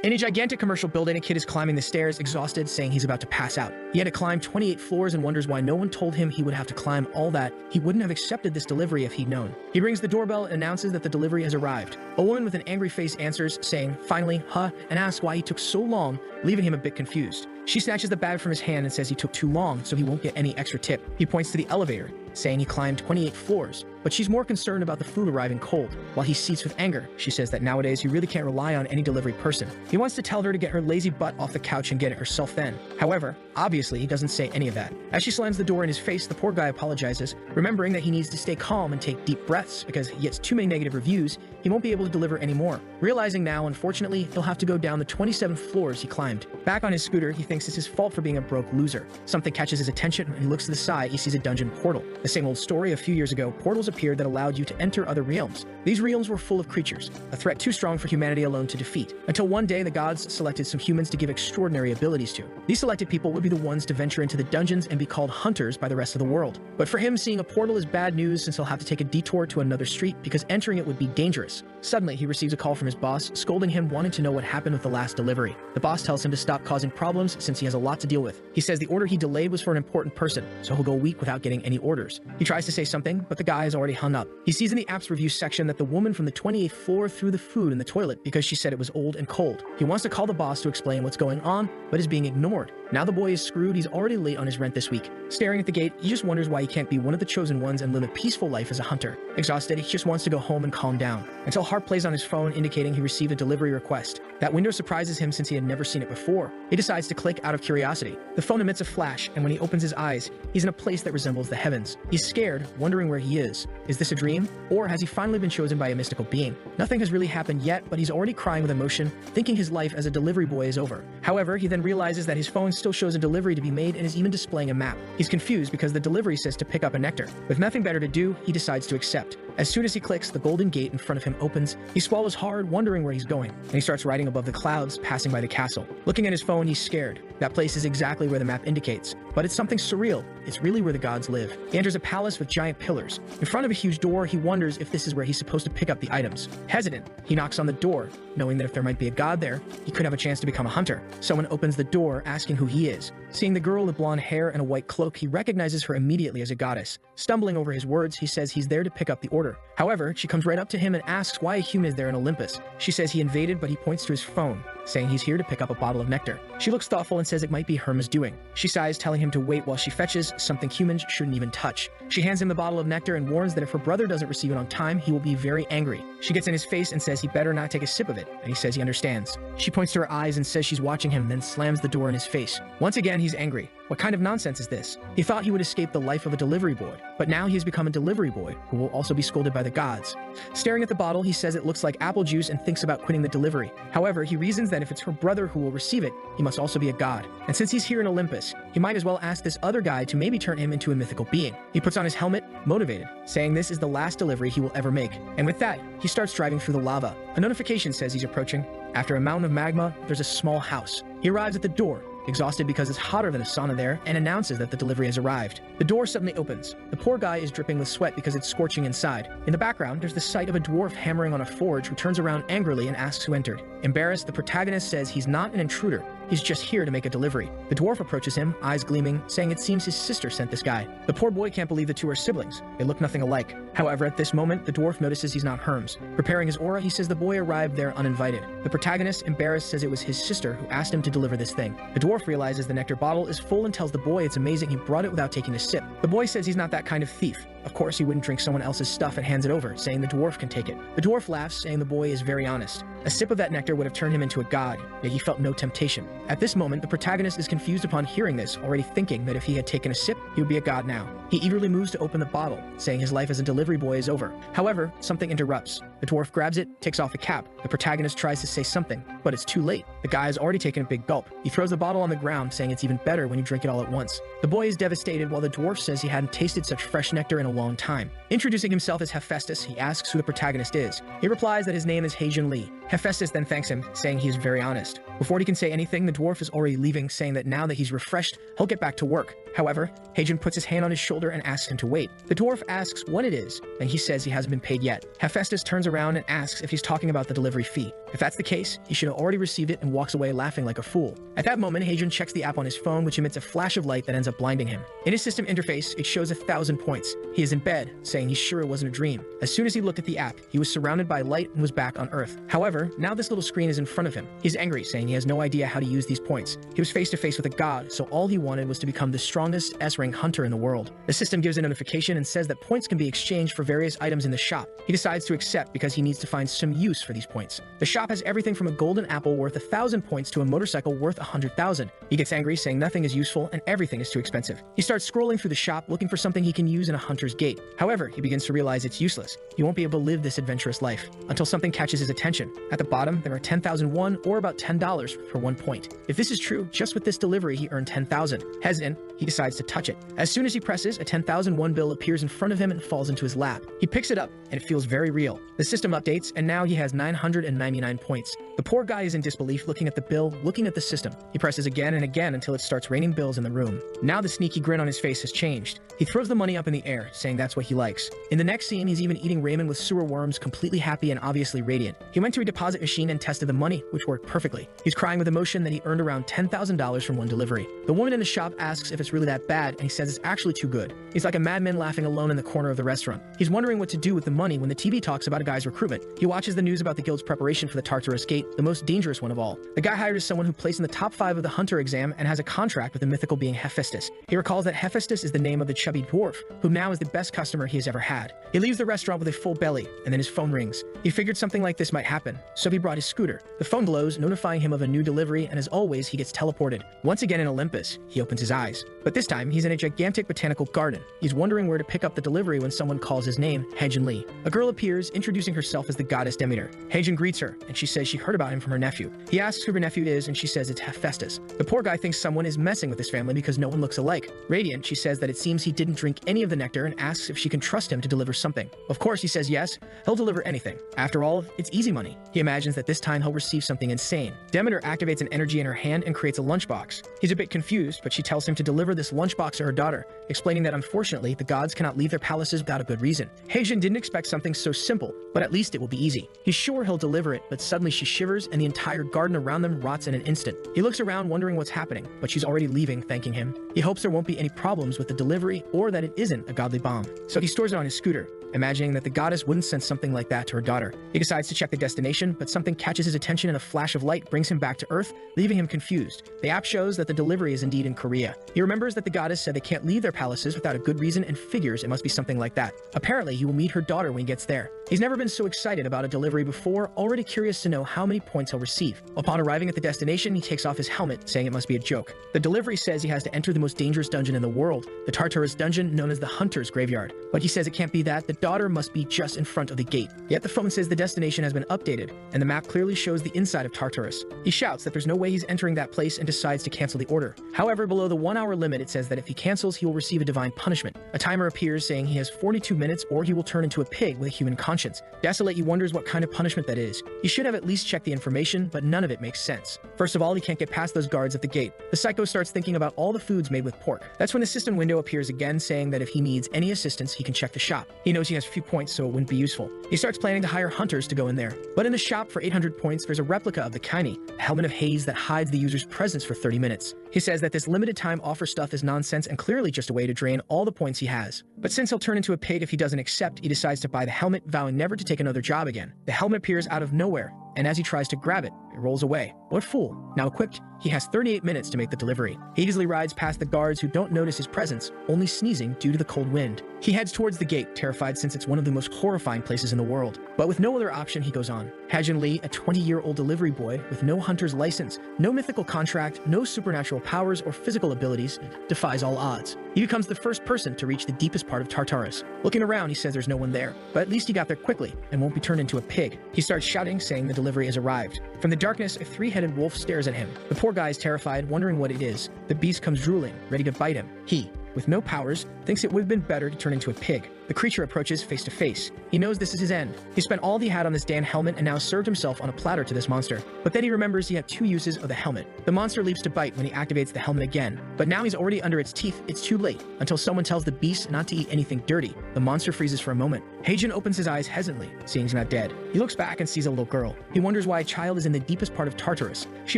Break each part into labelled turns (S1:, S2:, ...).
S1: In a gigantic commercial building, a kid is climbing the stairs, exhausted, saying he's about to pass out. He had to climb 28 floors and wonders why no one told him he would have to climb all that. He wouldn't have accepted this delivery if he'd known. He rings the doorbell and announces that the delivery has arrived. A woman with an angry face answers, saying, "Finally, huh?" and asks why he took so long, leaving him a bit confused. She snatches the bag from his hand and says he took too long, so he won't get any extra tip. He points to the elevator, saying he climbed 28 floors, but she's more concerned about the food arriving cold. While he seethes with anger, she says that nowadays you really can't rely on any delivery person. He wants to tell her to get her lazy butt off the couch and get it herself then. However, obviously he doesn't say any of that. As she slams the door in his face, the poor guy apologizes, remembering that he needs to stay calm and take deep breaths because he gets too many negative reviews, he won't be able to deliver anymore. Realizing now, unfortunately, he'll have to go down the 27 floors he climbed. Back on his scooter, he thinks it's his fault for being a broke loser. Something catches his attention and he looks to the side. He sees a dungeon portal. The same old story. A few years ago, portals appeared that allowed you to enter other realms. These realms were full of creatures, a threat too strong for humanity alone to defeat, until one day the gods selected some humans to give extraordinary abilities to. These selected people would be the ones to venture into the dungeons and be called hunters by the rest of the world. But for him, seeing a portal is bad news since he'll have to take a detour to another street because entering it would be dangerous. Suddenly, he receives a call from his boss, scolding him, wanting to know what happened with the last delivery. The boss tells him to stop causing problems since he has a lot to deal with. He says the order he delayed was for an important person, so he'll go a week without getting any orders. He tries to say something, but the guy has already hung up. He sees in the app's review section that the woman from the 28th floor threw the food in the toilet because she said it was old and cold. He wants to call the boss to explain what's going on, but is being ignored. Now the boy is screwed. He's already late on his rent this week. Staring at the gate, he just wonders why he can't be one of the chosen ones and live a peaceful life as a hunter. Exhausted, he just wants to go home and calm down, until Harp plays on his phone indicating he received a delivery request. That window surprises him since he had never seen it before. He decides to click out of curiosity. The phone emits a flash, and when he opens his eyes, he's in a place that resembles the heavens. He's scared, wondering where he is. Is this a dream? Or has he finally been chosen by a mystical being? Nothing has really happened yet, but he's already crying with emotion, thinking his life as a delivery boy is over. However, he then realizes that his phone still shows a delivery to be made and is even displaying a map. He's confused because the delivery says to pick up a nectar. With nothing better to do, he decides to accept. As soon as he clicks, the golden gate in front of him opens. He swallows hard, wondering where he's going, and he starts riding above the clouds, passing by the castle. Looking at his phone, he's scared. That place is exactly where the map indicates, but it's something surreal. It's really where the gods live. He enters a palace with giant pillars. In front of a huge door, he wonders if this is where he's supposed to pick up the items. Hesitant, he knocks on the door, knowing that if there might be a god there, he could have a chance to become a hunter. Someone opens the door, asking who he is. Seeing the girl with blonde hair and a white cloak, he recognizes her immediately as a goddess. Stumbling over his words, he says he's there to pick up the order. However, she comes right up to him and asks why a human is there in Olympus. She says he invaded, but he points to his phone, saying he's here to pick up a bottle of nectar. She looks thoughtful and says it might be Herma's doing. She sighs, telling him to wait while she fetches something humans shouldn't even touch. She hands him the bottle of nectar and warns that if her brother doesn't receive it on time, he will be very angry. She gets in his face and says he better not take a sip of it, and he says he understands. She points to her eyes and says she's watching him, then slams the door in his face. Once again, he's angry. What kind of nonsense is this? He thought he would escape the life of a delivery boy, but now he has become a delivery boy who will also be scolded by the gods. Staring at the bottle, he says it looks like apple juice and thinks about quitting the delivery. However, he reasons that if it's her brother who will receive it, he must also be a god. And since he's here in Olympus, he might as well ask this other guy to maybe turn him into a mythical being. He puts on his helmet, motivated, saying this is the last delivery he will ever make. And with that, he starts driving through the lava. A notification says he's approaching. After a mountain of magma, there's a small house. He arrives at the door, exhausted because it's hotter than a sauna there, and announces that the delivery has arrived. The door suddenly opens. The poor guy is dripping with sweat because it's scorching inside. In the background, there's the sight of a dwarf hammering on a forge who turns around angrily and asks who entered. Embarrassed, the protagonist says he's not an intruder. He's just here to make a delivery. The dwarf approaches him, eyes gleaming, saying it seems his sister sent this guy. The poor boy can't believe the two are siblings. They look nothing alike. However, at this moment, the dwarf notices he's not Hermes. Preparing his aura, he says the boy arrived there uninvited. The protagonist, embarrassed, says it was his sister who asked him to deliver this thing. The dwarf realizes the nectar bottle is full and tells the boy it's amazing he brought it without taking a sip. The boy says he's not that kind of thief. Of course, he wouldn't drink someone else's stuff and hands it over, saying the dwarf can take it. The dwarf laughs, saying the boy is very honest. A sip of that nectar would have turned him into a god, yet he felt no temptation. At this moment, the protagonist is confused upon hearing this, already thinking that if he had taken a sip, he would be a god now. He eagerly moves to open the bottle, saying his life as a delivery boy is over. However, something interrupts. The dwarf grabs it, takes off the cap. The protagonist tries to say something, but it's too late. The guy has already taken a big gulp. He throws the bottle on the ground, saying it's even better when you drink it all at once. The boy is devastated, while the dwarf says he hadn't tasted such fresh nectar in a long time. Introducing himself as Hephaestus, he asks who the protagonist is. He replies that his name is Heijun Lee. Hephaestus then thanks him, saying he is very honest. Before he can say anything, the dwarf is already leaving, saying that now that he's refreshed, he'll get back to work. However, Hadrian puts his hand on his shoulder and asks him to wait. The dwarf asks what it is, and he says he hasn't been paid yet. Hephaestus turns around and asks if he's talking about the delivery fee. If that's the case, he should have already received it and walks away laughing like a fool. At that moment, Hadrian checks the app on his phone, which emits a flash of light that ends up blinding him. In his system interface, it shows 1,000 points. He is in bed, saying he's sure it wasn't a dream. As soon as he looked at the app, he was surrounded by light and was back on Earth. However, now this little screen is in front of him. He's angry, saying he has no idea how to use these points. He was face to face with a god, so all he wanted was to become the strongest S-rank hunter in the world. The system gives a notification and says that points can be exchanged for various items in the shop. He decides to accept because he needs to find some use for these points. The shop has everything from a golden apple worth 1,000 points to a motorcycle worth 100,000. He gets angry, saying nothing is useful and everything is too expensive. He starts scrolling through the shop looking for something he can use in a hunter's gate. However, he begins to realize it's useless. He won't be able to live this adventurous life until something catches his attention. At the bottom, there are 10,001 or about $10 for 1 point. If this is true, just with this delivery, he earned 10,000. Hesitant, he decides to touch it. As soon as he presses, a 10,001 bill appears in front of him and falls into his lap. He picks it up, and it feels very real. The system updates, and now he has 999 points. The poor guy is in disbelief, looking at the bill, looking at the system. He presses again and again until it starts raining bills in the room. Now the sneaky grin on his face has changed. He throws the money up in the air, saying that's what he likes. In the next scene, he's even eating ramen with sewer worms, completely happy and obviously radiant. He went to a deposit machine and tested the money, which worked perfectly. He's crying with emotion that he earned around $10,000 from one delivery. The woman in the shop asks if it's really that bad, and he says it's actually too good. He's like a madman laughing alone in the corner of the restaurant. He's wondering what to do with the money when the TV talks about a guy's recruitment. He watches the news about the guild's preparation for the Tartarus Gate, the most dangerous one of all. The guy hired is someone who placed in the top 5 of the hunter exam and has a contract with the mythical being Hephaestus. He recalls that Hephaestus is the name of the chubby dwarf, who now is the best customer he has ever had. He leaves the restaurant with a full belly, and then his phone rings. He figured something like this might happen, so he brought his scooter. The phone glows, notifying him of a new delivery, and as always, he gets teleported. Once again in Olympus, he opens his eyes. But this time, he's in a gigantic botanical garden. He's wondering where to pick up the delivery when someone calls his name, Hadrian Lee. A girl appears, introducing herself as the goddess Demeter. Hadrian greets her, and she says she heard about him from her nephew. He asks who her nephew is, and she says it's Hephaestus. The poor guy thinks someone is messing with his family because no one looks alike. Radiant, she says that it seems he didn't drink any of the nectar and asks if she can trust him to deliver something. Of course, he says yes, he'll deliver anything. After all, it's easy money. He imagines that this time he'll receive something insane. Demeter activates an energy in her hand and creates a lunchbox. He's a bit confused, but she tells him to deliver this lunchbox to her daughter, explaining that unfortunately, the gods cannot leave their palaces without a good reason. Hadrian didn't expect something so simple, but at least it will be easy. He's sure he'll deliver it, but suddenly she shivers and the entire garden around them rots in an instant. He looks around wondering what's happening, but she's already leaving, thanking him. He hopes there won't be any problems with the delivery or that it isn't a godly bomb. So he stores it on his scooter, imagining that the goddess wouldn't send something like that to her daughter. He decides to check the destination, but something catches his attention and a flash of light brings him back to Earth, leaving him confused. The app shows that the delivery is indeed in Korea. He remembers that the goddess said they can't leave their palaces without a good reason and figures it must be something like that. Apparently, he will meet her daughter when he gets there. He's never been so excited about a delivery before, already curious to know how many points he'll receive. Upon arriving at the destination, he takes off his helmet, saying it must be a joke. The delivery says he has to enter the most dangerous dungeon in the world, the Tartarus dungeon known as the Hunter's Graveyard. But he says it can't be that, the daughter must be just in front of the gate. Yet the phone says the destination has been updated, and the map clearly shows the inside of Tartarus. He shouts that there's no way he's entering that place and decides to cancel the order. However, below the 1-hour limit, it says that if he cancels, he will receive a divine punishment. A timer appears saying he has 42 minutes or he will turn into a pig with a human conscience. Desolate, he wonders what kind of punishment that is. He should have at least checked the information, but none of it makes sense. First of all, he can't get past those guards at the gate. The psycho starts thinking about all the foods made with pork. That's when the system window appears again, saying that if he needs any assistance, he can check the shop. He knows he has few points, so it wouldn't be useful. He starts planning to hire hunters to go in there. But in the shop for 800 points, there's a replica of the Kaini, a helmet of haze that hides the user's presence for 30 minutes. He says that this limited time offer stuff is nonsense and clearly just a way to drain all the points he has. But since he'll turn into a pig if he doesn't accept, he decides to buy the helmet, vowing never to take another job again. The helmet appears out of nowhere, and as he tries to grab it, it rolls away. What fool. Now equipped, he has 38 minutes to make the delivery. He easily rides past the guards who don't notice his presence, only sneezing due to the cold wind. He heads towards the gate, terrified since it's one of the most horrifying places in the world. But with no other option, he goes on. Hadrian Lee, a 20-year-old delivery boy with no hunter's license, no mythical contract, no supernatural powers or physical abilities, defies all odds. He becomes the first person to reach the deepest part of Tartarus. Looking around, he says there's no one there, but at least he got there quickly and won't be turned into a pig. He starts shouting, saying the delivery has arrived. From the darkness, a 3-headed wolf stares at him. The poor guy is terrified, wondering what it is. The beast comes drooling, ready to bite him. He, with no powers, thinks it would have been better to turn into a pig. The creature approaches face to face. He knows this is his end. He spent all he had on this damn helmet and now served himself on a platter to this monster. But then he remembers he had 2 uses of the helmet. The monster leaps to bite when he activates the helmet again. But now he's already under its teeth. It's too late. Until someone tells the beast not to eat anything dirty, the monster freezes for a moment. Heijin opens his eyes hesitantly, seeing he's not dead. He looks back and sees a little girl. He wonders why a child is in the deepest part of Tartarus. She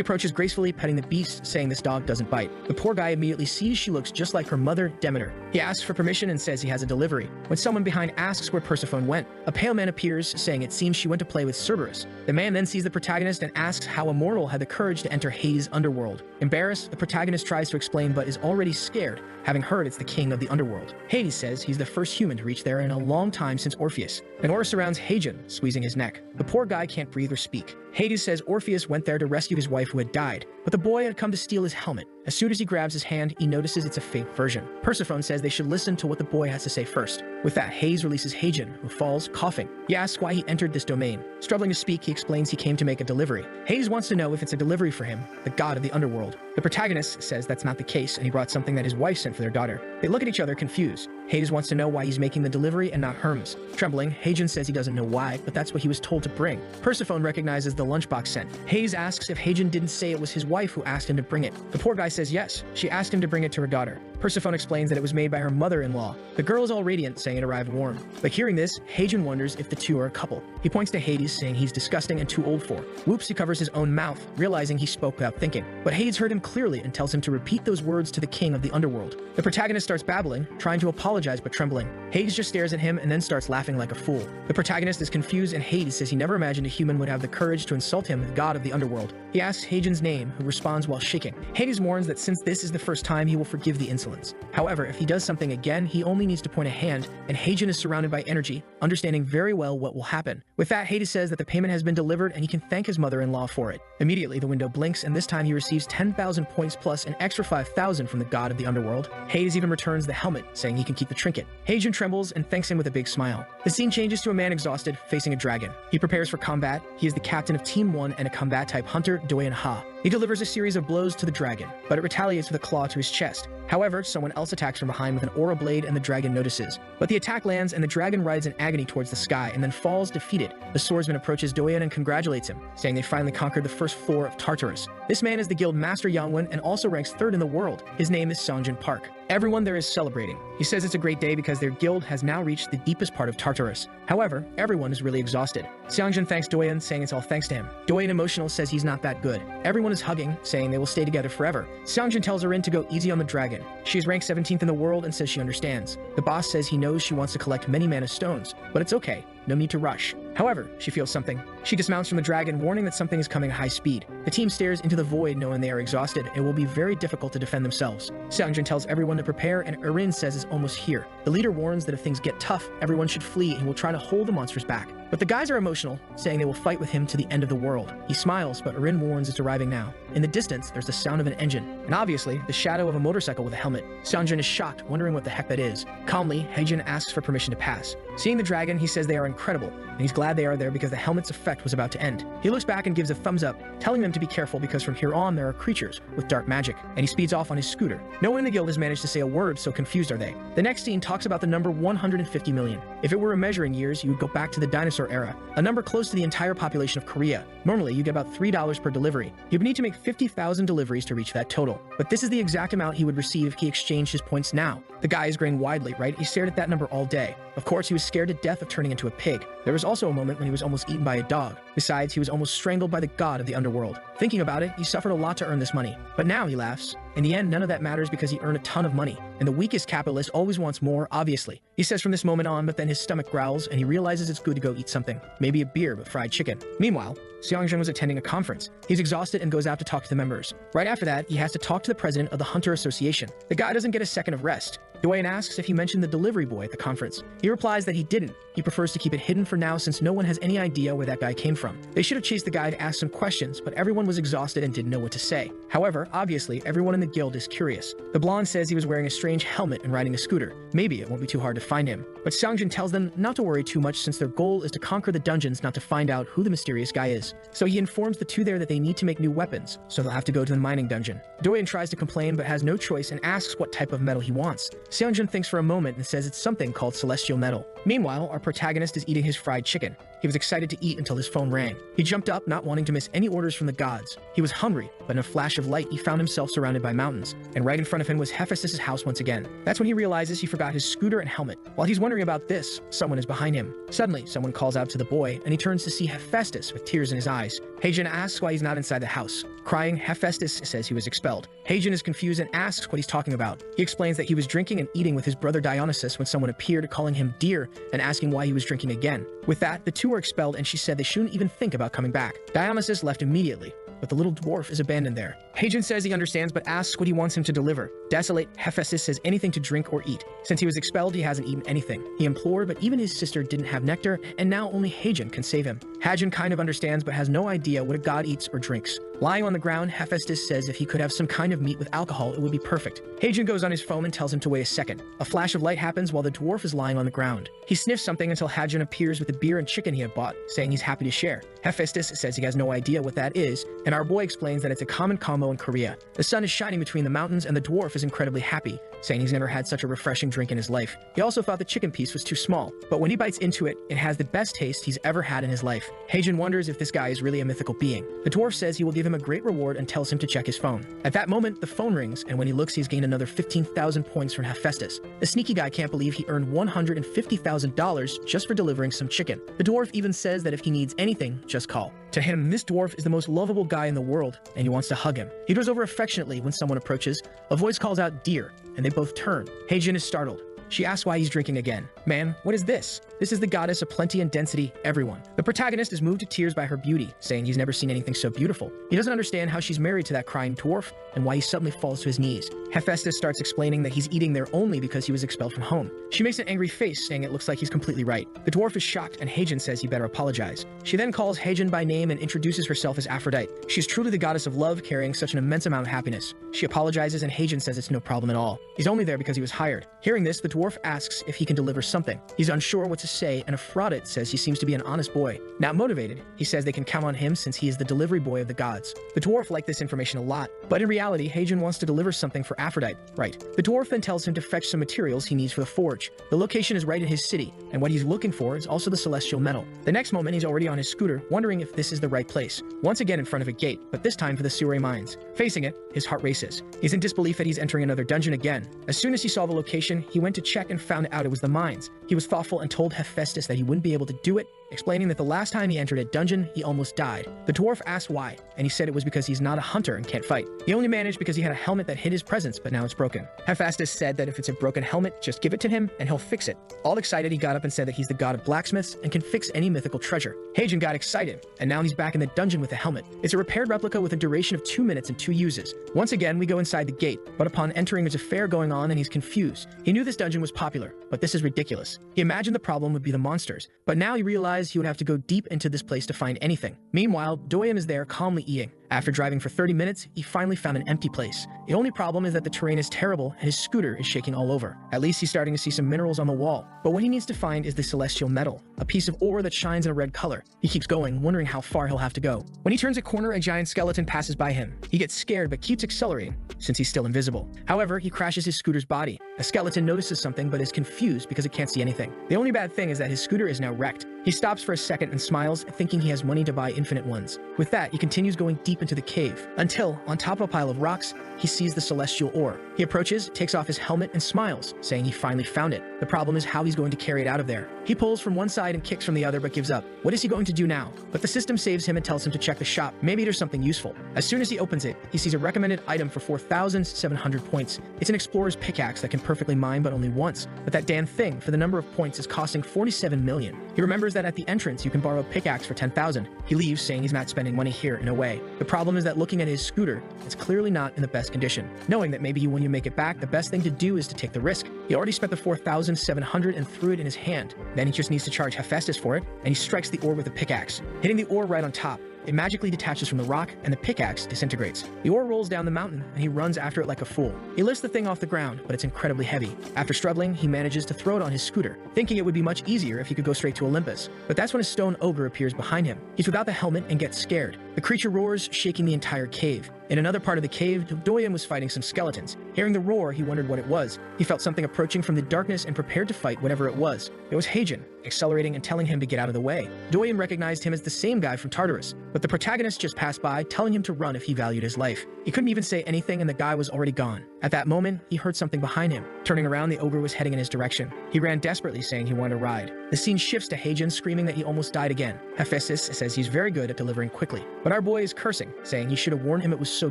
S1: approaches gracefully, petting the beast, saying this dog doesn't bite. The poor guy immediately sees she looks just like her mother, Demeter. He asks for permission and says he has a delivery. When someone behind asks where Persephone went, a pale man appears, saying it seems she went to play with Cerberus. The man then sees the protagonist and asks how a mortal had the courage to enter Hades' underworld. Embarrassed, the protagonist tries to explain but is already scared, having heard it's the king of the underworld. Hades says he's the first human to reach there in a long time since Orpheus. An aura surrounds Heijin, squeezing his neck. The poor guy can't breathe or speak. Hades says Orpheus went there to rescue his wife who had died, but the boy had come to steal his helmet. As soon as he grabs his hand, he notices it's a fake version. Persephone says they should listen to what the boy has to say first. With that, Hades releases Heijin, who falls, coughing. He asks why he entered this domain. Struggling to speak, he explains he came to make a delivery. Hades wants to know if it's a delivery for him, the god of the underworld. The protagonist says that's not the case, and he brought something that his wife sent for their daughter. They look at each other confused. Hades wants to know why he's making the delivery and not Hermes. Trembling, Heijin says he doesn't know why, but that's what he was told to bring. Persephone recognizes the lunchbox sent. Hades asks if Heijin didn't say it was his wife who asked him to bring it. The poor guy says yes. She asked him to bring it to her daughter. Persephone explains that it was made by her mother-in-law. The girl is all radiant, saying it arrived warm. But hearing this, Heijin wonders if the two are a couple. He points to Hades, saying he's disgusting and too old for. Whoops, he covers his own mouth, realizing he spoke without thinking. But Hades heard him clearly and tells him to repeat those words to the king of the underworld. The protagonist starts babbling, trying to apologize but trembling. Hades just stares at him and then starts laughing like a fool. The protagonist is confused and Hades says he never imagined a human would have the courage to insult him, the god of the underworld. He asks Heijin's name, who responds while shaking. Hades warns that since this is the first time, he will forgive the insolence. However, if he does something again, he only needs to point a hand, and Heijin is surrounded by energy, understanding very well what will happen. With that, Hades says that the payment has been delivered and he can thank his mother-in-law for it. Immediately, the window blinks, and this time he receives 10,000 points plus an extra 5,000 from the god of the underworld. Hades even returns the helmet, saying he can keep the trinket. Heijin trembles and thanks him with a big smile. The scene changes to a man exhausted, facing a dragon. He prepares for combat. He is the captain of Team 1 and a combat-type hunter, Doyen Ha. He delivers a series of blows to the dragon, but it retaliates with a claw to his chest. However, someone else attacks from behind with an aura blade and the dragon notices. But the attack lands and the dragon rides in agony towards the sky and then falls defeated. The swordsman approaches Doyen and congratulates him, saying they finally conquered the first floor of Tartarus. This man is the guild master Yangwen and also ranks 3rd in the world. His name is Songjin Park. Everyone there is celebrating. He says it's a great day because their guild has now reached the deepest part of Tartarus. However, everyone is really exhausted. Seongjin thanks Doyen, saying it's all thanks to him. Doyen, emotional, says he's not that good. Everyone is hugging, saying they will stay together forever. Seongjin tells Erin to go easy on the dragon. She is ranked 17th in the world and says she understands. The boss says he knows she wants to collect many mana stones, but it's okay. No need to rush. However, she feels something. She dismounts from the dragon, warning that something is coming at high speed. The team stares into the void, knowing they are exhausted. It will be very difficult to defend themselves. Seongjin tells everyone to prepare, and Erin says it's almost here. The leader warns that if things get tough, everyone should flee and will try to hold the monsters back. But the guys are emotional, saying they will fight with him to the end of the world. He smiles, but Erin warns it's arriving now. In the distance, there's the sound of an engine, and obviously, the shadow of a motorcycle with a helmet. Seongjin is shocked, wondering what the heck that is. Calmly, Heijin asks for permission to pass. Seeing the dragon, he says they are incredible, and he's glad they are there because the helmet's effect was about to end. He looks back and gives a thumbs up, telling them to be careful because from here on there are creatures with dark magic, and he speeds off on his scooter. No one in the guild has managed to say a word, so confused are they. The next scene talks about the number 150 million. If it were a measuring years, you would go back to the dinosaur era, a number close to the entire population of Korea. Normally, you get about $3 per delivery. You'd need to make 50,000 deliveries to reach that total. But this is the exact amount he would receive if he exchanged his points now. The guy is grinning widely, right? He stared at that number all day. Of course, he was scared to death of turning into a pig. There was also a moment when he was almost eaten by a dog. Besides, he was almost strangled by the god of the underworld. Thinking about it, he suffered a lot to earn this money. But now he laughs. In the end, none of that matters because he earned a ton of money. And the weakest capitalist always wants more, obviously. He says from this moment on, but then his stomach growls and he realizes it's good to go eat something. Maybe a beer with fried chicken. Meanwhile, Seongjin was attending a conference. He's exhausted and goes out to talk to the members. Right after that, he has to talk to the president of the Hunter Association. The guy doesn't get a second of rest. Doyen asks if he mentioned the delivery boy at the conference. He replies that he didn't. He prefers to keep it hidden for now since no one has any idea where that guy came from. They should have chased the guy to ask some questions, but everyone was exhausted and didn't know what to say. However, obviously, everyone in the guild is curious. The blonde says he was wearing a strange helmet and riding a scooter. Maybe it won't be too hard to find him. But Seongjin tells them not to worry too much since their goal is to conquer the dungeons, not to find out who the mysterious guy is. So he informs the two there that they need to make new weapons, so they'll have to go to the mining dungeon. Doyen tries to complain but has no choice and asks what type of metal he wants. Seonjun thinks for a moment and says it's something called celestial metal. Meanwhile, our protagonist is eating his fried chicken. He was excited to eat until his phone rang. He jumped up, not wanting to miss any orders from the gods. He was hungry, but in a flash of light, he found himself surrounded by mountains, and right in front of him was Hephaestus' house once again. That's when he realizes he forgot his scooter and helmet. While he's wondering about this, someone is behind him. Suddenly, someone calls out to the boy, and he turns to see Hephaestus with tears in his eyes. Haejin asks why he's not inside the house. Crying, Hephaestus says he was expelled. Haejin is confused and asks what he's talking about. He explains that he was drinking and eating with his brother Dionysus when someone appeared, calling him dear and asking why he was drinking again. With that, the two were expelled, and she said they shouldn't even think about coming back. Dionysus left immediately, but the little dwarf is abandoned there. Haejin says he understands but asks what he wants him to deliver. Desolate, Hephaestus says anything to drink or eat. Since he was expelled, he hasn't eaten anything. He implored, but even his sister didn't have nectar, and now only Haejin can save him. Haejin kind of understands but has no idea what a god eats or drinks. Lying on the ground, Hephaestus says if he could have some kind of meat with alcohol, it would be perfect. Haejin goes on his phone and tells him to wait a second. A flash of light happens while the dwarf is lying on the ground. He sniffs something until Haejin appears with the beer and chicken he had bought, saying he's happy to share. Hephaestus says he has no idea what that is, and our boy explains that it's a common combo in Korea. The sun is shining between the mountains, and the dwarf is incredibly happy, saying he's never had such a refreshing drink in his life. He also thought the chicken piece was too small, but when he bites into it, it has the best taste he's ever had in his life. Haejin wonders if this guy is really a mythical being. The dwarf says he will give him a great reward and tells him to check his phone. At that moment, the phone rings, and when he looks, he's gained another 15,000 points from Hephaestus. The sneaky guy can't believe he earned $150,000 just for delivering some chicken. The dwarf even says that if he needs anything, just call. To him, this dwarf is the most lovable guy in the world, and he wants to hug him. He goes over affectionately when someone approaches. A voice calls out, "Dear," and they both turn. Haejin is startled. She asks why he's drinking again. "Man, what is this?" This is the goddess of plenty and density, everyone. The protagonist is moved to tears by her beauty, saying he's never seen anything so beautiful. He doesn't understand how she's married to that crying dwarf and why he suddenly falls to his knees. Hephaestus starts explaining that he's eating there only because he was expelled from home. She makes an angry face, saying it looks like he's completely right. The dwarf is shocked, and Haejin says he better apologize. She then calls Haejin by name and introduces herself as Aphrodite. She's truly the goddess of love, carrying such an immense amount of happiness. She apologizes, and Haejin says it's no problem at all. He's only there because he was hired. Hearing this, the dwarf asks if he can deliver something. He's unsure what to say, and Aphrodite says he seems to be an honest boy. Not motivated, he says they can count on him since he is the delivery boy of the gods. The dwarf liked this information a lot, but in reality, Haejin wants to deliver something for Aphrodite. Right. The dwarf then tells him to fetch some materials he needs for the forge. The location is right in his city, and what he's looking for is also the celestial metal. The next moment, he's already on his scooter, wondering if this is the right place. Once again in front of a gate, but this time for the Sure mines. Facing it, his heart races. He's in disbelief that he's entering another dungeon again. As soon as he saw the location, he went to check and found out it was the mines. He was thoughtful and told Hephaestus that he wouldn't be able to do it, explaining that the last time he entered a dungeon, he almost died. The dwarf asked why, and he said it was because he's not a hunter and can't fight. He only managed because he had a helmet that hid his presence, but now it's broken. Hephaestus said that if it's a broken helmet, just give it to him and he'll fix it. All excited, he got up and said that he's the god of blacksmiths and can fix any mythical treasure. Haejin got excited, and now he's back in the dungeon with the helmet. It's a repaired replica with a duration of 2 minutes and 2 uses. Once again, we go inside the gate, but upon entering, there's a fair going on and he's confused. He knew this dungeon was popular, but this is ridiculous. He imagined the problem would be the monsters, but now he realized he would have to go deep into this place to find anything. Meanwhile, Doyum is there calmly eating. After driving for 30 minutes, he finally found an empty place. The only problem is that the terrain is terrible and his scooter is shaking all over. At least he's starting to see some minerals on the wall. But what he needs to find is the celestial metal, a piece of ore that shines in a red color. He keeps going, wondering how far he'll have to go. When he turns a corner, a giant skeleton passes by him. He gets scared but keeps accelerating, since he's still invisible. However, he crashes his scooter's body. A skeleton notices something but is confused because it can't see anything. The only bad thing is that his scooter is now wrecked. He stops for a second and smiles, thinking he has money to buy infinite ones. With that, he continues going deep into the cave, until, on top of a pile of rocks, he sees the celestial ore. He approaches, takes off his helmet, and smiles, saying he finally found it. The problem is how he's going to carry it out of there. He pulls from one side and kicks from the other, but gives up. What is he going to do now? But the system saves him and tells him to check the shop. Maybe there's something useful. As soon as he opens it, he sees a recommended item for 4,700 points. It's an explorer's pickaxe that can perfectly mine but only once. But that damn thing, for the number of points, is costing 47 million. He remembers that at the entrance you can borrow a pickaxe for 10,000. He leaves, saying he's not spending money here in a way. The problem is that looking at his scooter, it's clearly not in the best condition. Knowing that maybe when you make it back, the best thing to do is to take the risk. He already spent the 4,700 and threw it in his hand. Then he just needs to charge Hephaestus for it, and he strikes the ore with a pickaxe, hitting the ore right on top. It magically detaches from the rock, and the pickaxe disintegrates. The ore rolls down the mountain, and he runs after it like a fool. He lifts the thing off the ground, but it's incredibly heavy. After struggling, he manages to throw it on his scooter, thinking it would be much easier if he could go straight to Olympus. But that's when a stone ogre appears behind him. He's without the helmet and gets scared. The creature roars, shaking the entire cave. In another part of the cave, Doyen was fighting some skeletons. Hearing the roar, he wondered what it was. He felt something approaching from the darkness and prepared to fight whatever it was. It was Heijin, accelerating and telling him to get out of the way. Doyen recognized him as the same guy from Tartarus, but the protagonist just passed by, telling him to run if he valued his life. He couldn't even say anything and the guy was already gone. At that moment, he heard something behind him. Turning around, the ogre was heading in his direction. He ran desperately, saying he wanted a ride. The scene shifts to Heijin screaming that he almost died again. Hephaestus says he's very good at delivering quickly, but our boy is cursing, saying he should have warned him it was so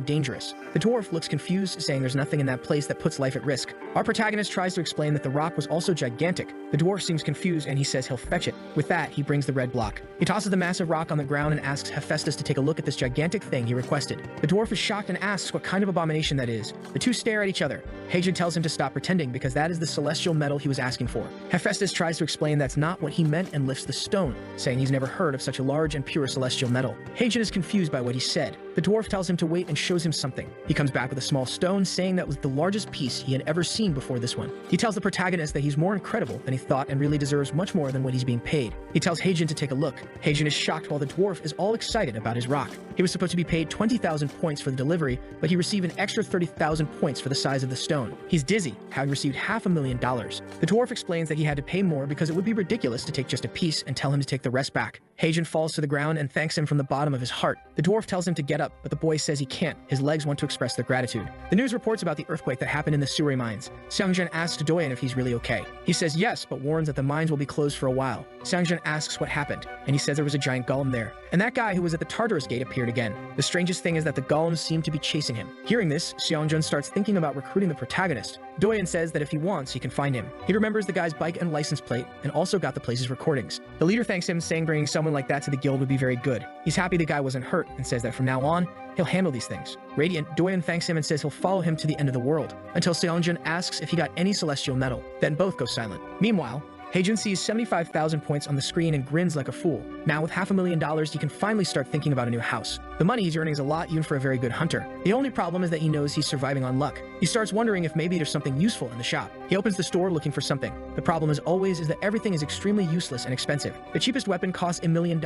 S1: dangerous. The dwarf looks confused, saying there's nothing in that place that puts life at risk. Our protagonist tries to explain that the rock was also gigantic. The dwarf seems confused and he says he'll fetch it. With that, he brings the red block. He tosses the massive rock on the ground and asks Hephaestus to take a look at this gigantic thing he requested. The dwarf is shocked and asks what kind of abomination that is. The two stare at each other. Heijin tells him to stop pretending because that is the celestial metal he was asking for. Hephaestus tries to explain that's not what he meant and lifts the stone, saying he's never heard of such a large and pure celestial metal. Heijin is confused by what he said. The dwarf tells him to wait and shows him something. He comes back with a small stone, saying that was the largest piece he had ever seen before this one. He tells the protagonist that he's more incredible than he thought and really deserves much more than what he's being paid. He tells Heijin to take a look. Heijin is shocked while the dwarf is all excited about his rock. He was supposed to be paid 20,000 points for the delivery, but he received an extra 30,000 points for the size of the stone. He's dizzy, how he received $500,000. The dwarf explains that he had to pay more because it would be ridiculous to take just a piece and tell him to take the rest back. Heijin falls to the ground and thanks him from the bottom of his heart. The dwarf tells him to get up, but the boy says he can't. His legs want to express their gratitude. The news reports about the earthquake that happened in the Suri mines. Seongjin asks Doyen if he's really okay. He says yes, but warns that the mines will be closed for a while. Seongjin asks what happened, and he says there was a giant golem there. And that guy who was at the Tartarus gate appeared again. The strangest thing is that the golems seem to be chasing him. Hearing this, Seongjin starts thinking about recruiting the protagonist. Doyen says that if he wants, he can find him. He remembers the guy's bike and license plate, and also got the place's recordings. The leader thanks him, saying bringing someone like that to the guild would be very good. He's happy the guy wasn't hurt, and says that from now on, he'll handle these things. Radiant, Doyen thanks him and says he'll follow him to the end of the world, until Seongjin asks if he got any celestial metal. Then both go silent. Meanwhile, Heijin sees 75,000 points on the screen and grins like a fool. Now with $500,000, he can finally start thinking about a new house. The money he's earning is a lot even for a very good hunter. The only problem is that he knows he's surviving on luck. He starts wondering if maybe there's something useful in the shop. He opens the store looking for something. The problem as always is that everything is extremely useless and expensive. The cheapest weapon costs $1 million.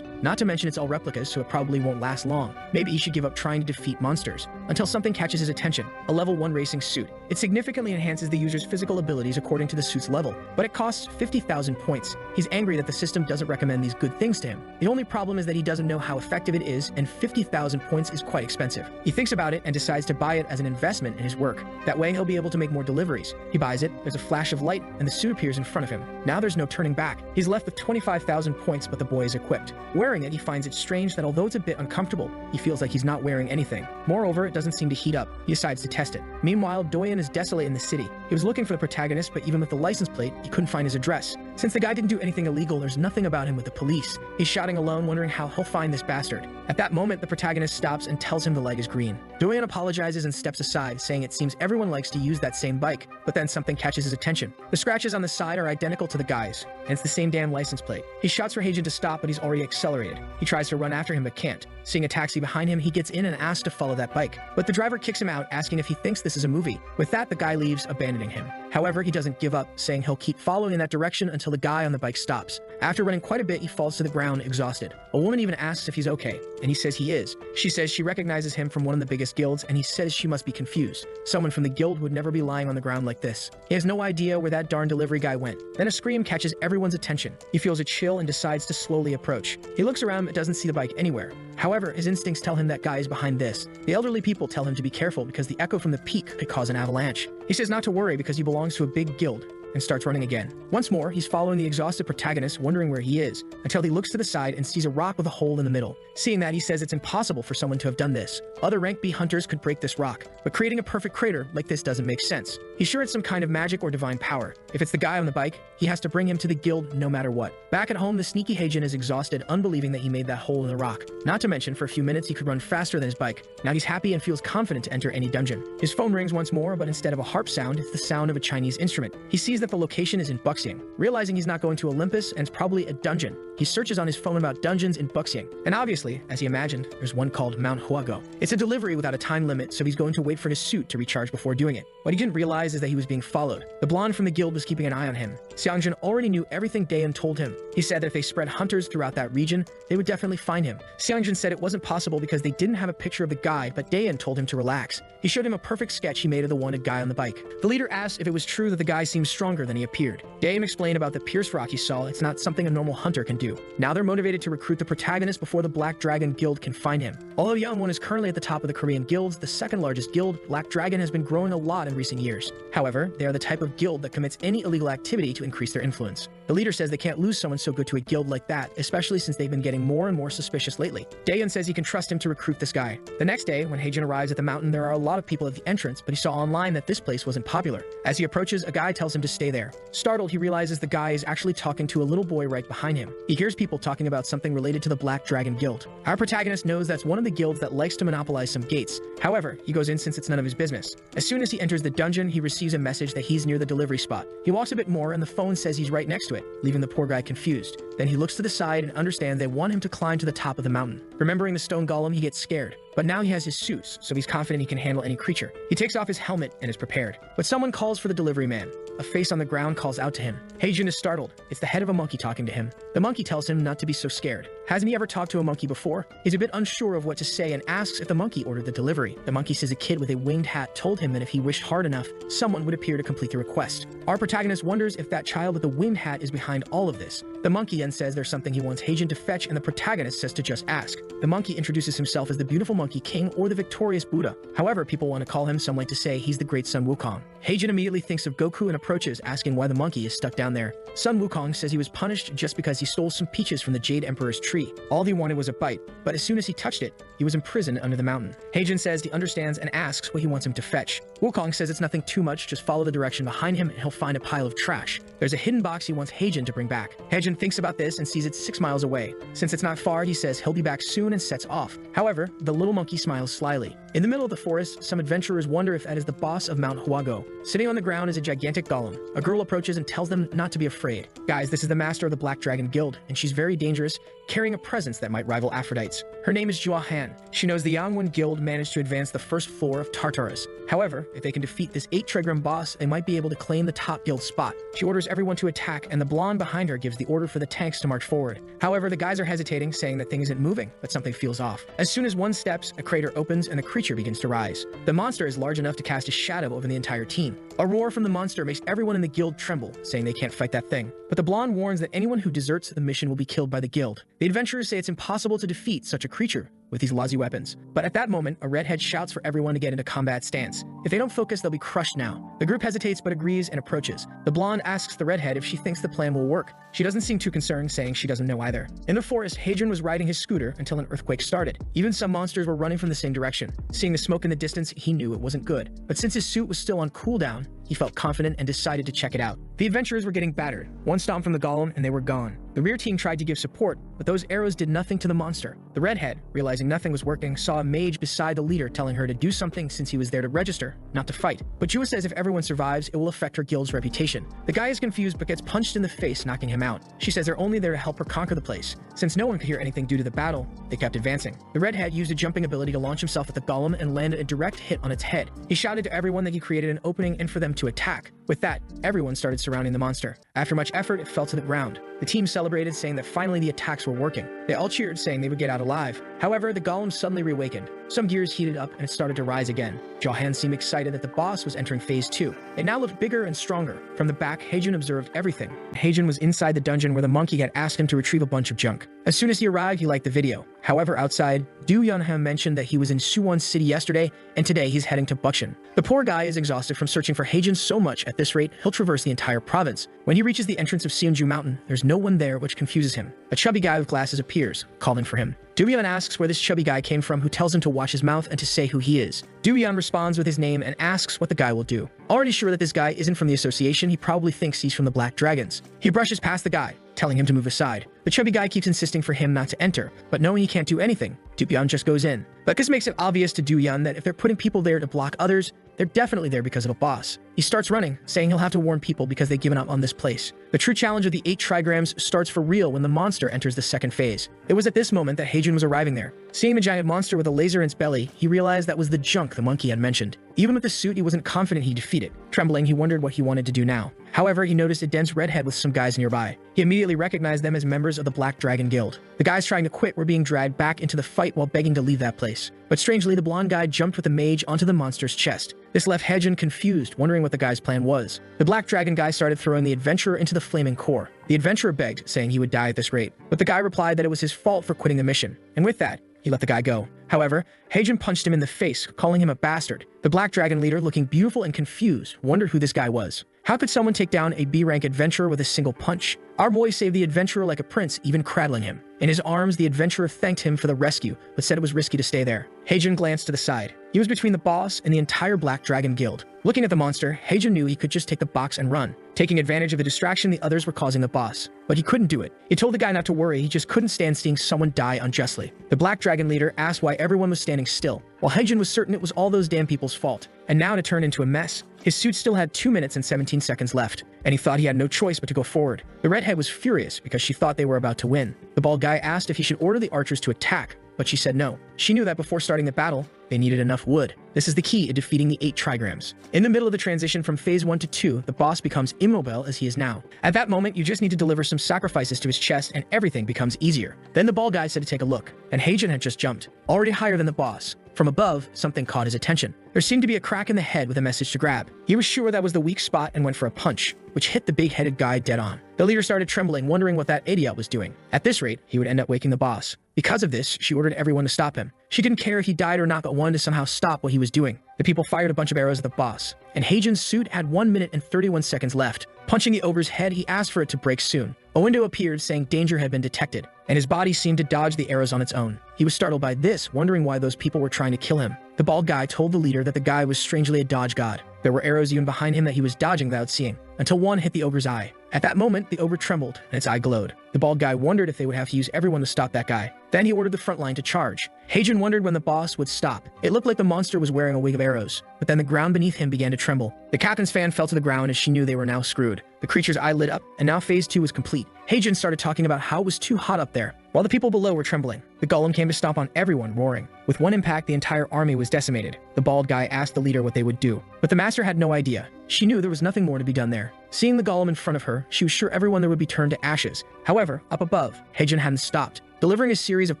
S1: Not to mention it's all replicas, so it probably won't last long. Maybe he should give up trying to defeat monsters. Until something catches his attention, a level 1 racing suit. It significantly enhances the user's physical abilities according to the suit's level, but it costs 50,000 points. He's angry that the system doesn't recommend these good things to him. The only problem is that he doesn't know how effective it is, and 50,000 points is quite expensive. He thinks about it and decides to buy it as an investment in his work. That way he'll be able to make more deliveries. He buys it, there's a flash of light, and the suit appears in front of him. Now there's no turning back. He's left with 25,000 points, but the boy is equipped. Wearing it, he finds it strange that although it's a bit uncomfortable, he feels like he's not wearing anything. Moreover, it doesn't seem to heat up. He decides to test it. Meanwhile, Doyen is desolate in the city. He was looking for the protagonist, but even with the license plate, he couldn't find his address. Since the guy didn't do anything illegal, there's nothing about him with the police. He's shouting alone, wondering how he'll find this bastard. At that moment, the protagonist stops and tells him the leg is green. Doyen apologizes and steps aside, saying it seems everyone likes to use that same bike, but then something catches his attention. The scratches on the side are identical to the guy's, and it's the same damn license plate. He shouts for Heijin to stop, but he's already accelerated. He tries to run after him, but can't. Seeing a taxi behind him, he gets in and asks to follow that bike, but the driver kicks him out, asking if he thinks this is a movie. With that, the guy leaves, abandoning him. However, he doesn't give up, saying he'll keep following in that direction until the guy on the bike stops. After running quite a bit, he falls to the ground, exhausted. A woman even asks if he's okay, and he says he is. She says she recognizes him from one of the biggest guilds, and he says she must be confused. Someone from the guild would never be lying on the ground like this. He has no idea where that darn delivery guy went. Then a scream catches everyone's attention. He feels a chill and decides to slowly approach. He looks around but doesn't see the bike anywhere. However, his instincts tell him that guy is behind this. The elderly people tell him to be careful because the echo from the peak could cause an avalanche. He says not to worry because he belongs to a big guild, and starts running again. Once more, he's following the exhausted protagonist, wondering where he is, until he looks to the side and sees a rock with a hole in the middle. Seeing that, he says it's impossible for someone to have done this. Other rank B hunters could break this rock, but creating a perfect crater like this doesn't make sense. He's sure it's some kind of magic or divine power. If it's the guy on the bike, he has to bring him to the guild no matter what. Back at home, the sneaky Heijin is exhausted, unbelieving that he made that hole in the rock. Not to mention, for a few minutes, he could run faster than his bike. Now he's happy and feels confident to enter any dungeon. His phone rings once more, but instead of a harp sound, it's the sound of a Chinese instrument. He sees that that the location is in Buxiang. Realizing he's not going to Olympus and it's probably a dungeon, he searches on his phone about dungeons in Buxiang. And obviously, as he imagined, there's one called Mount Huago. It's a delivery without a time limit, so he's going to wait for his suit to recharge before doing it. What he didn't realize is that he was being followed. The blonde from the guild was keeping an eye on him. Xiangjun already knew everything Dayan told him. He said that if they spread hunters throughout that region, they would definitely find him. Xiangjun said it wasn't possible because they didn't have a picture of the guide, but Dayan told him to relax. He showed him a perfect sketch he made of the wanted guy on the bike. The leader asked if it was true that the guy seemed stronger than he appeared. Dayan explained about the pierce rock he saw. It's not something a normal hunter can do. Now they're motivated to recruit the protagonist before the Black Dragon Guild can find him. Although Youngwon is currently at the top of the Korean guilds, the second largest guild, Black Dragon, has been growing a lot in recent years. However, they are the type of guild that commits any illegal activity to increase their influence. The leader says they can't lose someone so good to a guild like that, especially since they've been getting more and more suspicious lately. Dayan says he can trust him to recruit this guy. The next day, when Heijin arrives at the mountain, there are a lot of people at the entrance, but he saw online that this place wasn't popular. As he approaches, a guy tells him to stay there. Startled, he realizes the guy is actually talking to a little boy right behind him. He hears people talking about something related to the Black Dragon Guild. Our protagonist knows that's one of the guilds that likes to monopolize some gates. However, he goes in since it's none of his business. As soon as he enters the dungeon, he receives a message that he's near the delivery spot. He walks a bit more and the phone says he's right next to it, leaving the poor guy confused. Then he looks to the side and understands they want him to climb to the top of the mountain. Remembering the stone golem, he gets scared. But now he has his suits, so he's confident he can handle any creature. He takes off his helmet and is prepared. But someone calls for the delivery man. A face on the ground calls out to him. Heijin is startled. It's the head of a monkey talking to him. The monkey tells him not to be so scared. Hasn't he ever talked to a monkey before? He's a bit unsure of what to say and asks if the monkey ordered the delivery. The monkey says a kid with a winged hat told him that if he wished hard enough, someone would appear to complete the request. Our protagonist wonders if that child with the winged hat is behind all of this. The monkey then says there's something he wants Heijin to fetch, and the protagonist says to just ask. The monkey introduces himself as the beautiful monkey king or the victorious Buddha. However, people want to call him, some like to say he's the great Sun Wukong. Heijin immediately thinks of Goku and approaches, asking why the monkey is stuck down there. Sun Wukong says he was punished just because he stole some peaches from the Jade Emperor's tree. All he wanted was a bite, but as soon as he touched it, he was imprisoned under the mountain. Heijin says he understands and asks what he wants him to fetch. Wukong says it's nothing too much, just follow the direction behind him and he'll find a pile of trash. There's a hidden box he wants Heijin to bring back. Heijin thinks about this and sees it's 6 miles away. Since it's not far, he says he'll be back soon and sets off. However, the little monkey smiles slyly. In the middle of the forest, some adventurers wonder if that is the boss of Mount Huago. Sitting on the ground is a gigantic golem. A girl approaches and tells them not to be afraid. Guys, this is the master of the Black Dragon Guild, and she's very dangerous, carrying a presence that might rival Aphrodite's. Her name is Jua Han. She knows the Yangwon Guild managed to advance the first floor of Tartarus. However, if they can defeat this 8 trigram boss, they might be able to claim the top guild spot. She orders everyone to attack, and the blonde behind her gives the order for the tanks to march forward. However, the guys are hesitating, saying that thing isn't moving, but something feels off. As soon as one steps, a crater opens and the creature begins to rise. The monster is large enough to cast a shadow over the entire team. A roar from the monster makes everyone in the guild tremble, saying they can't fight that thing. But the blonde warns that anyone who deserts the mission will be killed by the guild. The adventurers say it's impossible to defeat such a creature with these lousy weapons. But at that moment, a redhead shouts for everyone to get into combat stance. If they don't focus, they'll be crushed now. The group hesitates but agrees and approaches. The blonde asks the redhead if she thinks the plan will work. She doesn't seem too concerned, saying she doesn't know either. In the forest, Heijin was riding his scooter until an earthquake started. Even some monsters were running from the same direction. Seeing the smoke in the distance, he knew it wasn't good. But since his suit was still on cooldown, he felt confident and decided to check it out. The adventurers were getting battered. One stomp from the golem and they were gone. The rear team tried to give support, but those arrows did nothing to the monster. The redhead, realizing nothing was working, saw a mage beside the leader telling her to do something since he was there to register, not to fight. But Jua says if everyone survives, it will affect her guild's reputation. The guy is confused but gets punched in the face, knocking him out. She says they're only there to help her conquer the place. Since no one could hear anything due to the battle, they kept advancing. The redhead used a jumping ability to launch himself at the golem and landed a direct hit on its head. He shouted to everyone that he created an opening and for them to attack. With that, everyone started surrounding the monster. After much effort, it fell to the ground. The team celebrated, saying that finally the attacks were working. They all cheered, saying they would get out alive. However, the golem suddenly reawakened. Some gears heated up and it started to rise again. Johan seemed excited that the boss was entering phase 2. It now looked bigger and stronger. From the back, Heijin observed everything. Heijin was inside the dungeon where the monkey had asked him to retrieve a bunch of junk. As soon as he arrived, he liked the video. However, outside, Du Yunham mentioned that he was in Suwon City yesterday, and today he's heading to Buxian. The poor guy is exhausted from searching for Heijin so much. At this rate, he'll traverse the entire province. When he reaches the entrance of Seonju Mountain, there's no one there, which confuses him. A chubby guy with glasses appears, calling for him. Du-yeon asks where this chubby guy came from, who tells him to watch his mouth and to say who he is. Du-yeon responds with his name and asks what the guy will do. Already sure that this guy isn't from the association, he probably thinks he's from the Black Dragons. He brushes past the guy, telling him to move aside. The chubby guy keeps insisting for him not to enter, but knowing he can't do anything, Du-yeon just goes in. But this makes it obvious to Du-yeon that if they're putting people there to block others, they're definitely there because of a boss. He starts running, saying he'll have to warn people because they've given up on this place. The true challenge of the 8 trigrams starts for real when the monster enters the second phase. It was at this moment that Heijun was arriving there. Seeing the giant monster with a laser in its belly, he realized that was the junk the monkey had mentioned. Even with the suit, he wasn't confident he'd defeat it. Trembling, he wondered what he wanted to do now. However, he noticed a dense redhead with some guys nearby. He immediately recognized them as members of the Black Dragon Guild. The guys trying to quit were being dragged back into the fight while begging to leave that place. But strangely, the blonde guy jumped with a mage onto the monster's chest. This left Heijun confused, wondering what the guy's plan was. The Black Dragon guy started throwing the adventurer into the flaming core. The adventurer begged, saying he would die at this rate. But the guy replied that it was his fault for quitting the mission. And with that, he let the guy go. However, Heijun punched him in the face, calling him a bastard. The Black Dragon leader, looking beautiful and confused, wondered who this guy was. How could someone take down a B-rank adventurer with a single punch? Our boy saved the adventurer like a prince, even cradling him. In his arms, the adventurer thanked him for the rescue, but said it was risky to stay there. Heijun glanced to the side. He was between the boss and the entire Black Dragon Guild. Looking at the monster, Heijun knew he could just take the box and run, taking advantage of the distraction the others were causing the boss. But he couldn't do it. He told the guy not to worry, he just couldn't stand seeing someone die unjustly. The Black Dragon leader asked why everyone was standing still, while Heijun was certain it was all those damn people's fault. And now to turn into a mess. His suit still had 2 minutes and 17 seconds left, and he thought he had no choice but to go forward. The redhead was furious because she thought they were about to win. The bald guy asked if he should order the archers to attack, but she said no. She knew that before starting the battle, they needed enough wood. This is the key to defeating the 8 trigrams. In the middle of the transition from phase 1 to 2, the boss becomes immobile as he is now. At that moment, you just need to deliver some sacrifices to his chest and everything becomes easier. Then the bald guy said to take a look, and Heijun had just jumped, already higher than the boss. From above, something caught his attention. There seemed to be a crack in the head with a message to grab. He was sure that was the weak spot and went for a punch, which hit the big-headed guy dead on. The leader started trembling, wondering what that idiot was doing. At this rate, he would end up waking the boss. Because of this, she ordered everyone to stop him. She didn't care if he died or not, but wanted to somehow stop what he was doing. The people fired a bunch of arrows at the boss, and Heijun's suit had 1 minute and 31 seconds left. Punching the ogre's head, he asked for it to break soon. A window appeared saying danger had been detected, and his body seemed to dodge the arrows on its own. He was startled by this, wondering why those people were trying to kill him. The bald guy told the leader that the guy was strangely a dodge god. There were arrows even behind him that he was dodging without seeing, until one hit the ogre's eye. At that moment, the ogre trembled, and its eye glowed. The bald guy wondered if they would have to use everyone to stop that guy. Then he ordered the front line to charge. Heijun wondered when the boss would stop. It looked like the monster was wearing a wig of arrows, but then the ground beneath him began to tremble. The captain's fan fell to the ground as she knew they were now screwed. The creature's eye lit up, and now phase 2 was complete. Heijun started talking about how it was too hot up there, while the people below were trembling. The golem came to stomp on everyone, roaring. With one impact, the entire army was decimated. The bald guy asked the leader what they would do, but the master had no idea. She knew there was nothing more to be done there. Seeing the golem in front of her, she was sure everyone there would be turned to ashes. However, up above, Heijun hadn't stopped, delivering a series of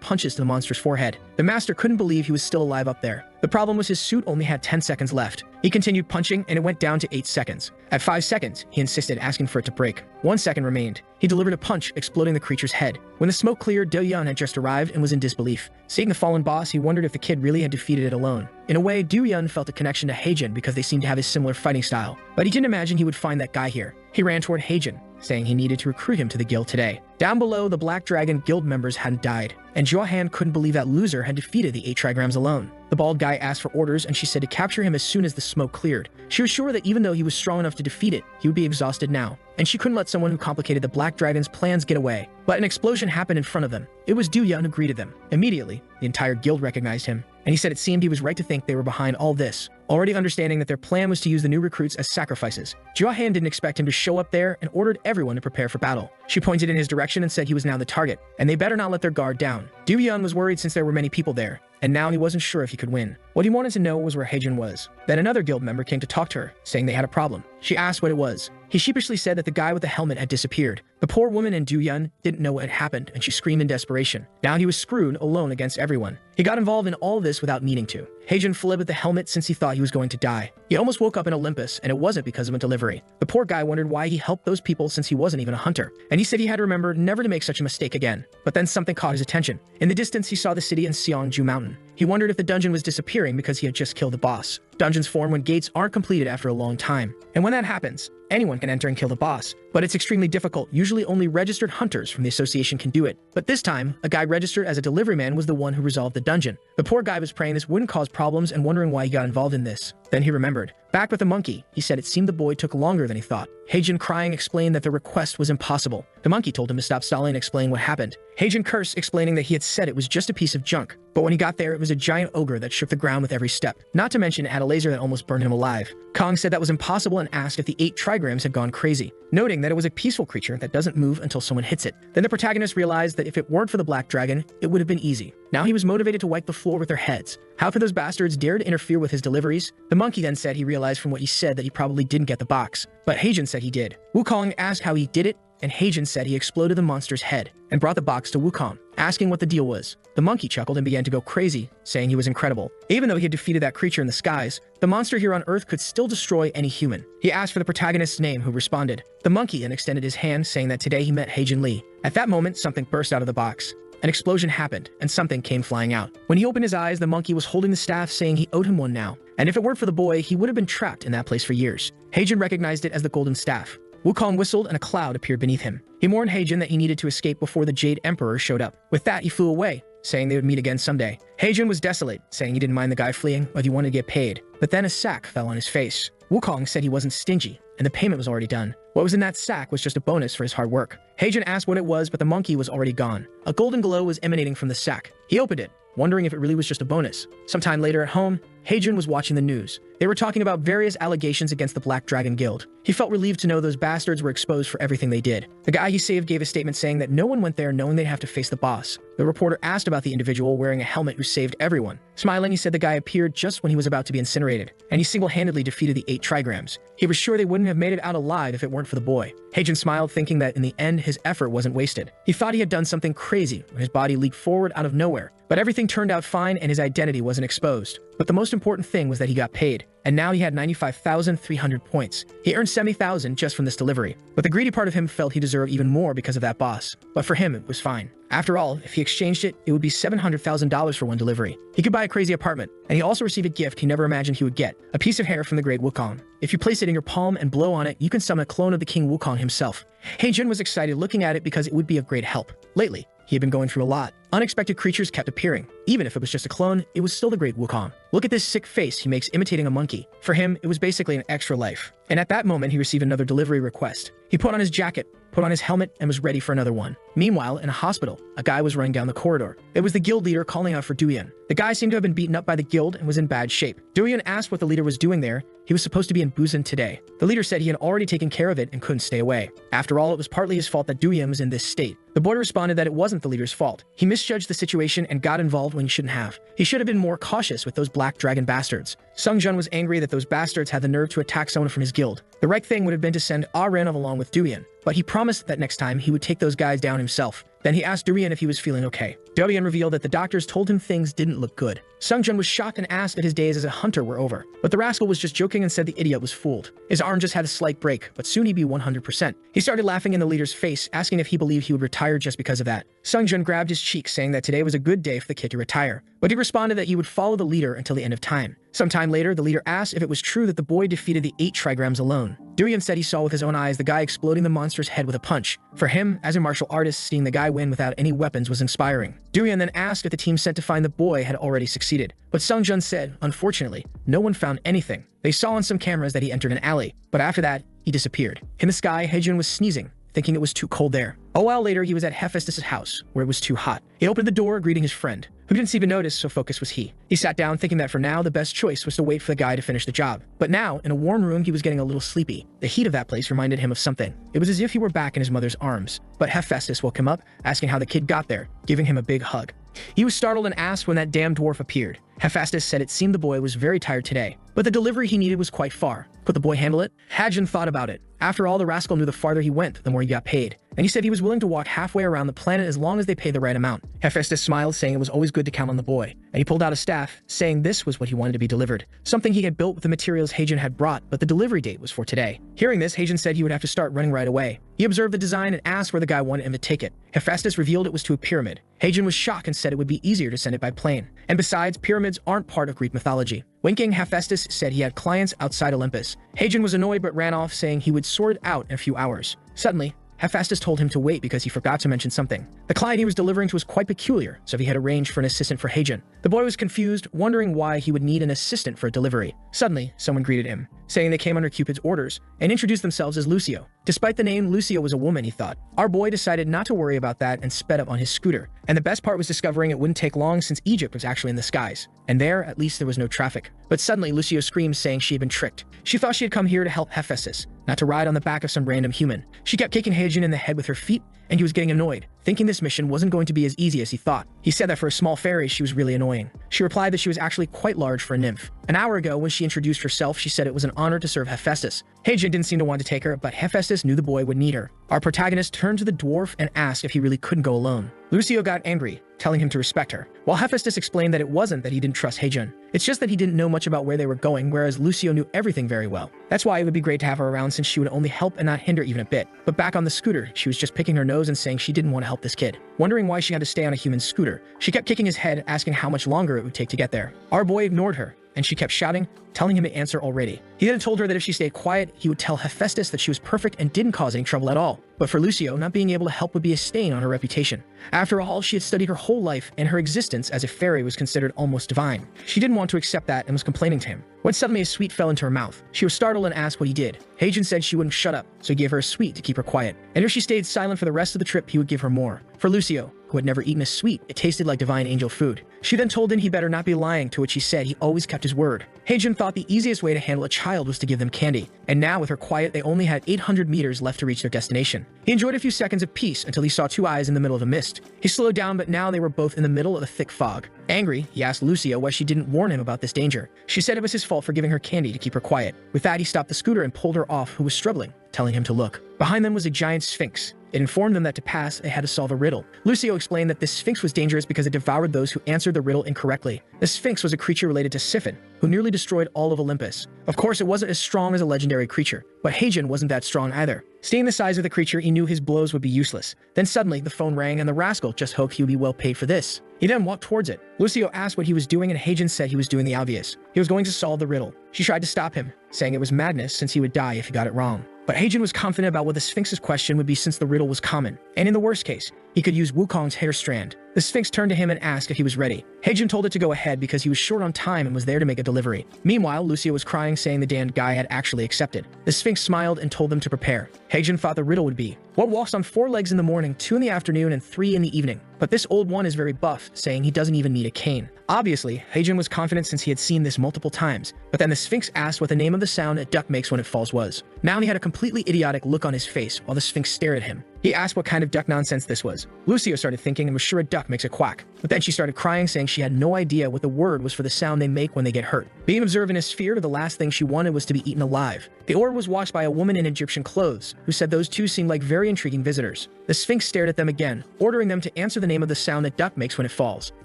S1: punches to the monster's forehead. The master couldn't believe he was still alive up there. The problem was his suit only had 10 seconds left. He continued punching, and it went down to 8 seconds. At 5 seconds, he insisted, asking for it to break. 1 second remained. He delivered a punch, exploding the creature's head. When the smoke cleared, Do-yeon had just arrived and was in disbelief. Seeing the fallen boss, he wondered if the kid really had defeated it alone. In a way, Do-yeon felt a connection to Heijun because they seemed to have a similar fighting style. But he didn't imagine he would find that guy here. He ran toward Heijun, saying he needed to recruit him to the guild today. Down below, the Black Dragon Guild members hadn't died, and Johan couldn't believe that loser had defeated the 8 trigrams alone. The bald guy asked for orders, and she said to capture him as soon as the smoke cleared. She was sure that even though he was strong enough to defeat it, he would be exhausted now, and she couldn't let someone who complicated the Black Dragon's plans get away. But an explosion happened in front of them. It was Do-yeon who greeted them. Immediately, the entire guild recognized him, and he said it seemed he was right to think they were behind all this, already understanding that their plan was to use the new recruits as sacrifices. Johan didn't expect him to show up there and ordered everyone to prepare for battle. She pointed in his direction and said he was now the target, and they better not let their guard down. Do-yeon was worried since there were many people there, and now he wasn't sure if he could win. What he wanted to know was where Heijun was. Then another guild member came to talk to her, saying they had a problem. She asked what it was. He sheepishly said that the guy with the helmet had disappeared. The poor woman in Do-yeon didn't know what had happened, and she screamed in desperation. Now he was screwed, alone against everyone. He got involved in all this without needing to. Heijun fled with the helmet since he thought he was going to die. He almost woke up in Olympus, and it wasn't because of a delivery. The poor guy wondered why he helped those people since he wasn't even a hunter, and he said he had to remember never to make such a mistake again. But then something caught his attention. In the distance, he saw the city in Seongju Mountain. He wondered if the dungeon was disappearing because he had just killed the boss. Dungeons form when gates aren't completed after a long time, and when that happens, anyone can enter and kill the boss. But it's extremely difficult. Usually only registered hunters from the association can do it. But this time, a guy registered as a delivery man was the one who resolved the dungeon. The poor guy was praying this wouldn't cause problems and wondering why he got involved in this. Then he remembered. Back with the monkey, he said it seemed the boy took longer than he thought. Heijin, crying, explained that the request was impossible. The monkey told him to stop stalling and explain what happened. Heijin cursed, explaining that he had said it was just a piece of junk. But when he got there, it was a giant ogre that shook the ground with every step. Not to mention it had a laser that almost burned him alive. Kong said that was impossible and asked if the 8 trigrams had gone crazy, noting that it was a peaceful creature that doesn't move until someone hits it. Then the protagonist realized that if it weren't for the black dragon, it would have been easy. Now he was motivated to wipe the floor with their heads. How could those bastards dare to interfere with his deliveries? The monkey then said he realized from what he said that he probably didn't get the box, but Heijin said he did. Wukong asked how he did it, and Heijin said he exploded the monster's head and brought the box to Wukong, asking what the deal was. The monkey chuckled and began to go crazy, saying he was incredible. Even though he had defeated that creature in the skies, the monster here on Earth could still destroy any human. He asked for the protagonist's name, who responded. The monkey then extended his hand, saying that today he met Heijin Li. At that moment, something burst out of the box. An explosion happened, and something came flying out. When he opened his eyes, the monkey was holding the staff, saying he owed him one now. And if it weren't for the boy, he would have been trapped in that place for years. Heijin recognized it as the golden staff. Wukong whistled and a cloud appeared beneath him. He warned Heijin that he needed to escape before the Jade Emperor showed up. With that, he flew away, saying they would meet again someday. Heijin was desolate, saying he didn't mind the guy fleeing, but he wanted to get paid. But then a sack fell on his face. Wukong said he wasn't stingy, and the payment was already done. What was in that sack was just a bonus for his hard work. Heijin asked what it was, but the monkey was already gone. A golden glow was emanating from the sack. He opened it, wondering if it really was just a bonus. Sometime later at home, Heijin was watching the news. They were talking about various allegations against the Black Dragon Guild. He felt relieved to know those bastards were exposed for everything they did. The guy he saved gave a statement saying that no one went there knowing they'd have to face the boss. The reporter asked about the individual wearing a helmet who saved everyone. Smiling, he said the guy appeared just when he was about to be incinerated, and he single-handedly defeated the 8 trigrams. He was sure they wouldn't have made it out alive if it weren't for the boy. Heijin smiled, thinking that in the end his effort wasn't wasted. He thought he had done something crazy when his body leaked forward out of nowhere, but everything turned out fine and his identity wasn't exposed. But the most important thing was that he got paid, and now he had 95,300 points. He earned 70,000 just from this delivery. But the greedy part of him felt he deserved even more because of that boss. But for him, it was fine. After all, if he exchanged it, it would be $700,000 for one delivery. He could buy a crazy apartment, and he also received a gift he never imagined he would get, a piece of hair from the great Wukong. If you place it in your palm and blow on it, you can summon a clone of the King Wukong himself. Heijin was excited looking at it because it would be of great help. Lately, he had been going through a lot. Unexpected creatures kept appearing. Even if it was just a clone, it was still the great Wukong. Look at this sick face he makes imitating a monkey. For him, it was basically an extra life. And at that moment, he received another delivery request. He put on his jacket, put on his helmet, and was ready for another one. Meanwhile, in a hospital, a guy was running down the corridor. It was the guild leader calling out for Duyan. The guy seemed to have been beaten up by the guild and was in bad shape. Duyan asked what the leader was doing there. He was supposed to be in Busan today. The leader said he had already taken care of it and couldn't stay away. After all, it was partly his fault that Duyan was in this state. The boy responded that it wasn't the leader's fault. He misjudged the situation and got involved when he shouldn't have. He should have been more cautious with those black dragon bastards. Sungjun was angry that those bastards had the nerve to attack someone from his guild. The right thing would have been to send Renov along with Duyan, but he promised that next time he would take those guys down himself. Then he asked Duyan if he was feeling okay. Duyan revealed that the doctors told him things didn't look good. Sungjun was shocked and asked if his days as a hunter were over, but the rascal was just joking and said the idiot was fooled. His arm just had a slight break, but soon he'd be 100%. He started laughing in the leader's face, asking if he believed he would retire just because of that. Sungjun grabbed his cheek, saying that today was a good day for the kid to retire, but he responded that he would follow the leader until the end of time. Sometime later, the leader asked if it was true that the boy defeated the 8 trigrams alone. Duyan said he saw with his own eyes the guy exploding the monster's head with a punch. For him, as a martial artist, seeing the guy win without any weapons was inspiring. Duyan then asked if the team sent to find the boy had already succeeded. But Sungjun said, unfortunately, no one found anything. They saw on some cameras that he entered an alley, but after that, he disappeared. In the sky, Heijin was sneezing, thinking it was too cold there. A while later, he was at Hephaestus' house, where it was too hot. He opened the door, greeting his friend, who didn't seem to notice, so focused was he. He sat down, thinking that for now, the best choice was to wait for the guy to finish the job. But now, in a warm room, he was getting a little sleepy. The heat of that place reminded him of something. It was as if he were back in his mother's arms. But Hephaestus woke him up, asking how the kid got there, giving him a big hug. He was startled and asked when that damn dwarf appeared. Hephaestus said it seemed the boy was very tired today, but the delivery he needed was quite far. Could the boy handle it? Heijin thought about it. After all, the rascal knew the farther he went, the more he got paid. And he said he was willing to walk halfway around the planet as long as they paid the right amount. Hephaestus smiled, saying it was always good to count on the boy. And he pulled out a staff, saying this was what he wanted to be delivered. Something he had built with the materials Heijin had brought, but the delivery date was for today. Hearing this, Heijin said he would have to start running right away. He observed the design and asked where the guy wanted him to take it. Hephaestus revealed it was to a pyramid. Heijin was shocked and said it would be easier to send it by plane. And besides, pyramids aren't part of Greek mythology. Winking, Hephaestus said he had clients outside Olympus. Heijin was annoyed but ran off, saying he would sort it out in a few hours. Suddenly, Hephaestus told him to wait because he forgot to mention something. The client he was delivering to was quite peculiar, so he had arranged for an assistant for Heijin. The boy was confused, wondering why he would need an assistant for a delivery. Suddenly, someone greeted him, saying they came under Cupid's orders, and introduced themselves as Lucio. Despite the name, Lucio was a woman, he thought. Our boy decided not to worry about that and sped up on his scooter. And the best part was discovering it wouldn't take long since Egypt was actually in the skies. And there, at least there was no traffic. But suddenly, Lucio screamed, saying she had been tricked. She thought she had come here to help Hephaestus, not to ride on the back of some random human. She kept kicking Heijin in the head with her feet, and he was getting annoyed, thinking this mission wasn't going to be as easy as he thought. He said that for a small fairy, she was really annoying. She replied that she was actually quite large for a nymph. An hour ago, when she introduced herself, she said it was an honor to serve Hephaestus. Heijin didn't seem to want to take her, but Hephaestus knew the boy would need her. Our protagonist turned to the dwarf and asked if he really couldn't go alone. Lucio got angry, telling him to respect her, while Hephaestus explained that it wasn't that he didn't trust Heijin. It's just that he didn't know much about where they were going, whereas Lucio knew everything very well. That's why it would be great to have her around, since she would only help and not hinder even a bit. But back on the scooter, she was just picking her nose and saying she didn't want to help this kid. Wondering why she had to stay on a human scooter, she kept kicking his head, asking how much longer it would take to get there. Our boy ignored her, and she kept shouting, telling him to answer already. He then told her that if she stayed quiet, he would tell Hephaestus that she was perfect and didn't cause any trouble at all. But for Lucio, not being able to help would be a stain on her reputation. After all, she had studied her whole life, and her existence as a fairy was considered almost divine. She didn't want to accept that and was complaining to him, when suddenly a sweet fell into her mouth. She was startled and asked what he did. Heijin said she wouldn't shut up, so he gave her a sweet to keep her quiet. And if she stayed silent for the rest of the trip, he would give her more. For Lucio, who had never eaten a sweet, it tasted like divine angel food. She then told him he better not be lying, to which he said he always kept his word. Heijin thought the easiest way to handle a child was to give them candy, and now with her quiet, they only had 800 meters left to reach their destination. He enjoyed a few seconds of peace until he saw two eyes in the middle of a mist. He slowed down, but now they were both in the middle of a thick fog. Angry, he asked Lucio why she didn't warn him about this danger. She said it was his fault for giving her candy to keep her quiet. With that, he stopped the scooter and pulled her off, who was struggling, telling him to look. Behind them was a giant sphinx. It informed them that to pass, they had to solve a riddle. Lucio explained that this sphinx was dangerous because it devoured those who answered the riddle incorrectly. The sphinx was a creature related to Siphon, who nearly destroyed all of Olympus. Of course, it wasn't as strong as a legendary creature, but Heijin wasn't that strong either. Seeing the size of the creature, he knew his blows would be useless. Then suddenly, the phone rang, and the rascal just hoped he would be well paid for this. He then walked towards it. Lucio asked what he was doing, and Heijin said he was doing the obvious. He was going to solve the riddle. She tried to stop him, saying it was madness since he would die if he got it wrong. But Heijin was confident about what the Sphinx's question would be, since the riddle was common. And in the worst case, he could use Wukong's hair strand. The Sphinx turned to him and asked if he was ready. Heijin told it to go ahead because he was short on time and was there to make a delivery. Meanwhile, Lucio was crying, saying the damned guy had actually accepted. The Sphinx smiled and told them to prepare. Heijin thought the riddle would be, what walks on 4 legs in the morning, 2 in the afternoon, and 3 in the evening? But this old one is very buff, saying he doesn't even need a cane. Obviously, Heijin was confident since he had seen this multiple times. But then the Sphinx asked what the name of the sound a duck makes when it falls was. Now he had a completely idiotic look on his face while the Sphinx stared at him. He asked what kind of duck nonsense this was. Lucio started thinking and was sure a duck makes a quack. But then she started crying, saying she had no idea what the word was for the sound they make when they get hurt. Being observed in a sphere, the last thing she wanted was to be eaten alive. The orb was watched by a woman in Egyptian clothes, who said those two seemed like very intriguing visitors. The Sphinx stared at them again, ordering them to answer the name of the sound a duck makes when it falls.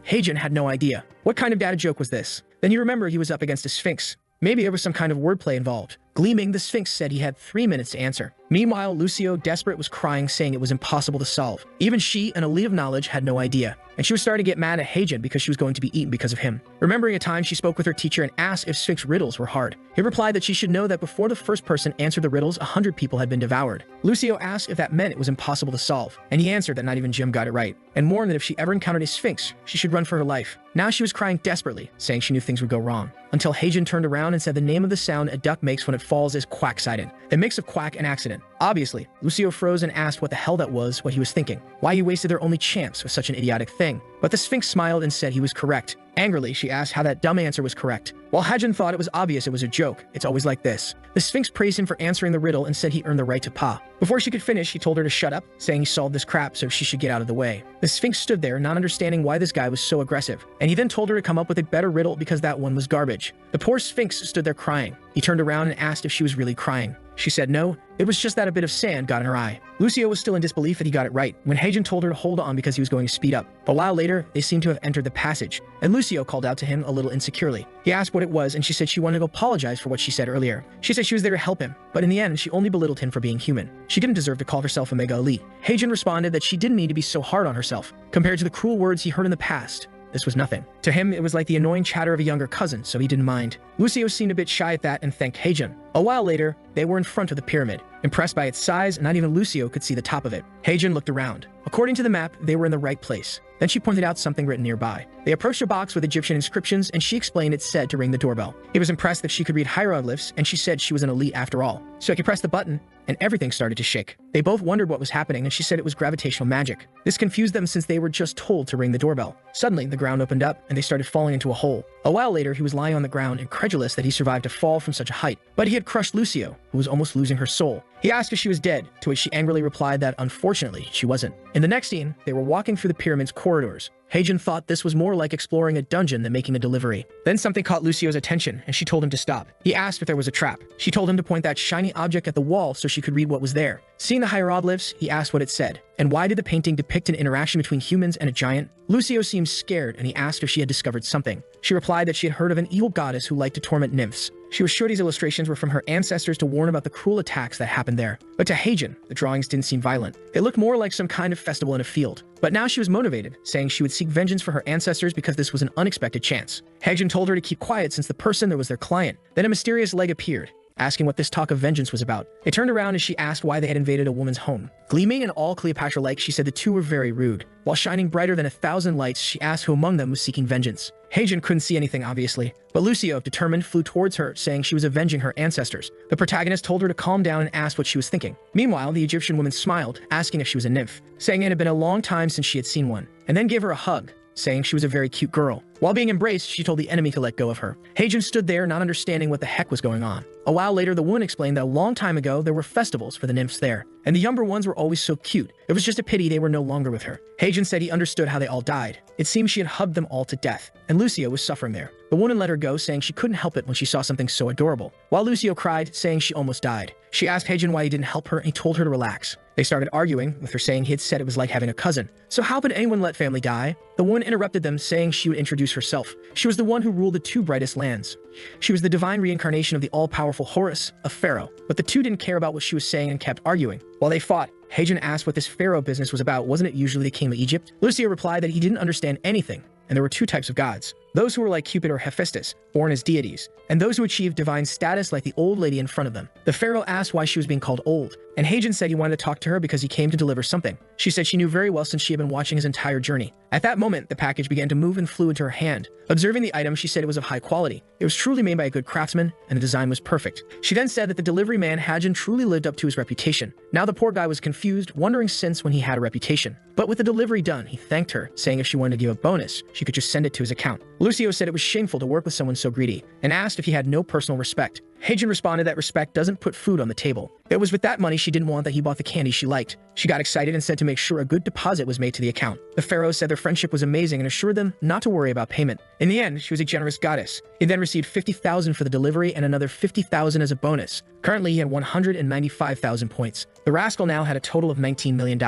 S1: Heijin had no idea. What kind of data joke was this? Then you remember he was up against a Sphinx. Maybe there was some kind of wordplay involved. Gleaming, the Sphinx said he had 3 minutes to answer. Meanwhile, Lucio, desperate, was crying, saying it was impossible to solve. Even she, an elite of knowledge, had no idea. And she was starting to get mad at Heijin because she was going to be eaten because of him. Remembering a time she spoke with her teacher and asked if Sphinx riddles were hard. He replied that she should know that before the first person answered the riddles, 100 people had been devoured. Lucio asked if that meant it was impossible to solve, and he answered that not even Jim got it right, and warned that if she ever encountered a Sphinx, she should run for her life. Now she was crying desperately, saying she knew things would go wrong. Until Heijin turned around and said the name of the sound a duck makes when it falls is quack-sided, a mix of quack and accident. Obviously, Lucio froze and asked what the hell that was, what he was thinking, why he wasted their only chance with such an idiotic thing. But the Sphinx smiled and said he was correct. Angrily, she asked how that dumb answer was correct. While Heijin thought it was obvious it was a joke, it's always like this. The Sphinx praised him for answering the riddle and said he earned the right to Pa. Before she could finish, he told her to shut up, saying he solved this crap so she should get out of the way. The Sphinx stood there, not understanding why this guy was so aggressive, and he then told her to come up with a better riddle because that one was garbage. The poor Sphinx stood there crying. He turned around and asked if she was really crying. She said no, it was just that a bit of sand got in her eye. Lucio was still in disbelief that he got it right, when Heijin told her to hold on because he was going to speed up. A while later, they seemed to have entered the passage, and Lucio called out to him a little insecurely. He asked what it was, and she said she wanted to apologize for what she said earlier. She said she was there to help him, but in the end, she only belittled him for being human. She didn't deserve to call herself a mega elite. Heijin responded that she didn't need to be so hard on herself, compared to the cruel words he heard in the past. this was nothing. To him, it was like the annoying chatter of a younger cousin, so he didn't mind. Lucio seemed a bit shy at that and thanked Heijun. A while later, they were in front of the pyramid. Impressed by its size, not even Lucio could see the top of it. Heijun looked around. According to the map, they were in the right place. Then she pointed out something written nearby. They approached a box with Egyptian inscriptions, and she explained it said to ring the doorbell. He was impressed that she could read hieroglyphs, and she said she was an elite after all. So he pressed the button, and everything started to shake. They both wondered what was happening, and she said it was gravitational magic. This confused them since they were just told to ring the doorbell. Suddenly, the ground opened up, and they started falling into a hole. A while later, he was lying on the ground, incredulous that he survived a fall from such a height. But he had crushed Lucio, who was almost losing her soul. He asked if she was dead, to which she angrily replied that, unfortunately, she wasn't. In the next scene, they were walking through the pyramid's corridors. Heijun thought this was more like exploring a dungeon than making a delivery. Then something caught Lucio's attention, and she told him to stop. He asked if there was a trap. She told him to point that shiny object at the wall so she could read what was there. Seeing the hieroglyphs, he asked what it said. And why did the painting depict an interaction between humans and a giant? Lucio seemed scared, and he asked if she had discovered something. She replied that she had heard of an evil goddess who liked to torment nymphs. She was sure these illustrations were from her ancestors to warn about the cruel attacks that happened there. But to Heijun, the drawings didn't seem violent. They looked more like some kind of festival in a field. But now she was motivated, saying she would seek vengeance for her ancestors because this was an unexpected chance. Heijun told her to keep quiet since the person there was their client. Then a mysterious leg appeared, asking what this talk of vengeance was about. They turned around as she asked why they had invaded a woman's home. Gleaming and all Cleopatra-like, she said the two were very rude. While shining brighter than 1,000 lights, she asked who among them was seeking vengeance. Heijun couldn't see anything, obviously, but Lucio, determined, flew towards her, saying she was avenging her ancestors. The protagonist told her to calm down and asked what she was thinking. Meanwhile, the Egyptian woman smiled, asking if she was a nymph, saying it had been a long time since she had seen one, and then gave her a hug, saying she was a very cute girl. While being embraced, she told the enemy to let go of her. Heijun stood there, not understanding what the heck was going on. A while later, the woman explained that a long time ago, there were festivals for the nymphs there, and the younger ones were always so cute. It was just a pity they were no longer with her. Heijun said he understood how they all died. It seemed she had hugged them all to death, and Lucio was suffering there. The woman let her go, saying she couldn't help it when she saw something so adorable, while Lucio cried, saying she almost died. She asked Heijun why he didn't help her, and he told her to relax. They started arguing, with her saying he had said it was like having a cousin. So how could anyone let family die? The woman interrupted them, saying she would introduce herself. She was the one who ruled the two brightest lands. She was the divine reincarnation of the all-powerful Horus, a pharaoh. But the two didn't care about what she was saying and kept arguing. While they fought, Heijun asked what this pharaoh business was about. Wasn't it usually the king of Egypt? Lucio replied that he didn't understand anything, and there were two types of gods. Those who were like Cupid or Hephaestus, born as deities, and those who achieved divine status like the old lady in front of them. The pharaoh asked why she was being called old, and Heijun said he wanted to talk to her because he came to deliver something. She said she knew very well since she had been watching his entire journey. At that moment, the package began to move and flew into her hand. Observing the item, she said it was of high quality. It was truly made by a good craftsman, and the design was perfect. She then said that the delivery man Heijun truly lived up to his reputation. Now the poor guy was confused, wondering since when he had a reputation. But with the delivery done, he thanked her, saying if she wanted to give a bonus, she could just send it to his account. Lucio said it was shameful to work with someone so greedy, and asked if he had no personal respect. Heijun responded that respect doesn't put food on the table. It was with that money she didn't want that he bought the candy she liked. She got excited and said to make sure a good deposit was made to the account. The pharaoh said their friendship was amazing and assured them not to worry about payment. In the end, she was a generous goddess. He then received 50,000 for the delivery and another 50,000 as a bonus. Currently, he had 195,000 points. The rascal now had a total of $19 million.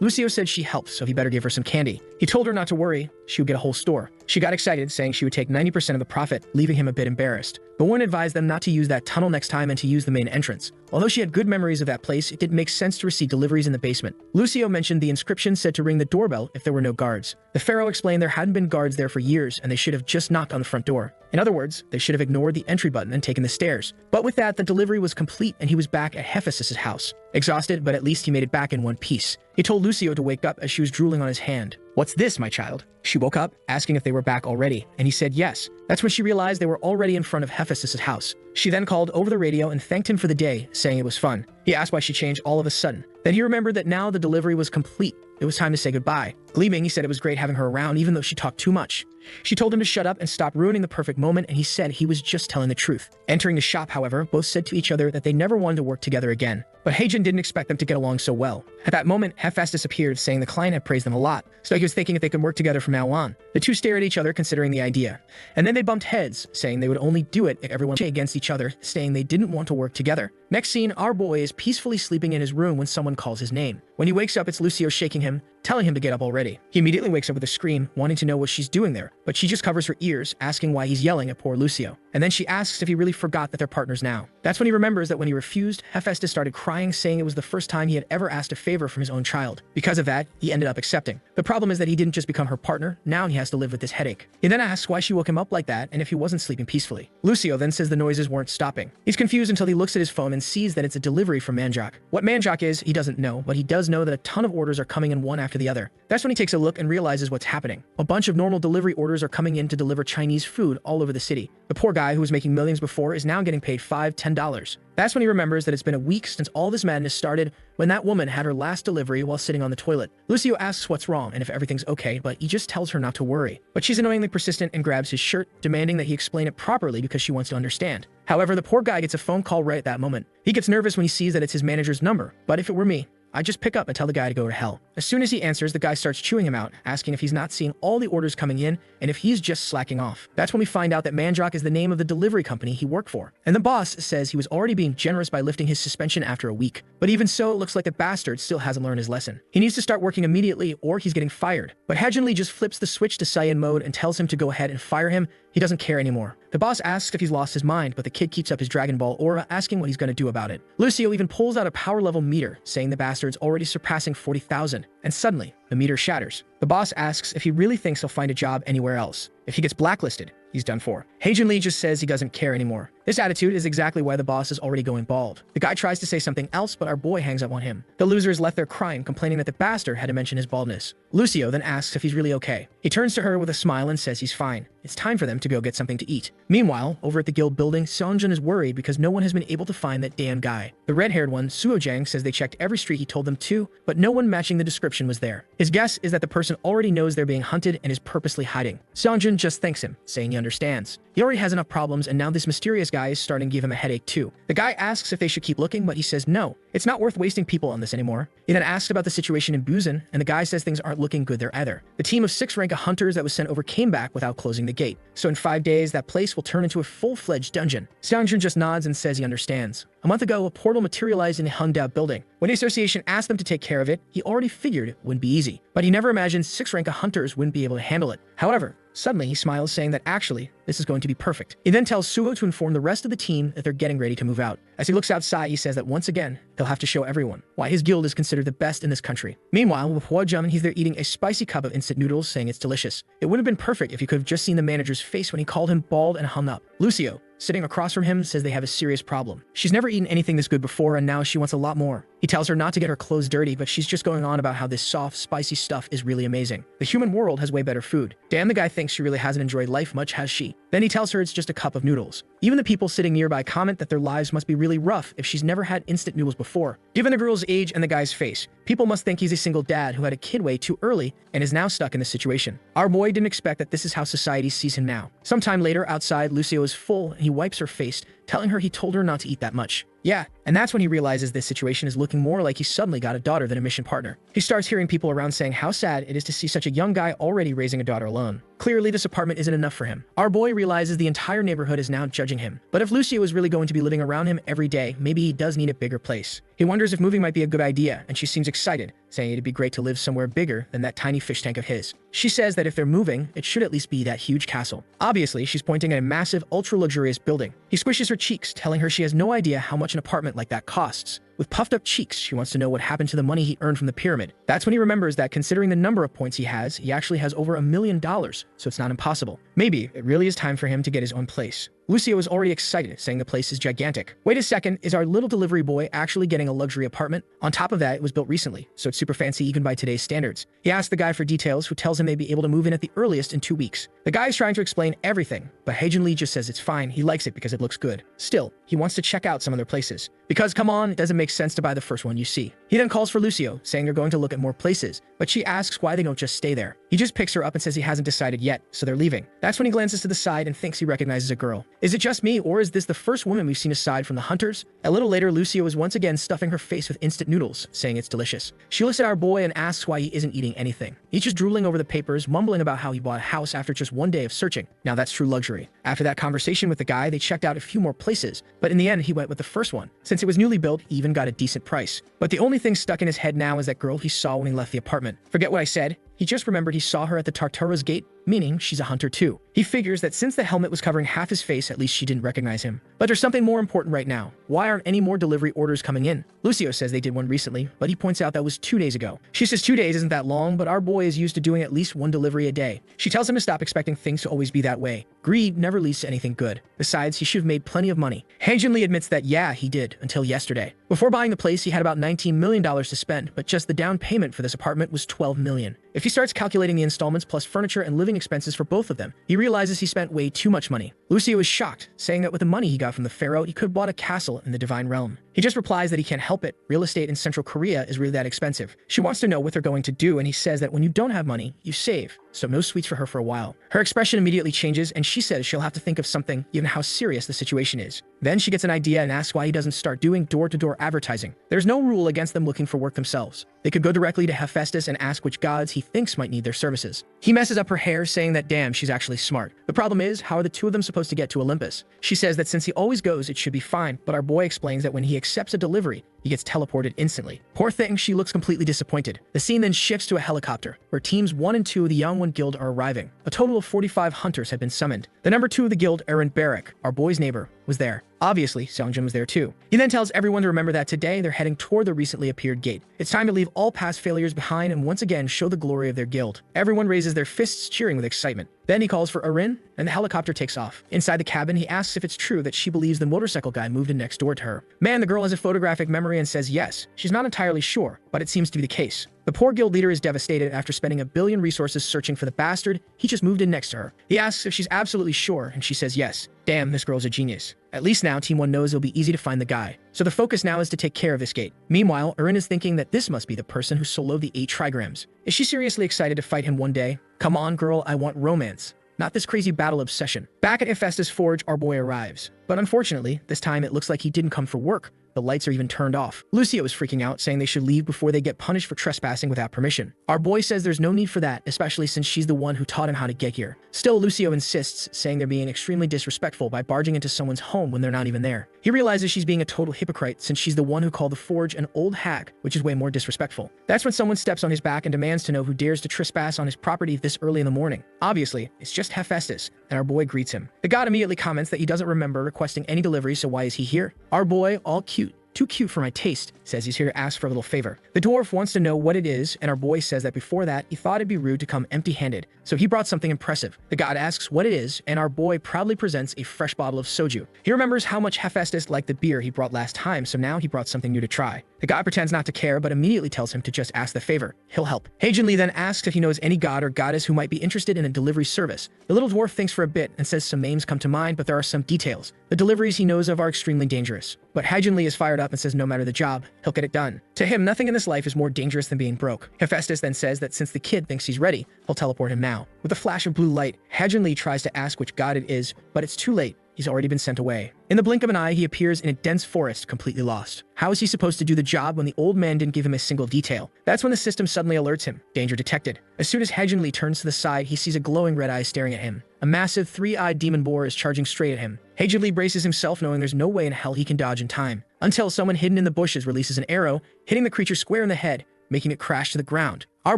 S1: Lucio said she helped, so he better give her some candy. He told her not to worry, she would get a whole store. She got excited, saying she would take 90% of the profit, leaving him a bit embarrassed. The woman advised them not to use that tunnel next time and to use the main entrance. Although she had good memories of that place, it didn't make sense to receive deliveries in the basement. Lucio mentioned the inscription said to ring the doorbell if there were no guards. The pharaoh explained there hadn't been guards there for years and they should have just knocked on the front door. In other words, they should have ignored the entry button and taken the stairs. But with that, the delivery was complete and he was back at Hephaestus' house. Exhausted, but at least he made it back in one piece. He told Lucio to wake up as she was drooling on his hand. "What's this, my child?" She woke up, asking if they were back already, and he said yes. That's when she realized they were already in front of Hephaestus' house. She then called over the radio and thanked him for the day, saying it was fun. He asked why she changed all of a sudden. Then he remembered that now the delivery was complete. It was time to say goodbye. Gleaming, he said it was great having her around, even though she talked too much. She told him to shut up and stop ruining the perfect moment, and he said he was just telling the truth. Entering the shop, however, both said to each other that they never wanted to work together again. But Heijun didn't expect them to get along so well. At that moment, Hephaestus appeared, saying the client had praised them a lot, so he was thinking if they could work together from now on. The two stared at each other, considering the idea. And then they bumped heads, saying they would only do it if everyone against each other, saying they didn't want to work together. Next scene, our boy is peacefully sleeping in his room when someone calls his name. When he wakes up, it's Lucio shaking him, telling him to get up already. He immediately wakes up with a scream, wanting to know what she's doing there, but she just covers her ears, asking why he's yelling at poor Lucio. And then she asks if he really forgot that they're partners now. That's when he remembers that when he refused, Hephaestus started crying, saying it was the first time he had ever asked a favor from his own child. Because of that, he ended up accepting. The problem is that he didn't just become her partner, now he has to live with this headache. He then asks why she woke him up like that and if he wasn't sleeping peacefully. Lucio then says the noises weren't stopping. He's confused until he looks at his phone and sees that it's a delivery from Manjak. What Manjak is, he doesn't know, but he does know that a ton of orders are coming in one after the other. That's when he takes a look and realizes what's happening. A bunch of normal delivery orders are coming in to deliver Chinese food all over the city. The poor guy who was making millions before is now getting paid $5, $10. That's when he remembers that it's been a week since all this madness started, when that woman had her last delivery while sitting on the toilet. Lucio asks what's wrong and if everything's okay, but he just tells her not to worry. But she's annoyingly persistent and grabs his shirt, demanding that he explain it properly because she wants to understand. However, the poor guy gets a phone call right at that moment. He gets nervous when he sees that it's his manager's number, but if it were me, I'd just pick up and tell the guy to go to hell. As soon as he answers, the guy starts chewing him out, asking if he's not seeing all the orders coming in and if he's just slacking off. That's when we find out that Manjak is the name of the delivery company he worked for. And the boss says he was already being generous by lifting his suspension after a week. But even so, it looks like the bastard still hasn't learned his lesson. He needs to start working immediately or he's getting fired. But Hejinli just flips the switch to Saiyan mode and tells him to go ahead and fire him. He doesn't care anymore. The boss asks if he's lost his mind, but the kid keeps up his Dragon Ball aura, asking what he's going to do about it. Lucio even pulls out a power level meter, saying the bastard's already surpassing 40,000, and suddenly, the meter shatters. The boss asks if he really thinks he'll find a job anywhere else. If he gets blacklisted, he's done for. Hejinli just says he doesn't care anymore. This attitude is exactly why the boss is already going bald. The guy tries to say something else, but our boy hangs up on him. The loser is left there crying, complaining that the bastard had to mention his baldness. Lucio then asks if he's really okay. He turns to her with a smile and says he's fine. It's time for them to go get something to eat. Meanwhile, over at the guild building, Seongjun is worried because no one has been able to find that damn guy. The red-haired one, Suojang, says they checked every street he told them to, but no one matching the description was there. His guess is that the person already knows they're being hunted and is purposely hiding. Seongjun just thanks him, saying he understands. He already has enough problems, and now this mysterious guy is starting to give him a headache too. The guy asks if they should keep looking, but he says no. It's not worth wasting people on this anymore. He then asks about the situation in Busan, and the guy says things aren't looking good there either. The team of 6 Reca hunters that was sent over came back without closing the gate. So in 5 days, that place will turn into a full-fledged dungeon. Seongjun just nods and says he understands. A month ago, a portal materialized in the Hungdao building. When the association asked them to take care of it, he already figured it wouldn't be easy. But he never imagined 6 Reca hunters wouldn't be able to handle it. However, suddenly he smiles, saying that actually, this is going to be perfect. He then tells Suho to inform the rest of the team that they're getting ready to move out. As he looks outside, he says that once again, he'll have to show everyone why his guild is considered the best in this country. Meanwhile, with Hua-jum, he's there eating a spicy cup of instant noodles, saying it's delicious. It would have been perfect if you could have just seen the manager's face when he called him bald and hung up. Lucio, sitting across from him, says they have a serious problem. She's never eaten anything this good before, and now she wants a lot more. He tells her not to get her clothes dirty, but she's just going on about how this soft, spicy stuff is really amazing. The human world has way better food. Damn, the guy thinks she really hasn't enjoyed life much, has she? Then he tells her it's just a cup of noodles. Even the people sitting nearby comment that their lives must be really rough if she's never had instant noodles before. Given the girl's age and the guy's face, people must think he's a single dad who had a kid way too early and is now stuck in this situation. Our boy didn't expect that this is how society sees him now. Sometime later, outside, Lucio is full and he wipes her face, telling her he told her not to eat that much. Yeah, and that's when he realizes this situation is looking more like he suddenly got a daughter than a mission partner. He starts hearing people around saying how sad it is to see such a young guy already raising a daughter alone. Clearly, this apartment isn't enough for him. Our boy realizes the entire neighborhood is now judging him. But if Lucio is really going to be living around him every day, maybe he does need a bigger place. He wonders if moving might be a good idea, and she seems excited, saying it'd be great to live somewhere bigger than that tiny fish tank of his. She says that if they're moving, it should at least be that huge castle. Obviously, she's pointing at a massive, ultra-luxurious building. He squishes her cheeks, telling her she has no idea how much an apartment like that costs. With puffed up cheeks, she wants to know what happened to the money he earned from the pyramid. That's when he remembers that considering the number of points he has, he actually has over $1 million, so it's not impossible. Maybe it really is time for him to get his own place. Lucio is already excited, saying the place is gigantic. Wait a second, is our little delivery boy actually getting a luxury apartment? On top of that, it was built recently, so it's super fancy even by today's standards. He asks the guy for details, who tells him they'd be able to move in at the earliest in 2 weeks. The guy is trying to explain everything, but Hejinli just says it's fine, he likes it because it looks good. Still, he wants to check out some other places. Because come on, it doesn't make sense to buy the first one you see. He then calls for Lucio, saying they're going to look at more places, but she asks why they don't just stay there. He just picks her up and says he hasn't decided yet, so they're leaving. That's when he glances to the side and thinks he recognizes a girl. Is it just me, or is this the first woman we've seen aside from the hunters? A little later, Lucio is once again stuffing her face with instant noodles, saying it's delicious. She looks at our boy and asks why he isn't eating anything. He's just drooling over the papers, mumbling about how he bought a house after just one day of searching. Now that's true luxury. After that conversation with the guy, they checked out a few more places, but in the end, he went with the first one. Since it was newly built, he even got a decent price. But the only thing stuck in his head now is that girl he saw when he left the apartment. Forget what I said. He just remembered he saw her at the Tartaro's gate, meaning she's a hunter too. He figures that since the helmet was covering half his face, at least she didn't recognize him. But there's something more important right now. Why aren't any more delivery orders coming in? Lucio says they did one recently, but he points out that was 2 days ago. She says 2 days isn't that long, but our boy is used to doing at least one delivery a day. She tells him to stop expecting things to always be that way. Greed never leads to anything good. Besides, he should have made plenty of money. Hanjin Lee admits that yeah, he did, until yesterday. Before buying the place, he had about $19 million to spend, but just the down payment for this apartment was $12 million. If he starts calculating the installments plus furniture and living expenses for both of them, he realizes he spent way too much money. Lucio is shocked, saying that with the money he got from the pharaoh, he could have bought a castle in the divine realm. He just replies that he can't help it. Real estate in Central Korea is really that expensive. She wants to know what they're going to do, and he says that when you don't have money, you save. So no sweets for her for a while. Her expression immediately changes, and she says she'll have to think of something given how serious the situation is. Then she gets an idea and asks why he doesn't start doing door-to-door advertising. There's no rule against them looking for work themselves. They could go directly to Hephaestus and ask which gods he thinks might need their services. He messes up her hair, saying that damn, she's actually smart. The problem is, how are the two of them supposed to get to Olympus? She says that since he always goes, it should be fine, but our boy explains that when he accepts a delivery, he gets teleported instantly. Poor thing, she looks completely disappointed. The scene then shifts to a helicopter, where teams 1 and 2 of the Yangwon Guild are arriving. A total of 45 hunters have been summoned. The number 2 of the guild, Aaron Barrick, our boy's neighbor, was there. Obviously, Seongjin was there too. He then tells everyone to remember that today they're heading toward the recently appeared gate. It's time to leave all past failures behind and once again show the glory of their guild. Everyone raises their fists, cheering with excitement. Then he calls for Arin, and the helicopter takes off. Inside the cabin, he asks if it's true that she believes the motorcycle guy moved in next door to her. Man, the girl has a photographic memory and says yes. She's not entirely sure, but it seems to be the case. The poor guild leader is devastated after spending $1 billion resources searching for the bastard. He just moved in next to her. He asks if she's absolutely sure, and she says yes. Damn, this girl's a genius. At least now, Team 1 knows it'll be easy to find the guy. So the focus now is to take care of this gate. Meanwhile, Arin is thinking that this must be the person who soloed the 8 trigrams. Is she seriously excited to fight him one day? Come on, girl, I want romance. Not this crazy battle obsession. Back at Hephaestus' forge, our boy arrives. But unfortunately, this time it looks like he didn't come for work. The lights are even turned off. Lucio is freaking out, saying they should leave before they get punished for trespassing without permission. Our boy says there's no need for that, especially since she's the one who taught him how to get here. Still, Lucio insists, saying they're being extremely disrespectful by barging into someone's home when they're not even there. He realizes she's being a total hypocrite since she's the one who called the forge an old hag, which is way more disrespectful. That's when someone steps on his back and demands to know who dares to trespass on his property this early in the morning. Obviously, it's just Hephaestus, and our boy greets him. The god immediately comments that he doesn't remember requesting any delivery, so why is he here? Our boy, all cute. Too cute for my taste, says he's here to ask for a little favor. The dwarf wants to know what it is, and our boy says that before that, he thought it'd be rude to come empty-handed, so he brought something impressive. The god asks what it is, and our boy proudly presents a fresh bottle of soju. He remembers how much Hephaestus liked the beer he brought last time, so now he brought something new to try. The god pretends not to care, but immediately tells him to just ask the favor. He'll help. Haejin Lee then asks if he knows any god or goddess who might be interested in a delivery service. The little dwarf thinks for a bit and says some names come to mind, but there are some details. The deliveries he knows of are extremely dangerous. But Haejin Lee is fired up and says no matter the job, he'll get it done. To him, nothing in this life is more dangerous than being broke. Hephaestus then says that since the kid thinks he's ready, he'll teleport him now. With a flash of blue light, Haejin Lee tries to ask which god it is, but it's too late. He's already been sent away. In the blink of an eye, he appears in a dense forest, completely lost. How is he supposed to do the job when the old man didn't give him a single detail? That's when the system suddenly alerts him. Danger detected. As soon as Haejin Lee turns to the side, he sees a glowing red eye staring at him. A massive, 3-eyed demon boar is charging straight at him. Haejin Lee braces himself, knowing there's no way in hell he can dodge in time. Until someone hidden in the bushes releases an arrow, hitting the creature square in the head, making it crash to the ground. Our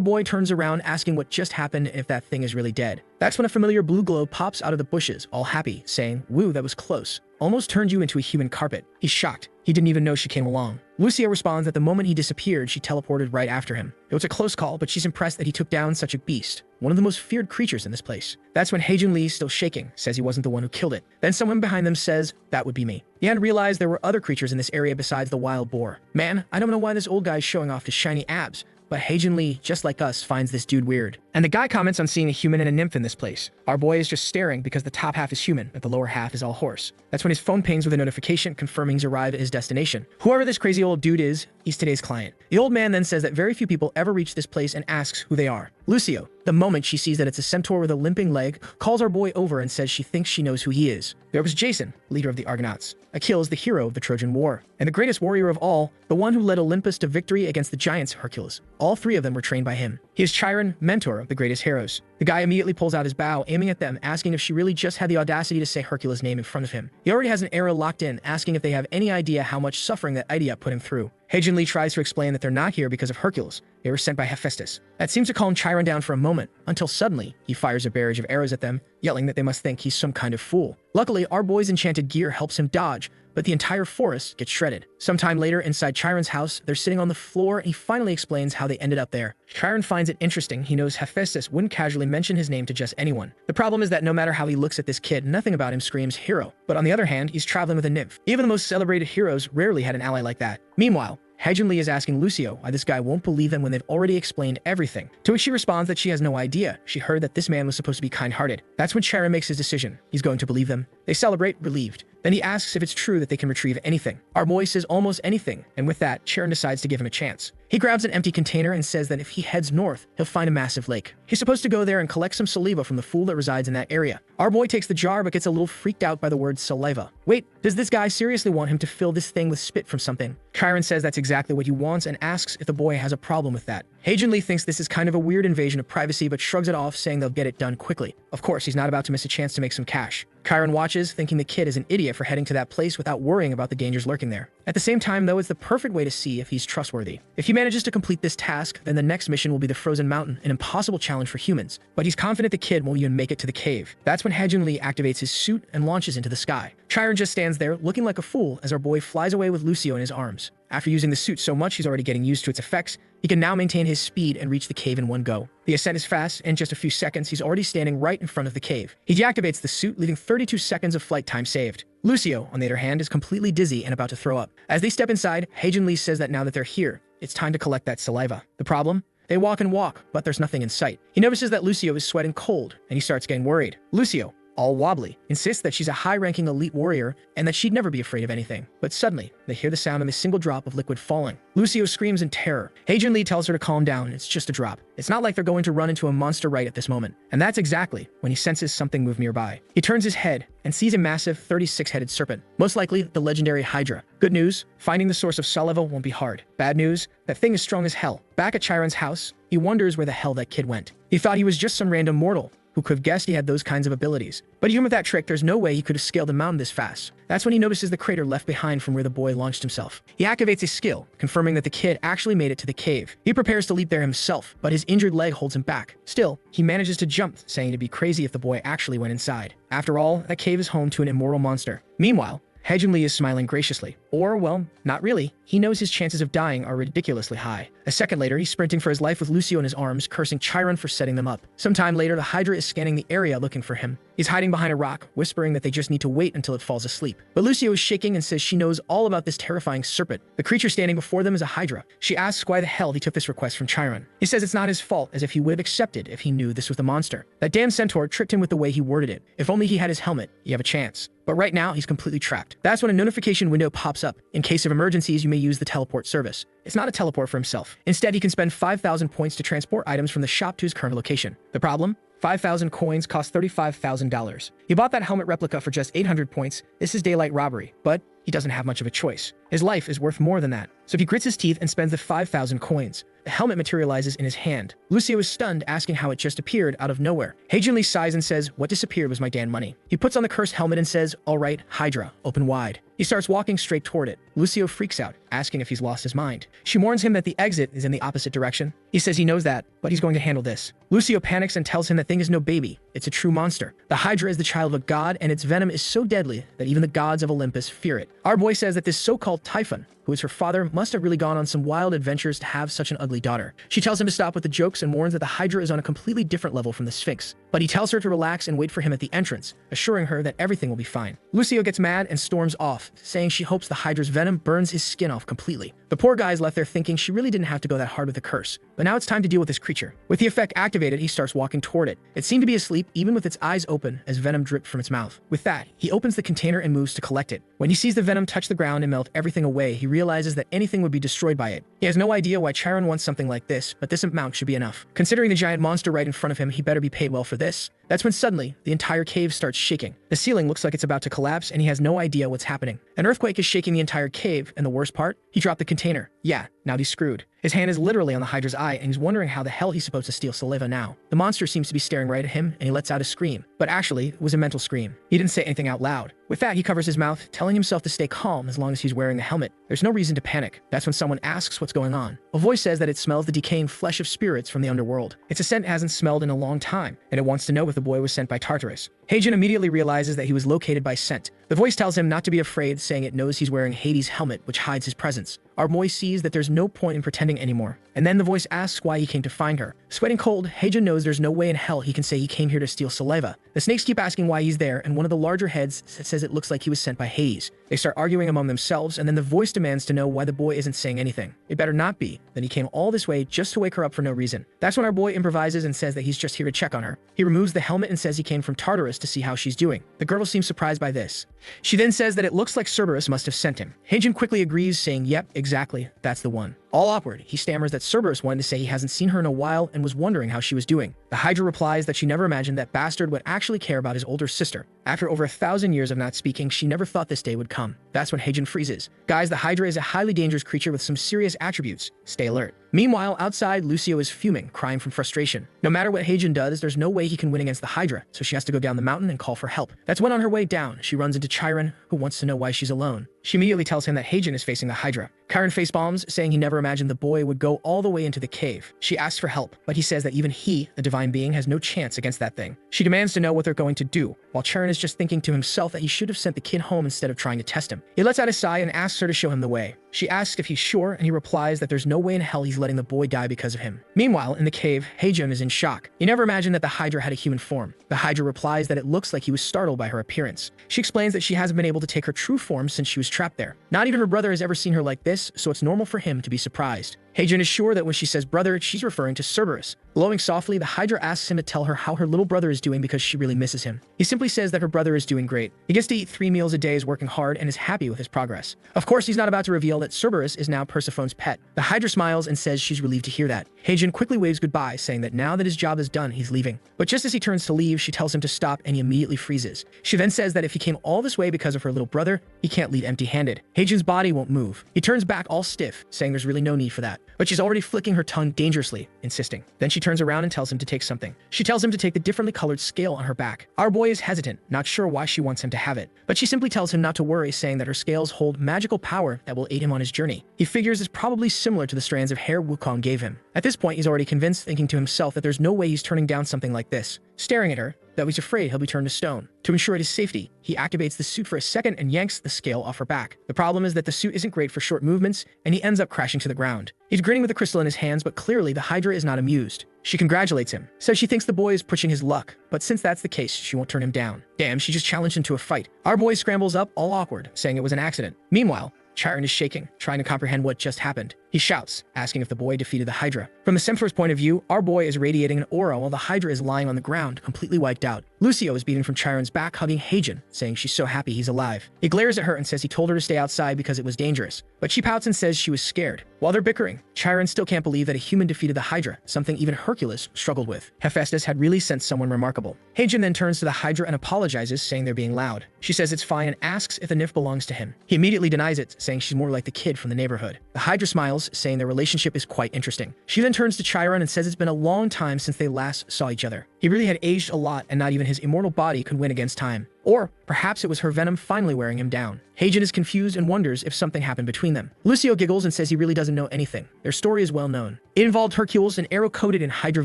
S1: boy turns around, asking what just happened and if that thing is really dead. That's when a familiar blue glow pops out of the bushes, all happy, saying, "Woo, that was close. Almost turned you into a human carpet." He's shocked. He didn't even know she came along. Lucia responds that the moment he disappeared, she teleported right after him. It was a close call, but she's impressed that he took down such a beast, one of the most feared creatures in this place. That's when Haejin Lee, still shaking, says he wasn't the one who killed it. Then someone behind them says, "That would be me." He hadn't realized there were other creatures in this area besides the wild boar. Man, I don't know why this old guy is showing off his shiny abs, but Haejin Lee, just like us, finds this dude weird. And the guy comments on seeing a human and a nymph in this place. Our boy is just staring because the top half is human, but the lower half is all horse. That's when his phone pings with a notification confirming he's arrived at his destination. Whoever this crazy old dude is, he's today's client. The old man then says that very few people ever reach this place and asks who they are. Lucio, the moment she sees that it's a centaur with a limping leg, calls our boy over and says she thinks she knows who he is. There was Jason, leader of the Argonauts. Achilles, the hero of the Trojan War, and the greatest warrior of all, the one who led Olympus to victory against the giants Hercules. All three of them were trained by him. He is Chiron, mentor of the greatest heroes. The guy immediately pulls out his bow, aiming at them, asking if she really just had the audacity to say Hercules' name in front of him. He already has an arrow locked in, asking if they have any idea how much suffering that idiot put him through. Haejun Lee tries to explain that they're not here because of Hercules. They were sent by Hephaestus. That seems to calm Chiron down for a moment, until suddenly he fires a barrage of arrows at them, yelling that they must think he's some kind of fool. Luckily, our boy's enchanted gear helps him dodge, but the entire forest gets shredded. Sometime later, inside Chiron's house, they're sitting on the floor and he finally explains how they ended up there. Chiron finds it interesting. He knows Hephaestus wouldn't casually mention his name to just anyone. The problem is that no matter how he looks at this kid, nothing about him screams hero. But on the other hand, he's traveling with a nymph. Even the most celebrated heroes rarely had an ally like that. Meanwhile, Haejun Lee is asking Lucio why this guy won't believe them when they've already explained everything, to which she responds that she has no idea. She heard that this man was supposed to be kind-hearted. That's when Chiron makes his decision. He's going to believe them. They celebrate, relieved. Then he asks if it's true that they can retrieve anything. Our boy says almost anything, and with that, Chiron decides to give him a chance. He grabs an empty container and says that if he heads north, he'll find a massive lake. He's supposed to go there and collect some saliva from the fool that resides in that area. Our boy takes the jar but gets a little freaked out by the word saliva. Wait, does this guy seriously want him to fill this thing with spit from something? Chiron says that's exactly what he wants and asks if the boy has a problem with that. Haejun Lee thinks this is kind of a weird invasion of privacy but shrugs it off, saying they'll get it done quickly. Of course, he's not about to miss a chance to make some cash. Chiron watches, thinking the kid is an idiot for heading to that place without worrying about the dangers lurking there. At the same time, though, it's the perfect way to see if he's trustworthy. If he manages to complete this task, then the next mission will be the Frozen Mountain, an impossible challenge for humans. But he's confident the kid won't even make it to the cave. That's when Haejun Lee activates his suit and launches into the sky. Chiron just stands there, looking like a fool, as our boy flies away with Lucio in his arms. After using the suit so much he's already getting used to its effects, he can now maintain his speed and reach the cave in one go. The ascent is fast, and in just a few seconds, he's already standing right in front of the cave. He deactivates the suit, leaving 32 seconds of flight time saved. Lucio, on the other hand, is completely dizzy and about to throw up. As they step inside, Haejun Lee says that now that they're here, it's time to collect that saliva. The problem? They walk and walk, but there's nothing in sight. He notices that Lucio is sweating cold, and he starts getting worried. Lucio, all wobbly, insists that she's a high-ranking elite warrior and that she'd never be afraid of anything. But suddenly, they hear the sound of a single drop of liquid falling. Lucio screams in terror. Haejun Lee tells her to calm down. It's just a drop. It's not like they're going to run into a monster right at this moment. And that's exactly when he senses something move nearby. He turns his head and sees a massive 36-headed serpent, most likely the legendary Hydra. Good news, finding the source of saliva won't be hard. Bad news, that thing is strong as hell. Back at Chiron's house, he wonders where the hell that kid went. He thought he was just some random mortal who could have guessed he had those kinds of abilities. But even with that trick, there's no way he could have scaled a mountain this fast. That's when he notices the crater left behind from where the boy launched himself. He activates his skill, confirming that the kid actually made it to the cave. He prepares to leap there himself, but his injured leg holds him back. Still, he manages to jump, saying it'd be crazy if the boy actually went inside. After all, that cave is home to an immortal monster. Meanwhile, Haejun Lee is smiling graciously. Or, well, not really. He knows his chances of dying are ridiculously high. A second later, he's sprinting for his life with Lucio in his arms, cursing Chiron for setting them up. Sometime later, the Hydra is scanning the area looking for him. He's hiding behind a rock, whispering that they just need to wait until it falls asleep. But Lucio is shaking and says she knows all about this terrifying serpent. The creature standing before them is a Hydra. She asks why the hell he took this request from Chiron. He says it's not his fault, as if he would have accepted if he knew this was the monster. That damn centaur tricked him with the way he worded it. If only he had his helmet, you have a chance. But right now, he's completely trapped. That's when a notification window pops up. In case of emergencies, you may use the teleport service. It's not a teleport for himself. Instead, he can spend 5,000 points to transport items from the shop to his current location. The problem? 5,000 coins cost $35,000. He bought that helmet replica for just 800 points. This is daylight robbery, but he doesn't have much of a choice. His life is worth more than that. So he grits his teeth and spends the 5,000 coins. The helmet materializes in his hand. Lucio is stunned, asking how it just appeared out of nowhere. Haejun Lee sighs and says, what disappeared was my damn money. He puts on the cursed helmet and says, all right, Hydra, open wide. He starts walking straight toward it. Lucio freaks out, asking if he's lost his mind. She warns him that the exit is in the opposite direction. He says he knows that, but he's going to handle this. Lucio panics and tells him that thing is no baby. It's a true monster. The Hydra is the child of a god, and its venom is so deadly that even the gods of Olympus fear it. Our boy says that this so-called Typhon, who is her father, must have really gone on some wild adventures to have such an ugly daughter. She tells him to stop with the jokes and warns that the Hydra is on a completely different level from the Sphinx. But he tells her to relax and wait for him at the entrance, assuring her that everything will be fine. Lucio gets mad and storms off, saying she hopes the Hydra's venom burns his skin off completely. The poor guy is left there thinking she really didn't have to go that hard with the curse. But now it's time to deal with this creature. With the effect activated, he starts walking toward it. It seemed to be asleep, even with its eyes open, as venom dripped from its mouth. With that, he opens the container and moves to collect it. When he sees the venom touch the ground and melt everything away, he realizes that anything would be destroyed by it. He has no idea why Chiron wants something like this, but this amount should be enough. Considering the giant monster right in front of him, he better be paid well for this. That's when suddenly, the entire cave starts shaking. The ceiling looks like it's about to collapse, and he has no idea what's happening. An earthquake is shaking the entire cave, and the worst part? He dropped the container. Yeah, now he's screwed. His hand is literally on the Hydra's eye, and he's wondering how the hell he's supposed to steal saliva now. The monster seems to be staring right at him, and he lets out a scream. But actually, it was a mental scream. He didn't say anything out loud. With that, he covers his mouth, telling himself to stay calm as long as he's wearing the helmet. There's no reason to panic. That's when someone asks what's going on. A voice says that it smells the decaying flesh of spirits from the underworld. It's a scent it hasn't smelled in a long time, and it wants to know if the boy was sent by Tartarus. Heijin immediately realizes that he was located by scent. The voice tells him not to be afraid, saying it knows he's wearing Hades' helmet, which hides his presence. Our boy sees that there's no point in pretending anymore. And then the voice asks why he came to find her. Sweating cold, Heijin knows there's no way in hell he can say he came here to steal saliva. The snakes keep asking why he's there, and one of the larger heads says it looks like he was sent by Hades. They start arguing among themselves, and then the voice demands to know why the boy isn't saying anything. It better not be. Then he came all this way just to wake her up for no reason. That's when our boy improvises and says that he's just here to check on her. He removes the helmet and says he came from Tartarus to see how she's doing. The girl seems surprised by this. She then says that it looks like Cerberus must have sent him. Heijin quickly agrees, saying, yep, exactly, that's the one. All awkward, he stammers that Cerberus wanted to say he hasn't seen her in a while and was wondering how she was doing. The Hydra replies that she never imagined that bastard would actually care about his older sister. After over 1,000 years of not speaking, she never thought this day would come. That's when Heijin freezes. Guys, the Hydra is a highly dangerous creature with some serious attributes. Stay alert. Meanwhile, outside, Lucio is fuming, crying from frustration. No matter what Heijin does, there's no way he can win against the Hydra, so she has to go down the mountain and call for help. That's when on her way down, she runs into Chiron, who wants to know why she's alone. She immediately tells him that Heijin is facing the Hydra. Chiron face-bombs, saying he never imagined the boy would go all the way into the cave. She asks for help, but he says that even he, the divine being, has no chance against that thing. She demands to know what they're going to do, while Chiron is just thinking to himself that he should have sent the kid home instead of trying to test him. He lets out a sigh and asks her to show him the way. She asks if he's sure, and he replies that there's no way in hell he's letting the boy die because of him. Meanwhile, in the cave, Heijin is in shock. He never imagined that the Hydra had a human form. The Hydra replies that it looks like he was startled by her appearance. She explains that she hasn't been able to take her true form since she was trapped there. Not even her brother has ever seen her like this, so it's normal for him to be surprised. Heijin is sure that when she says brother, she's referring to Cerberus. Glowing softly, the Hydra asks him to tell her how her little brother is doing because she really misses him. He simply says that her brother is doing great. He gets to eat 3 meals a day, is working hard, and is happy with his progress. Of course, he's not about to reveal that Cerberus is now Persephone's pet. The Hydra smiles and says she's relieved to hear that. Heijin quickly waves goodbye, saying that now that his job is done, he's leaving. But just as he turns to leave, she tells him to stop, and he immediately freezes. She then says that if he came all this way because of her little brother, he can't leave empty-handed. Heijin's body won't move. He turns back all stiff, saying there's really no need for that. But she's already flicking her tongue dangerously, insisting. Then she turns around and tells him to take something. She tells him to take the differently colored scale on her back. Our boy is hesitant, not sure why she wants him to have it. But she simply tells him not to worry, saying that her scales hold magical power that will aid him on his journey. He figures it's probably similar to the strands of hair Wukong gave him. At this point, he's already convinced, thinking to himself that there's no way he's turning down something like this. Staring at her, though he's afraid he'll be turned to stone. To ensure his safety, he activates the suit for a second and yanks the scale off her back. The problem is that the suit isn't great for short movements, and he ends up crashing to the ground. He's grinning with the crystal in his hands, but clearly the Hydra is not amused. She congratulates him, says she thinks the boy is pushing his luck, but since that's the case, she won't turn him down. Damn, she just challenged him to a fight. Our boy scrambles up, all awkward, saying it was an accident. Meanwhile, Chiron is shaking, trying to comprehend what just happened. He shouts, asking if the boy defeated the Hydra. From the Sempher's point of view, our boy is radiating an aura while the Hydra is lying on the ground, completely wiped out. Lucio is beating from Chiron's back, hugging Heijin, saying she's so happy he's alive. He glares at her and says he told her to stay outside because it was dangerous. But she pouts and says she was scared. While they're bickering, Chiron still can't believe that a human defeated the Hydra, something even Hercules struggled with. Hephaestus had really sent someone remarkable. Heijin then turns to the Hydra and apologizes, saying they're being loud. She says it's fine and asks if the nymph belongs to him. He immediately denies it, saying she's more like the kid from the neighborhood. The Hydra smiles, saying their relationship is quite interesting. She then turns to Chiron and says it's been a long time since they last saw each other. He really had aged a lot, and not even his immortal body could win against time. Or perhaps it was her venom finally wearing him down. Heijin is confused and wonders if something happened between them. Lucio giggles and says he really doesn't know anything. Their story is well known. It involved Hercules, an arrow coated in Hydra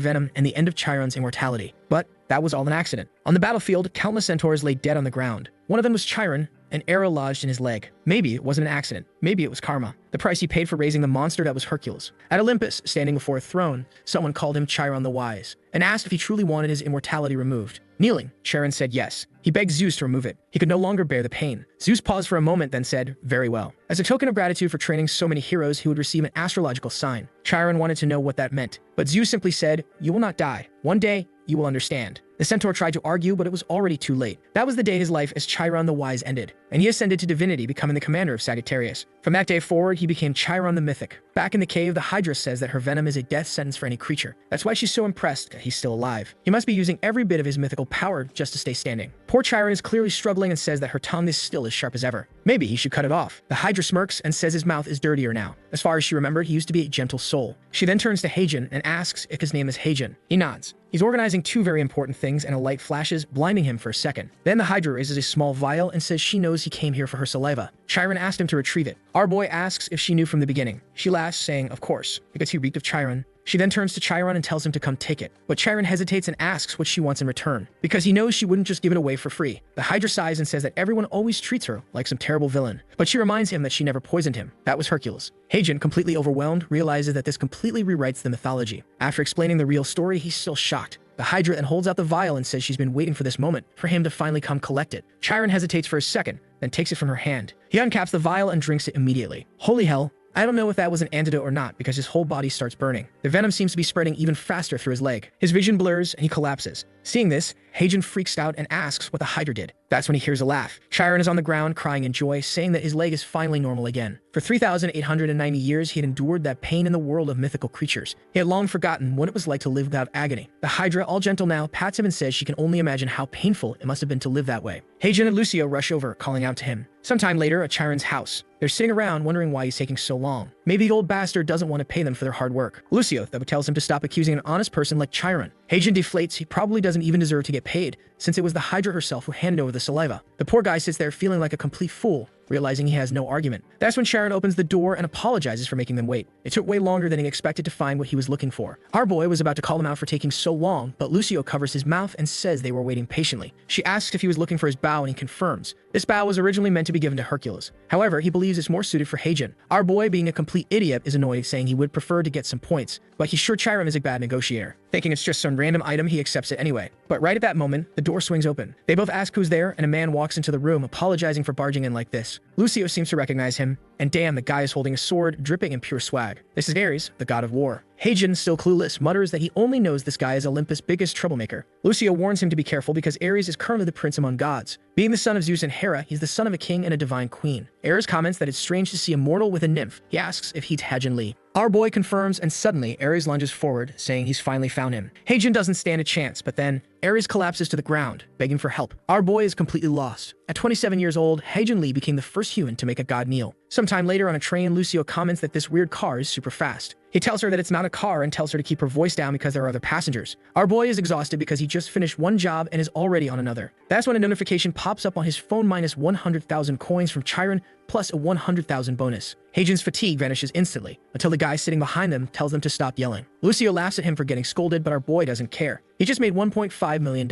S1: venom, and the end of Chiron's immortality. But that was all an accident. On the battlefield, countless centaurs lay dead on the ground. One of them was Chiron, an arrow lodged in his leg. Maybe it wasn't an accident. Maybe it was karma. The price he paid for raising the monster that was Hercules. At Olympus, standing before a throne, someone called him Chiron the Wise, and asked if he truly wanted his immortality removed. Kneeling, Chiron said yes. He begged Zeus to remove it. He could no longer bear the pain. Zeus paused for a moment, then said, very well. As a token of gratitude for training so many heroes, he would receive an astrological sign. Chiron wanted to know what that meant, but Zeus simply said, you will not die. One day, you will understand. The centaur tried to argue, but it was already too late. That was the day his life as Chiron the Wise ended, and he ascended to divinity, becoming the commander of Sagittarius. From that day forward, he became Chiron the Mythic. Back in the cave, the Hydra says that her venom is a death sentence for any creature. That's why she's so impressed that he's still alive. He must be using every bit of his mythical power just to stay standing. Poor Chiron is clearly struggling and says that her tongue is still as sharp as ever. Maybe he should cut it off. The Hydra smirks and says his mouth is dirtier now. As far as she remembered, he used to be a gentle soul. She then turns to Heijin and asks if his name is Heijin. He nods. He's organizing two very important things, and a light flashes, blinding him for a second. Then the Hydra raises a small vial and says she knows he came here for her saliva. Chiron asked him to retrieve it. Our boy asks if she knew from the beginning. She laughs, saying, of course, because he reeked of Chiron. She then turns to Chiron and tells him to come take it. But Chiron hesitates and asks what she wants in return, because he knows she wouldn't just give it away for free. The Hydra sighs and says that everyone always treats her like some terrible villain, but she reminds him that she never poisoned him. That was Hercules. Heijin, completely overwhelmed, realizes that this completely rewrites the mythology. After explaining the real story, he's still shocked. The Hydra then holds out the vial and says she's been waiting for this moment, for him to finally come collect it. Chiron hesitates for a second, then takes it from her hand. He uncaps the vial and drinks it immediately. Holy hell. I don't know if that was an antidote or not, because his whole body starts burning. The venom seems to be spreading even faster through his leg. His vision blurs and he collapses. Seeing this, Heijin freaks out and asks what the Hydra did. That's when he hears a laugh. Chiron is on the ground crying in joy, saying that his leg is finally normal again. For 3,890 years, he had endured that pain in the world of mythical creatures. He had long forgotten what it was like to live without agony. The Hydra, all gentle now, pats him and says she can only imagine how painful it must have been to live that way. Heijin and Lucio rush over, calling out to him. Sometime later, at Chiron's house, they're sitting around wondering why he's taking so long. Maybe the old bastard doesn't want to pay them for their hard work. Lucio, though, tells him to stop accusing an honest person like Chiron. Heijin deflates. He probably doesn't even deserve to get paid, since it was the Hydra herself who handed over the saliva. The poor guy sits there feeling like a complete fool, realizing he has no argument. That's when Chiron opens the door and apologizes for making them wait. It took way longer than he expected to find what he was looking for. Our boy was about to call him out for taking so long, but Lucio covers his mouth and says they were waiting patiently. She asks if he was looking for his bow, and he confirms. This bow was originally meant to be given to Hercules. However, he believes it's more suited for Heijin. Our boy, being a complete idiot, is annoyed, saying he would prefer to get some points, but he's sure Chiron is a bad negotiator. Thinking it's just some random item, he accepts it anyway. But right at that moment, the door swings open. They both ask who's there, and a man walks into the room, apologizing for barging in like this. Lucio seems to recognize him, and damn, the guy is holding a sword, dripping in pure swag. This is Ares, the god of war. Heijin, still clueless, mutters that he only knows this guy is Olympus' biggest troublemaker. Lucio warns him to be careful because Ares is currently the prince among gods. Being the son of Zeus and Hera, he's the son of a king and a divine queen. Ares comments that it's strange to see a mortal with a nymph. He asks if he's Heijin Lee. Our boy confirms, and suddenly Ares lunges forward, saying he's finally found him. Heijin doesn't stand a chance, but then Ares collapses to the ground, begging for help. Our boy is completely lost. At 27 years old, Heijin Lee became the first human to make a god kneel. Sometime later on a train, Lucio comments that this weird car is super fast. He tells her that it's not a car and tells her to keep her voice down because there are other passengers. Our boy is exhausted because he just finished one job and is already on another. That's when a notification pops up on his phone, minus 100,000 coins from Chiron, plus a 100,000 bonus. Heijin's fatigue vanishes instantly, until the guy sitting behind them tells them to stop yelling. Lucio laughs at him for getting scolded, but our boy doesn't care. He just made $1.5 million.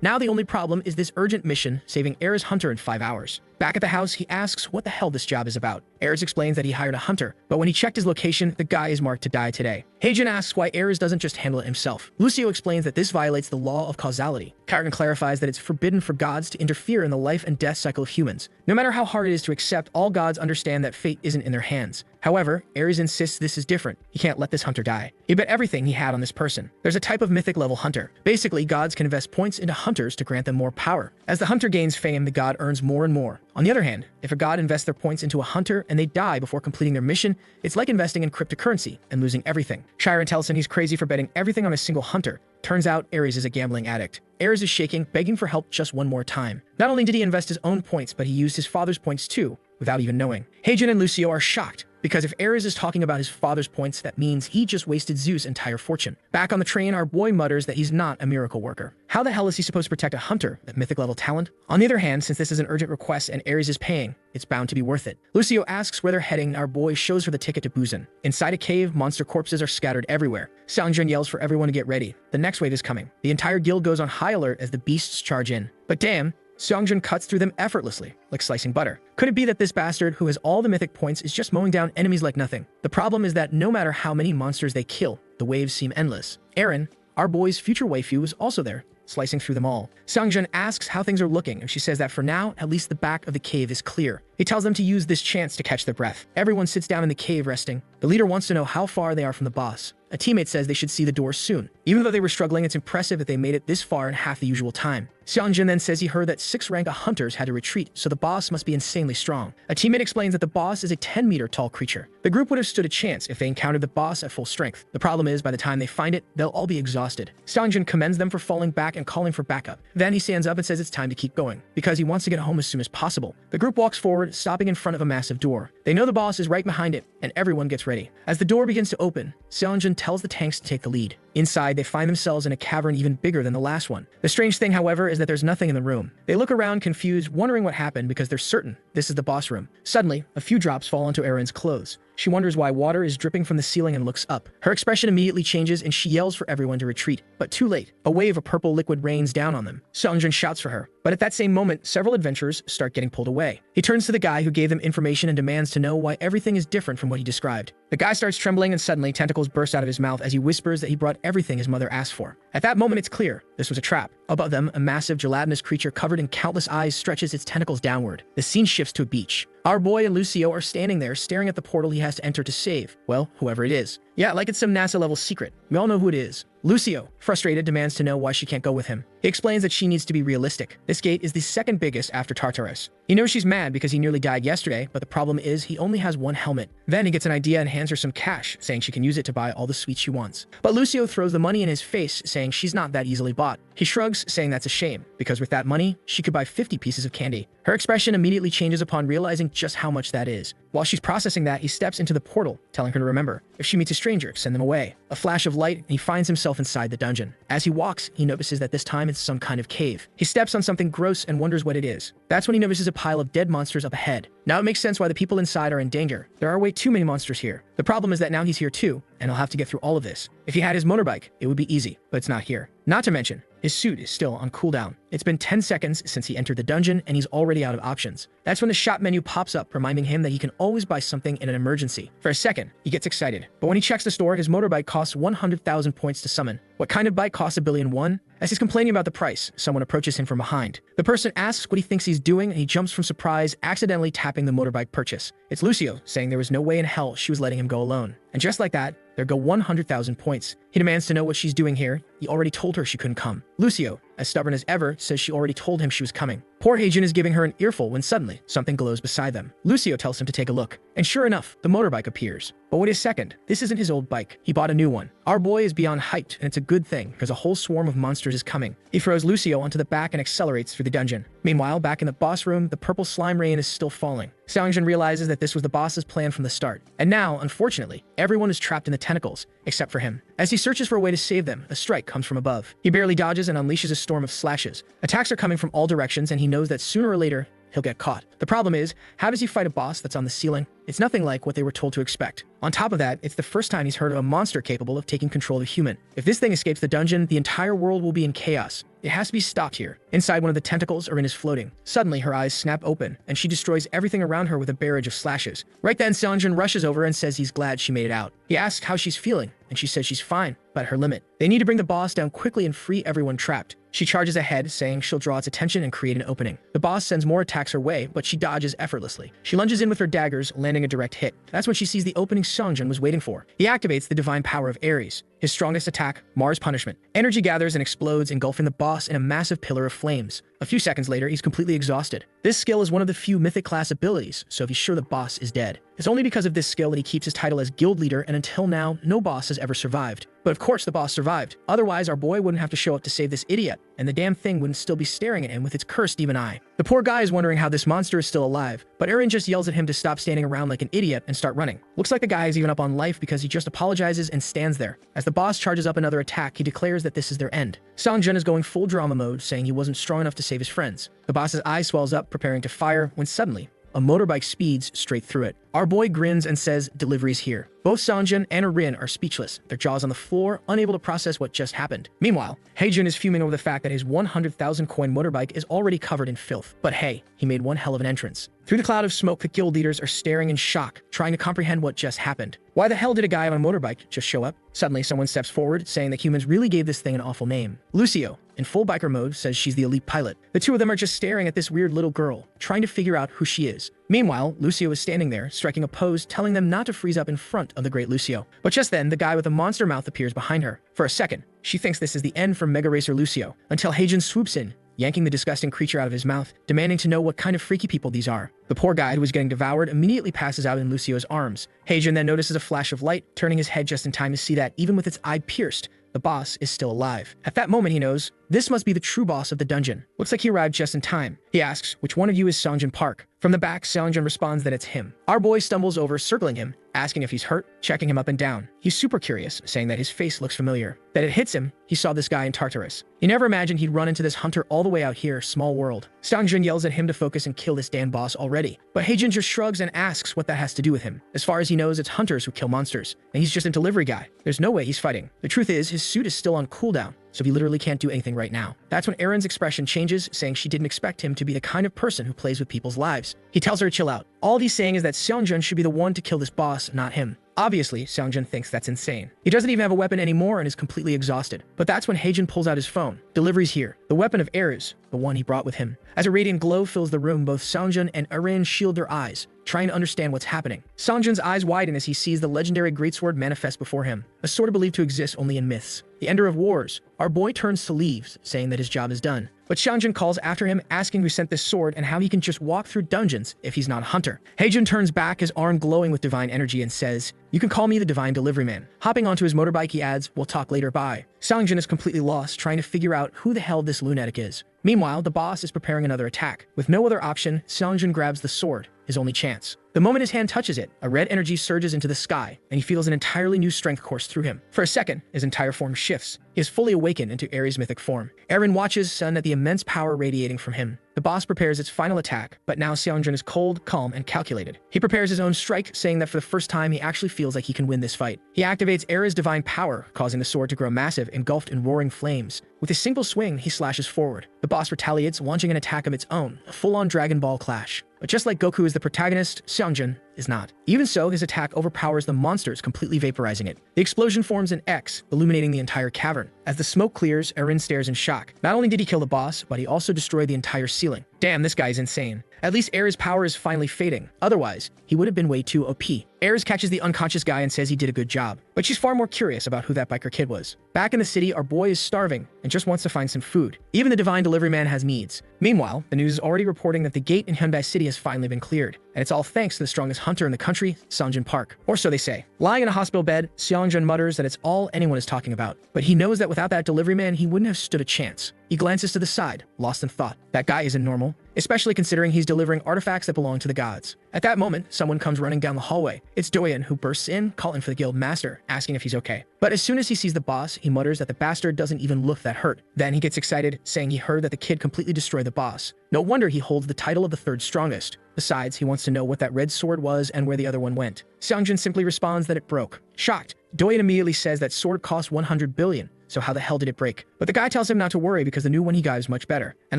S1: Now the only problem is this urgent mission, saving Ares' hunter in 5 hours. Back at the house, he asks what the hell this job is about. Ares explains that he hired a hunter, but when he checked his location, the guy is marked to die today. Heijin asks why Ares doesn't just handle it himself. Lucio explains that this violates the law of causality. Chiron clarifies that it's forbidden for gods to interfere in the life and death cycle of humans. No matter how hard it is to accept, all gods understand that fate isn't in their hands. However, Ares insists this is different. He can't let this hunter die. He bet everything he had on this person. There's a type of mythic level hunter. Basically, gods can invest points into hunters to grant them more power. As the hunter gains fame, the god earns more and more. On the other hand, if a god invests their points into a hunter and they die before completing their mission, it's like investing in cryptocurrency and losing everything. Chiron tells him he's crazy for betting everything on a single hunter. Turns out Ares is a gambling addict. Ares is shaking, begging for help just one more time. Not only did he invest his own points, but he used his father's points too, without even knowing. Heijin and Lucio are shocked, because if Ares is talking about his father's points, that means he just wasted Zeus' entire fortune. Back on the train, our boy mutters that he's not a miracle worker. How the hell is he supposed to protect a hunter, that mythic level talent? On the other hand, since this is an urgent request and Ares is paying, it's bound to be worth it. Lucio asks where they're heading, and our boy shows her the ticket to Busan. Inside a cave, monster corpses are scattered everywhere. Seongjin yells for everyone to get ready. The next wave is coming. The entire guild goes on high alert as the beasts charge in. But damn, Seongjin cuts through them effortlessly, like slicing butter. Could it be that this bastard, who has all the mythic points, is just mowing down enemies like nothing? The problem is that no matter how many monsters they kill, the waves seem endless. Erin, our boy's future waifu, is also there, slicing through them all. Seongjin asks how things are looking, and she says that for now, at least the back of the cave is clear. He tells them to use this chance to catch their breath. Everyone sits down in the cave resting. The leader wants to know how far they are from the boss. A teammate says they should see the door soon. Even though they were struggling, it's impressive that they made it this far in half the usual time. Seongjin then says he heard that 6th-rank hunters had to retreat, so the boss must be insanely strong. A teammate explains that the boss is a 10-meter-tall creature. The group would have stood a chance if they encountered the boss at full strength. The problem is, by the time they find it, they'll all be exhausted. Seongjin commends them for falling back and calling for backup. Then he stands up and says it's time to keep going, because he wants to get home as soon as possible. The group walks forward, stopping in front of a massive door. They know the boss is right behind it, and everyone gets ready. As the door begins to open, Seongjin tells the tanks to take the lead. Inside, they find themselves in a cavern even bigger than the last one. The strange thing, however, is that there's nothing in the room. They look around confused, wondering what happened because they're certain this is the boss room. Suddenly, a few drops fall onto Erin's clothes. She wonders why water is dripping from the ceiling and looks up. Her expression immediately changes and she yells for everyone to retreat. But too late. A wave of purple liquid rains down on them. Seongjin shouts for her. But at that same moment, several adventurers start getting pulled away. He turns to the guy who gave them information and demands to know why everything is different from what he described. The guy starts trembling and suddenly tentacles burst out of his mouth as he whispers that he brought everything his mother asked for. At that moment, it's clear this was a trap. Above them, a massive gelatinous creature covered in countless eyes stretches its tentacles downward. The scene shifts to a beach. Our boy and Lucio are standing there staring at the portal he has to enter to save, well, whoever it is. Yeah, like it's some NASA-level secret. We all know who it is. Lucio, frustrated, demands to know why she can't go with him. He explains that she needs to be realistic. This gate is the second biggest after Tartarus. He knows she's mad because he nearly died yesterday, but the problem is he only has one helmet. Then he gets an idea and hands her some cash, saying she can use it to buy all the sweets she wants. But Lucio throws the money in his face, saying she's not that easily bought. He shrugs, saying that's a shame, because with that money, she could buy 50 pieces of candy. Her expression immediately changes upon realizing just how much that is. While she's processing that, he steps into the portal, telling her to remember, if she meets a stranger, send them away. A flash of light, and he finds himself inside the dungeon. As he walks, he notices that this time it's some kind of cave. He steps on something gross and wonders what it is. That's when he notices a pile of dead monsters up ahead. Now it makes sense why the people inside are in danger. There are way too many monsters here. The problem is that now he's here too, and he'll have to get through all of this. If he had his motorbike, it would be easy, but it's not here. Not to mention, his suit is still on cooldown. It's been 10 seconds since he entered the dungeon and he's already out of options. That's when the shop menu pops up, reminding him that he can always buy something in an emergency. For a second, he gets excited. But when he checks the store, his motorbike costs 100,000 points to summon. What kind of bike costs 1,000,000,001? As he's complaining about the price, someone approaches him from behind. The person asks what he thinks he's doing and he jumps from surprise, accidentally tapping the motorbike purchase. It's Lucio, saying there was no way in hell she was letting him go alone. And just like that, there go 100,000 points. He demands to know what she's doing here. He already told her she couldn't come. Lucio, as stubborn as ever, says she already told him she was coming. Poor Heijun is giving her an earful when suddenly something glows beside them. Lucio tells him to take a look. And sure enough, the motorbike appears. But wait a second, this isn't his old bike. He bought a new one. Our boy is beyond hyped, and it's a good thing, because a whole swarm of monsters is coming. He throws Lucio onto the back and accelerates through the dungeon. Meanwhile, back in the boss room, the purple slime rain is still falling. Seongjin realizes that this was the boss's plan from the start. And now, unfortunately, everyone is trapped in the tentacles, except for him. As he searches for a way to save them, a strike comes from above. He barely dodges and unleashes a storm of slashes. Attacks are coming from all directions, and he knows that sooner or later, he'll get caught. The problem is, how does he fight a boss that's on the ceiling? It's nothing like what they were told to expect. On top of that, it's the first time he's heard of a monster capable of taking control of a human. If this thing escapes the dungeon, the entire world will be in chaos. It has to be stopped here. Inside, one of the tentacles, Erin is floating. Suddenly, her eyes snap open, and she destroys everything around her with a barrage of slashes. Right then, Seongjin rushes over and says he's glad she made it out. He asks how she's feeling, and she says she's fine, but at her limit. They need to bring the boss down quickly and free everyone trapped. She charges ahead, saying she'll draw its attention and create an opening. The boss sends more attacks her way, but she dodges effortlessly. She lunges in with her daggers, landing a direct hit. That's when she sees the opening Seongjin was waiting for. He activates the divine power of Ares. His strongest attack, Mars Punishment. Energy gathers and explodes, engulfing the boss in a massive pillar of flames. A few seconds later, he's completely exhausted. This skill is one of the few mythic class abilities, so he's sure the boss is dead. It's only because of this skill that he keeps his title as guild leader, and until now, no boss has ever survived. But of course the boss survived. Otherwise, our boy wouldn't have to show up to save this idiot, and the damn thing wouldn't still be staring at him with its cursed demon eye. The poor guy is wondering how this monster is still alive, but Erin just yells at him to stop standing around like an idiot and start running. Looks like the guy is even up on life because he just apologizes and stands there. As the boss charges up another attack, he declares that this is their end. Seongjin is going full drama mode, saying he wasn't strong enough to save his friends. The boss's eye swells up, preparing to fire, when suddenly, a motorbike speeds straight through it. Our boy grins and says, "Deliveries here." Both Seongjin and Erin are speechless, their jaws on the floor, unable to process what just happened. Meanwhile, Heijun is fuming over the fact that his 100,000 coin motorbike is already covered in filth. But hey, he made one hell of an entrance. Through the cloud of smoke, the guild leaders are staring in shock, trying to comprehend what just happened. Why the hell did a guy on a motorbike just show up? Suddenly, someone steps forward, saying that humans really gave this thing an awful name. Lucio, in full biker mode, says she's the elite pilot. The two of them are just staring at this weird little girl, trying to figure out who she is. Meanwhile, Lucio is standing there, striking a pose, telling them not to freeze up in front of the great Lucio. But just then, the guy with the monster mouth appears behind her. For a second, she thinks this is the end for Mega Racer Lucio, until Heijin swoops in, yanking the disgusting creature out of his mouth, demanding to know what kind of freaky people these are. The poor guy who was getting devoured immediately passes out in Lucio's arms. Heijin then notices a flash of light, turning his head just in time to see that, even with its eye pierced, the boss is still alive. At that moment, he knows this must be the true boss of the dungeon. Looks like he arrived just in time. He asks, which one of you is Seongjin Park? From the back, Seongjin responds that it's him. Our boy stumbles over, circling him, asking if he's hurt, checking him up and down. He's super curious, saying that his face looks familiar. That it hits him, he saw this guy in Tartarus. He never imagined he'd run into this hunter all the way out here, small world. Seongjin yells at him to focus and kill this damn boss already. But Heijin just shrugs and asks what that has to do with him. As far as he knows, it's hunters who kill monsters, and he's just a delivery guy. There's no way he's fighting. The truth is, his suit is still on cooldown, so he literally can't do anything right now. That's when Erin's expression changes, saying she didn't expect him to be the kind of person who plays with people's lives. He tells her to chill out. All he's saying is that Seongjin should be the one to kill this boss, not him. Obviously, Seongjin thinks that's insane. He doesn't even have a weapon anymore and is completely exhausted. But that's when Heijin pulls out his phone. Deliveries here. The weapon of Eruz, the one he brought with him. As a radiant glow fills the room, both Seongjin and Erin shield their eyes, trying to understand what's happening. Seongjin's eyes widen as he sees the legendary greatsword manifest before him, a sword believed to exist only in myths. The ender of wars. Our boy turns to leave, saying that his job is done. But Seongjin calls after him, asking who sent this sword and how he can just walk through dungeons if he's not a hunter. Heijin turns back, his arm glowing with divine energy, and says, "You can call me the divine delivery man." Hopping onto his motorbike, he adds, "We'll talk later, bye." Seongjin is completely lost, trying to figure out who the hell this lunatic is. Meanwhile, the boss is preparing another attack. With no other option, Seongjin grabs the sword, his only chance. The moment his hand touches it, a red energy surges into the sky, and he feels an entirely new strength course through him. For a second, his entire form shifts. He is fully awakened into Ares' mythic form. Eren watches, stunned at the immense power radiating from him. The boss prepares its final attack, but now Seongjin is cold, calm, and calculated. He prepares his own strike, saying that for the first time he actually feels like he can win this fight. He activates Ares' divine power, causing the sword to grow massive, engulfed in roaring flames. With a single swing, he slashes forward. The boss retaliates, launching an attack of its own, a full-on Dragon Ball clash. But just like Goku is the protagonist, Seongjin is not. Even so, his attack overpowers the monsters, completely vaporizing it. The explosion forms an X, illuminating the entire cavern. As the smoke clears, Eren stares in shock. Not only did he kill the boss, but he also destroyed the entire ceiling. Damn, this guy's insane. At least Ares' power is finally fading. Otherwise, he would have been way too OP. Ares catches the unconscious guy and says he did a good job. But she's far more curious about who that biker kid was. Back in the city, our boy is starving and just wants to find some food. Even the divine delivery man has needs. Meanwhile, the news is already reporting that the gate in Hyundai City has finally been cleared. And it's all thanks to the strongest hunter in the country, Seongjin Park. Or so they say. Lying in a hospital bed, Seongjin mutters that it's all anyone is talking about. But he knows that without that delivery man, he wouldn't have stood a chance. He glances to the side, lost in thought. That guy isn't normal, especially considering he's delivering artifacts that belong to the gods. At that moment, someone comes running down the hallway. It's Doyen, who bursts in, calling for the guild master, asking if he's okay. But as soon as he sees the boss, he mutters that the bastard doesn't even look that hurt. Then he gets excited, saying he heard that the kid completely destroyed the boss. No wonder he holds the title of the third strongest. Besides, he wants to know what that red sword was and where the other one went. Seongjin simply responds that it broke. Shocked, Doyen immediately says that sword cost 100 billion. So how the hell did it break? But the guy tells him not to worry because the new one he got is much better. An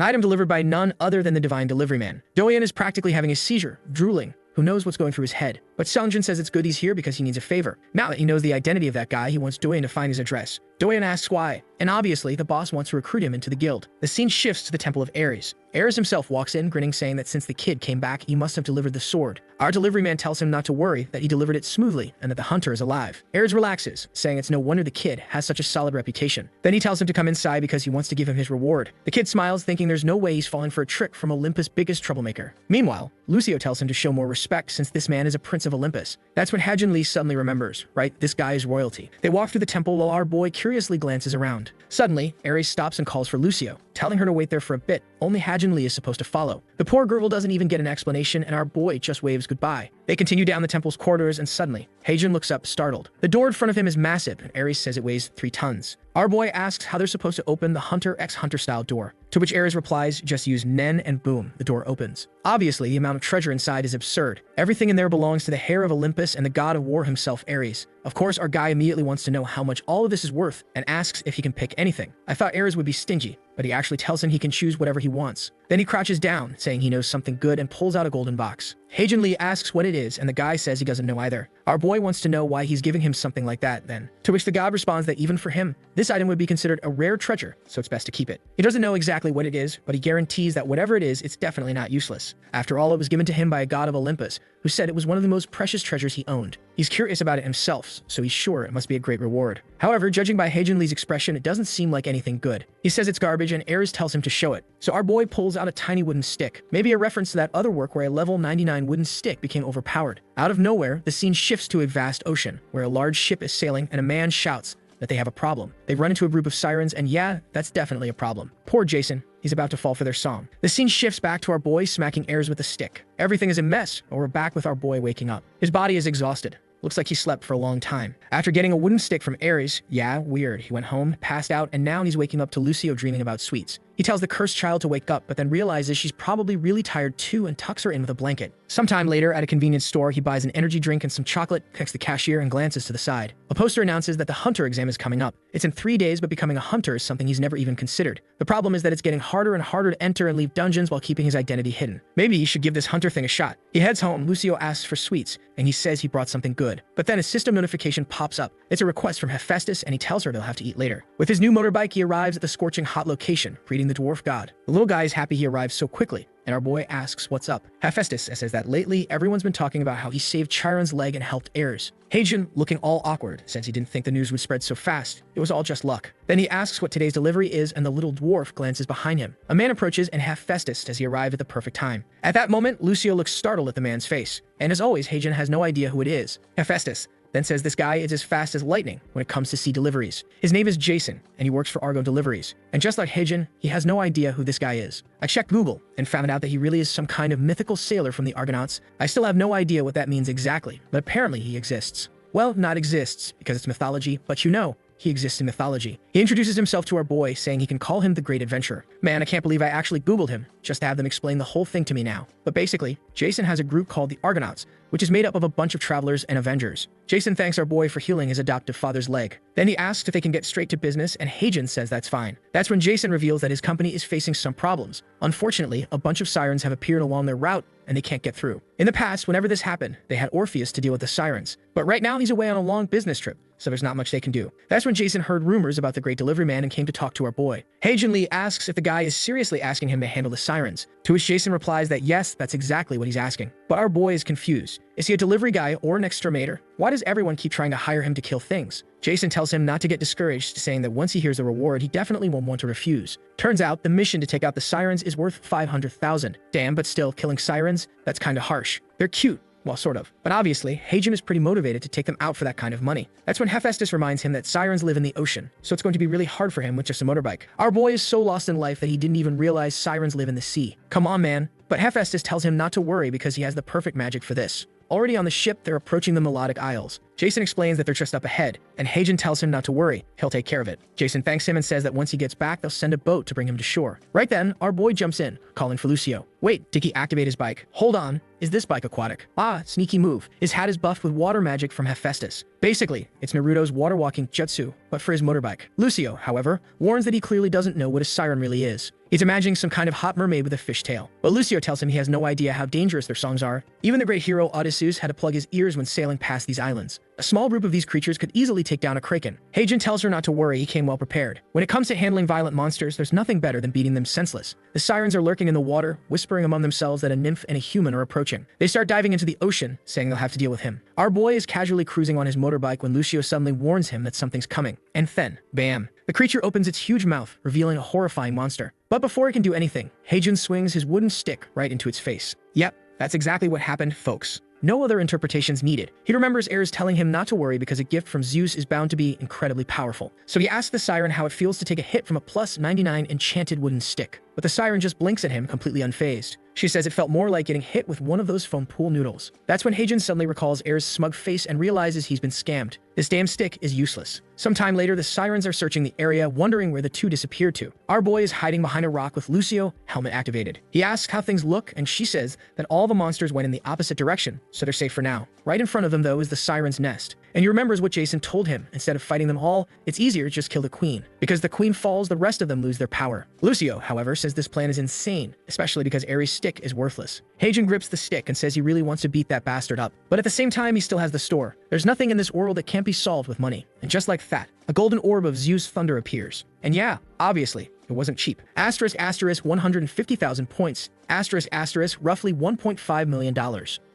S1: item delivered by none other than the divine delivery man. Doyen is practically having a seizure, drooling. Who knows what's going through his head? But Seongjin says it's good he's here because he needs a favor. Now that he knows the identity of that guy, he wants Doyen to find his address. Doyen asks why, and obviously the boss wants to recruit him into the guild. The scene shifts to the temple of Ares. Ares himself walks in, grinning, saying that since the kid came back, he must have delivered the sword. Our delivery man tells him not to worry, that he delivered it smoothly, and that the hunter is alive. Ares relaxes, saying it's no wonder the kid has such a solid reputation. Then he tells him to come inside because he wants to give him his reward. The kid smiles, thinking there's no way he's falling for a trick from Olympus' biggest troublemaker. Meanwhile, Lucio tells him to show more respect since this man is a prince of Olympus. That's when Hajin Lee suddenly remembers, right? This guy is royalty. They walk through the temple while our boy curiously glances around. Suddenly, Ares stops and calls for Lucio, telling her to wait there for a bit. Only Hajin Lee is supposed to follow. The poor girl doesn't even get an explanation, and our boy just waves goodbye. They continue down the temple's corridors, and suddenly, Heijin looks up, startled. The door in front of him is massive, and Ares says it weighs 3 tons. Our boy asks how they're supposed to open the Hunter x Hunter style door, to which Ares replies, just use Nen and boom, the door opens. Obviously, the amount of treasure inside is absurd. Everything in there belongs to the heir of Olympus and the god of war himself, Ares. Of course, our guy immediately wants to know how much all of this is worth and asks if he can pick anything. I thought Ares would be stingy, but he actually tells him he can choose whatever he wants. Then he crouches down, saying he knows something good and pulls out a golden box. Haejin Lee asks what it is, and the guy says he doesn't know either. Our boy wants to know why he's giving him something like that then, to which the god responds that even for him, this item would be considered a rare treasure, so it's best to keep it. He doesn't know exactly what it is, but he guarantees that whatever it is, it's definitely not useless. After all, it was given to him by a god of Olympus, who said it was one of the most precious treasures he owned. He's curious about it himself, so he's sure it must be a great reward. However, judging by Haejin Lee's expression, it doesn't seem like anything good. He says it's garbage, and Ares tells him to show it. So our boy pulls out a tiny wooden stick, maybe a reference to that other work where a level 99 wooden stick became overpowered. Out of nowhere, the scene shifts to a vast ocean, where a large ship is sailing and a man shouts that they have a problem. They run into a group of sirens, and yeah, that's definitely a problem. Poor Jason, he's about to fall for their song. The scene shifts back to our boy smacking Ares with a stick. Everything is a mess, but we're back with our boy waking up. His body is exhausted. Looks like he slept for a long time. After getting a wooden stick from Ares, yeah, weird, he went home, passed out, and now he's waking up to Lucio dreaming about sweets. He tells the cursed child to wake up, but then realizes she's probably really tired too and tucks her in with a blanket. Sometime later, at a convenience store, he buys an energy drink and some chocolate, checks the cashier, and glances to the side. A poster announces that the hunter exam is coming up. It's in 3 days, but becoming a hunter is something he's never even considered. The problem is that it's getting harder and harder to enter and leave dungeons while keeping his identity hidden. Maybe he should give this hunter thing a shot. He heads home, Lucio asks for sweets, and he says he brought something good. But then a system notification pops up. It's a request from Hephaestus, and he tells her they'll have to eat later. With his new motorbike, he arrives at the scorching hot location, greeting the dwarf god. The little guy is happy he arrived so quickly, and our boy asks what's up. Hephaestus says that lately, everyone's been talking about how he saved Chiron's leg and helped Ares. Haejin, looking all awkward, since he didn't think the news would spread so fast. It was all just luck. Then he asks what today's delivery is, and the little dwarf glances behind him. A man approaches, and Hephaestus says he arrived at the perfect time. At that moment, Lucio looks startled at the man's face. And as always, Haejin has no idea who it is. Hephaestus then says this guy is as fast as lightning when it comes to sea deliveries. His name is Jason, and he works for Argo Deliveries. And just like Haejin, he has no idea who this guy is. I checked Google and found out that he really is some kind of mythical sailor from the Argonauts. I still have no idea what that means exactly, but apparently he exists. Well, not exists, because it's mythology, but you know, he exists in mythology. He introduces himself to our boy, saying he can call him the Great Adventurer. Man, I can't believe I actually Googled him, just to have them explain the whole thing to me now. But basically, Jason has a group called the Argonauts, which is made up of a bunch of travelers and Avengers. Jason thanks our boy for healing his adoptive father's leg. Then he asks if they can get straight to business, and Haejin says that's fine. That's when Jason reveals that his company is facing some problems. Unfortunately, a bunch of sirens have appeared along their route, and they can't get through. In the past, whenever this happened, they had Orpheus to deal with the sirens. But right now, he's away on a long business trip, so there's not much they can do. That's when Jason heard rumors about the Great Delivery Man and came to talk to our boy. Haejin Lee asks if the guy is seriously asking him to handle the sirens, to which Jason replies that yes, that's exactly what he's asking. But our boy is confused. Is he a delivery guy or an exterminator? Why does everyone keep trying to hire him to kill things? Jason tells him not to get discouraged, saying that once he hears the reward, he definitely won't want to refuse. Turns out, the mission to take out the sirens is worth 500,000. Damn, but still, killing sirens? That's kinda harsh. They're cute. Well, sort of. But obviously, Haejin is pretty motivated to take them out for that kind of money. That's when Hephaestus reminds him that sirens live in the ocean, so it's going to be really hard for him with just a motorbike. Our boy is so lost in life that he didn't even realize sirens live in the sea. Come on, man. But Hephaestus tells him not to worry because he has the perfect magic for this. Already on the ship, they're approaching the Melodic Isles. Jason explains that they're just up ahead, and Haejin tells him not to worry, he'll take care of it. Jason thanks him and says that once he gets back, they'll send a boat to bring him to shore. Right then, our boy jumps in, calling for Lucio. Wait, did he activate his bike? Hold on, is this bike aquatic? Ah, sneaky move. His hat is buffed with water magic from Hephaestus. Basically, it's Naruto's water walking jutsu, but for his motorbike. Lucio, however, warns that he clearly doesn't know what a siren really is. He's imagining some kind of hot mermaid with a fish tail. But Lucio tells him he has no idea how dangerous their songs are. Even the great hero Odysseus had to plug his ears when sailing past these islands. A small group of these creatures could easily take down a kraken. Haejin tells her not to worry, he came well prepared. When it comes to handling violent monsters, there's nothing better than beating them senseless. The sirens are lurking in the water, whispering among themselves that a nymph and a human are approaching. They start diving into the ocean, saying they'll have to deal with him. Our boy is casually cruising on his motorbike when Lucio suddenly warns him that something's coming. And then, bam! The creature opens its huge mouth, revealing a horrifying monster. But before it can do anything, Haejin swings his wooden stick right into its face. Yep, that's exactly what happened, folks. No other interpretations needed. He remembers Ares telling him not to worry because a gift from Zeus is bound to be incredibly powerful. So he asks the siren how it feels to take a hit from a plus 99 enchanted wooden stick. But the siren just blinks at him, completely unfazed. She says it felt more like getting hit with one of those foam pool noodles. That's when Haejin suddenly recalls Ares' smug face and realizes he's been scammed. This damn stick is useless. Sometime later, the sirens are searching the area, wondering where the two disappeared to. Our boy is hiding behind a rock with Lucio, helmet activated. He asks how things look, and she says that all the monsters went in the opposite direction, so they're safe for now. Right in front of them, though, is the siren's nest. and he remembers what Jason told him. Instead of fighting them all, it's easier to just kill the queen. Because the queen falls, the rest of them lose their power. Lucio, however, says this plan is insane, especially because Ares' stick is worthless. Heijin grips the stick and says he really wants to beat that bastard up. But at the same time, he still has the store. There's nothing in this world that can't be solved with money. And just like that, a golden orb of Zeus thunder appears. And yeah, obviously, it wasn't cheap. Asterisk asterisk 150,000 points. Asterisk asterisk roughly $1.5 million.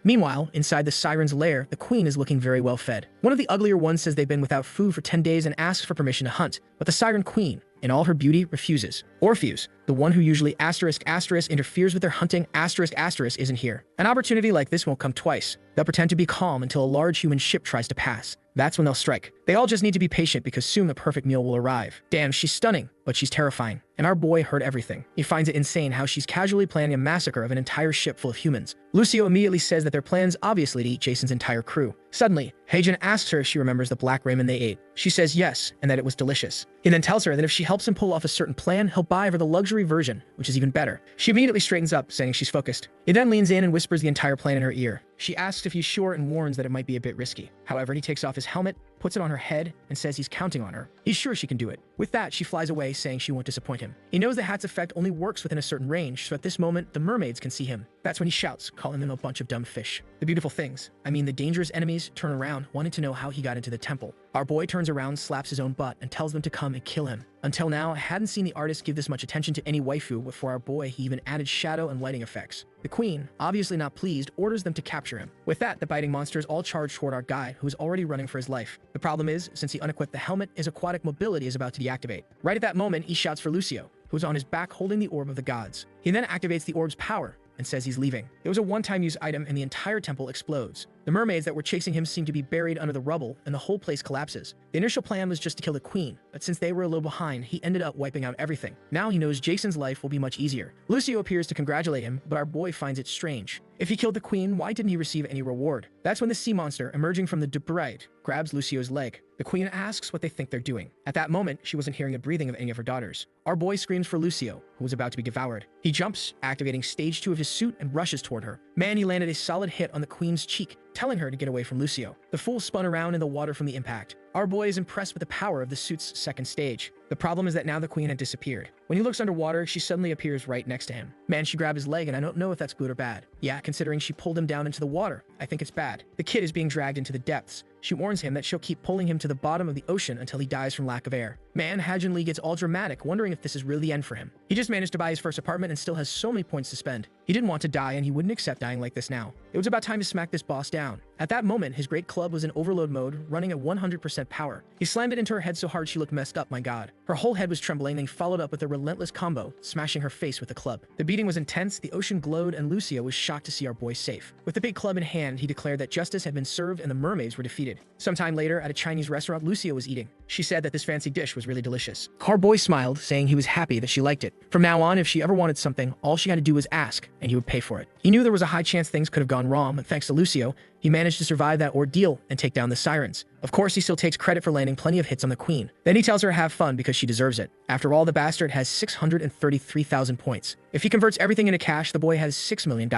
S1: Meanwhile, inside the siren's lair, the queen is looking very well fed. One of the uglier ones says they've been without food for 10 days and asks for permission to hunt, but the siren queen, in all her beauty, refuses. Orpheus, the one who usually asterisk asterisk interferes with their hunting asterisk asterisk isn't here. An opportunity like this won't come twice. They'll pretend to be calm until a large human ship tries to pass. That's when they'll strike. They all just need to be patient because soon the perfect meal will arrive. Damn, she's stunning, but she's terrifying. And our boy heard everything. He finds it insane how she's casually planning a massacre of an entire ship full of humans. Lucio immediately says that their plan's obviously to eat Jason's entire crew. Suddenly, Heijin asks her if she remembers the black ramen they ate. She says yes, and that it was delicious. He then tells her that if she helps him pull off a certain plan, he'll buy her the luxury version, which is even better. She immediately straightens up, saying she's focused. He then leans in and whispers the entire plan in her ear. She asks if he's sure and warns that it might be a bit risky. However, he takes off his helmet, puts it on her head, and says he's counting on her. He's sure she can do it. With that, she flies away, saying she won't disappoint him. He knows the hat's effect only works within a certain range, so at this moment, the mermaids can see him. That's when he shouts, calling them a bunch of dumb fish. The beautiful things, the dangerous enemies, turn around, wanting to know how he got into the temple. Our boy turns around, slaps his own butt, and tells them to come and kill him. Until now, I hadn't seen the artist give this much attention to any waifu, but for our boy, he even added shadow and lighting effects. The queen, obviously not pleased, orders them to capture him. With that, the biting monsters all charge toward our guy, who is already running for his life. The problem is, since he unequipped the helmet, his aquatic mobility is about to deactivate. Right at that moment, he shouts for Lucio, who's on his back holding the orb of the gods. He then activates the orb's power and says he's leaving. It was a one-time use item and the entire temple explodes. The mermaids that were chasing him seem to be buried under the rubble and the whole place collapses. The initial plan was just to kill the queen, but since they were a little behind, he ended up wiping out everything. Now he knows Jason's life will be much easier. Lucio appears to congratulate him, but our boy finds it strange. If he killed the queen, why didn't he receive any reward? That's when the sea monster, emerging from the debris, grabs Lucio's leg. The queen asks what they think they're doing. At that moment, she wasn't hearing the breathing of any of her daughters. Our boy screams for Lucio, who was about to be devoured. He jumps, activating stage 2 of his suit, and rushes toward her. Man, he landed a solid hit on the queen's cheek, telling her to get away from Lucio. The fool spun around in the water from the impact. Our boy is impressed with the power of the suit's second stage. The problem is that now the queen had disappeared. When he looks underwater, she suddenly appears right next to him. Man, she grabbed his leg, and I don't know if that's good or bad. Yeah, considering she pulled him down into the water, I think it's bad. The kid is being dragged into the depths. She warns him that she'll keep pulling him to the bottom of the ocean until he dies from lack of air. Man, Heijin Lee gets all dramatic, wondering if this is really the end for him. He just managed to buy his first apartment and still has so many points to spend. He didn't want to die, and he wouldn't accept dying like this now. It was about time to smack this boss down. At that moment, his great club was in overload mode, running at 100% power. He slammed it into her head so hard she looked messed up, my god. Her whole head was trembling, and he followed up with a relentless combo, smashing her face with the club. The beating was intense, the ocean glowed, and Lucio was shocked to see our boy safe. With the big club in hand, he declared that justice had been served and the mermaids were defeated. Sometime later, at a Chinese restaurant Lucio was eating. She said that this fancy dish was really delicious. Our boy smiled, saying he was happy that she liked it. From now on, if she ever wanted something, all she had to do was ask, and he would pay for it. He knew there was a high chance things could have gone wrong, but thanks to Lucio, he managed to survive that ordeal and take down the sirens. Of course, he still takes credit for landing plenty of hits on the queen. Then he tells her to have fun because she deserves it. After all, the bastard has 633,000 points. If he converts everything into cash, the boy has $6 million.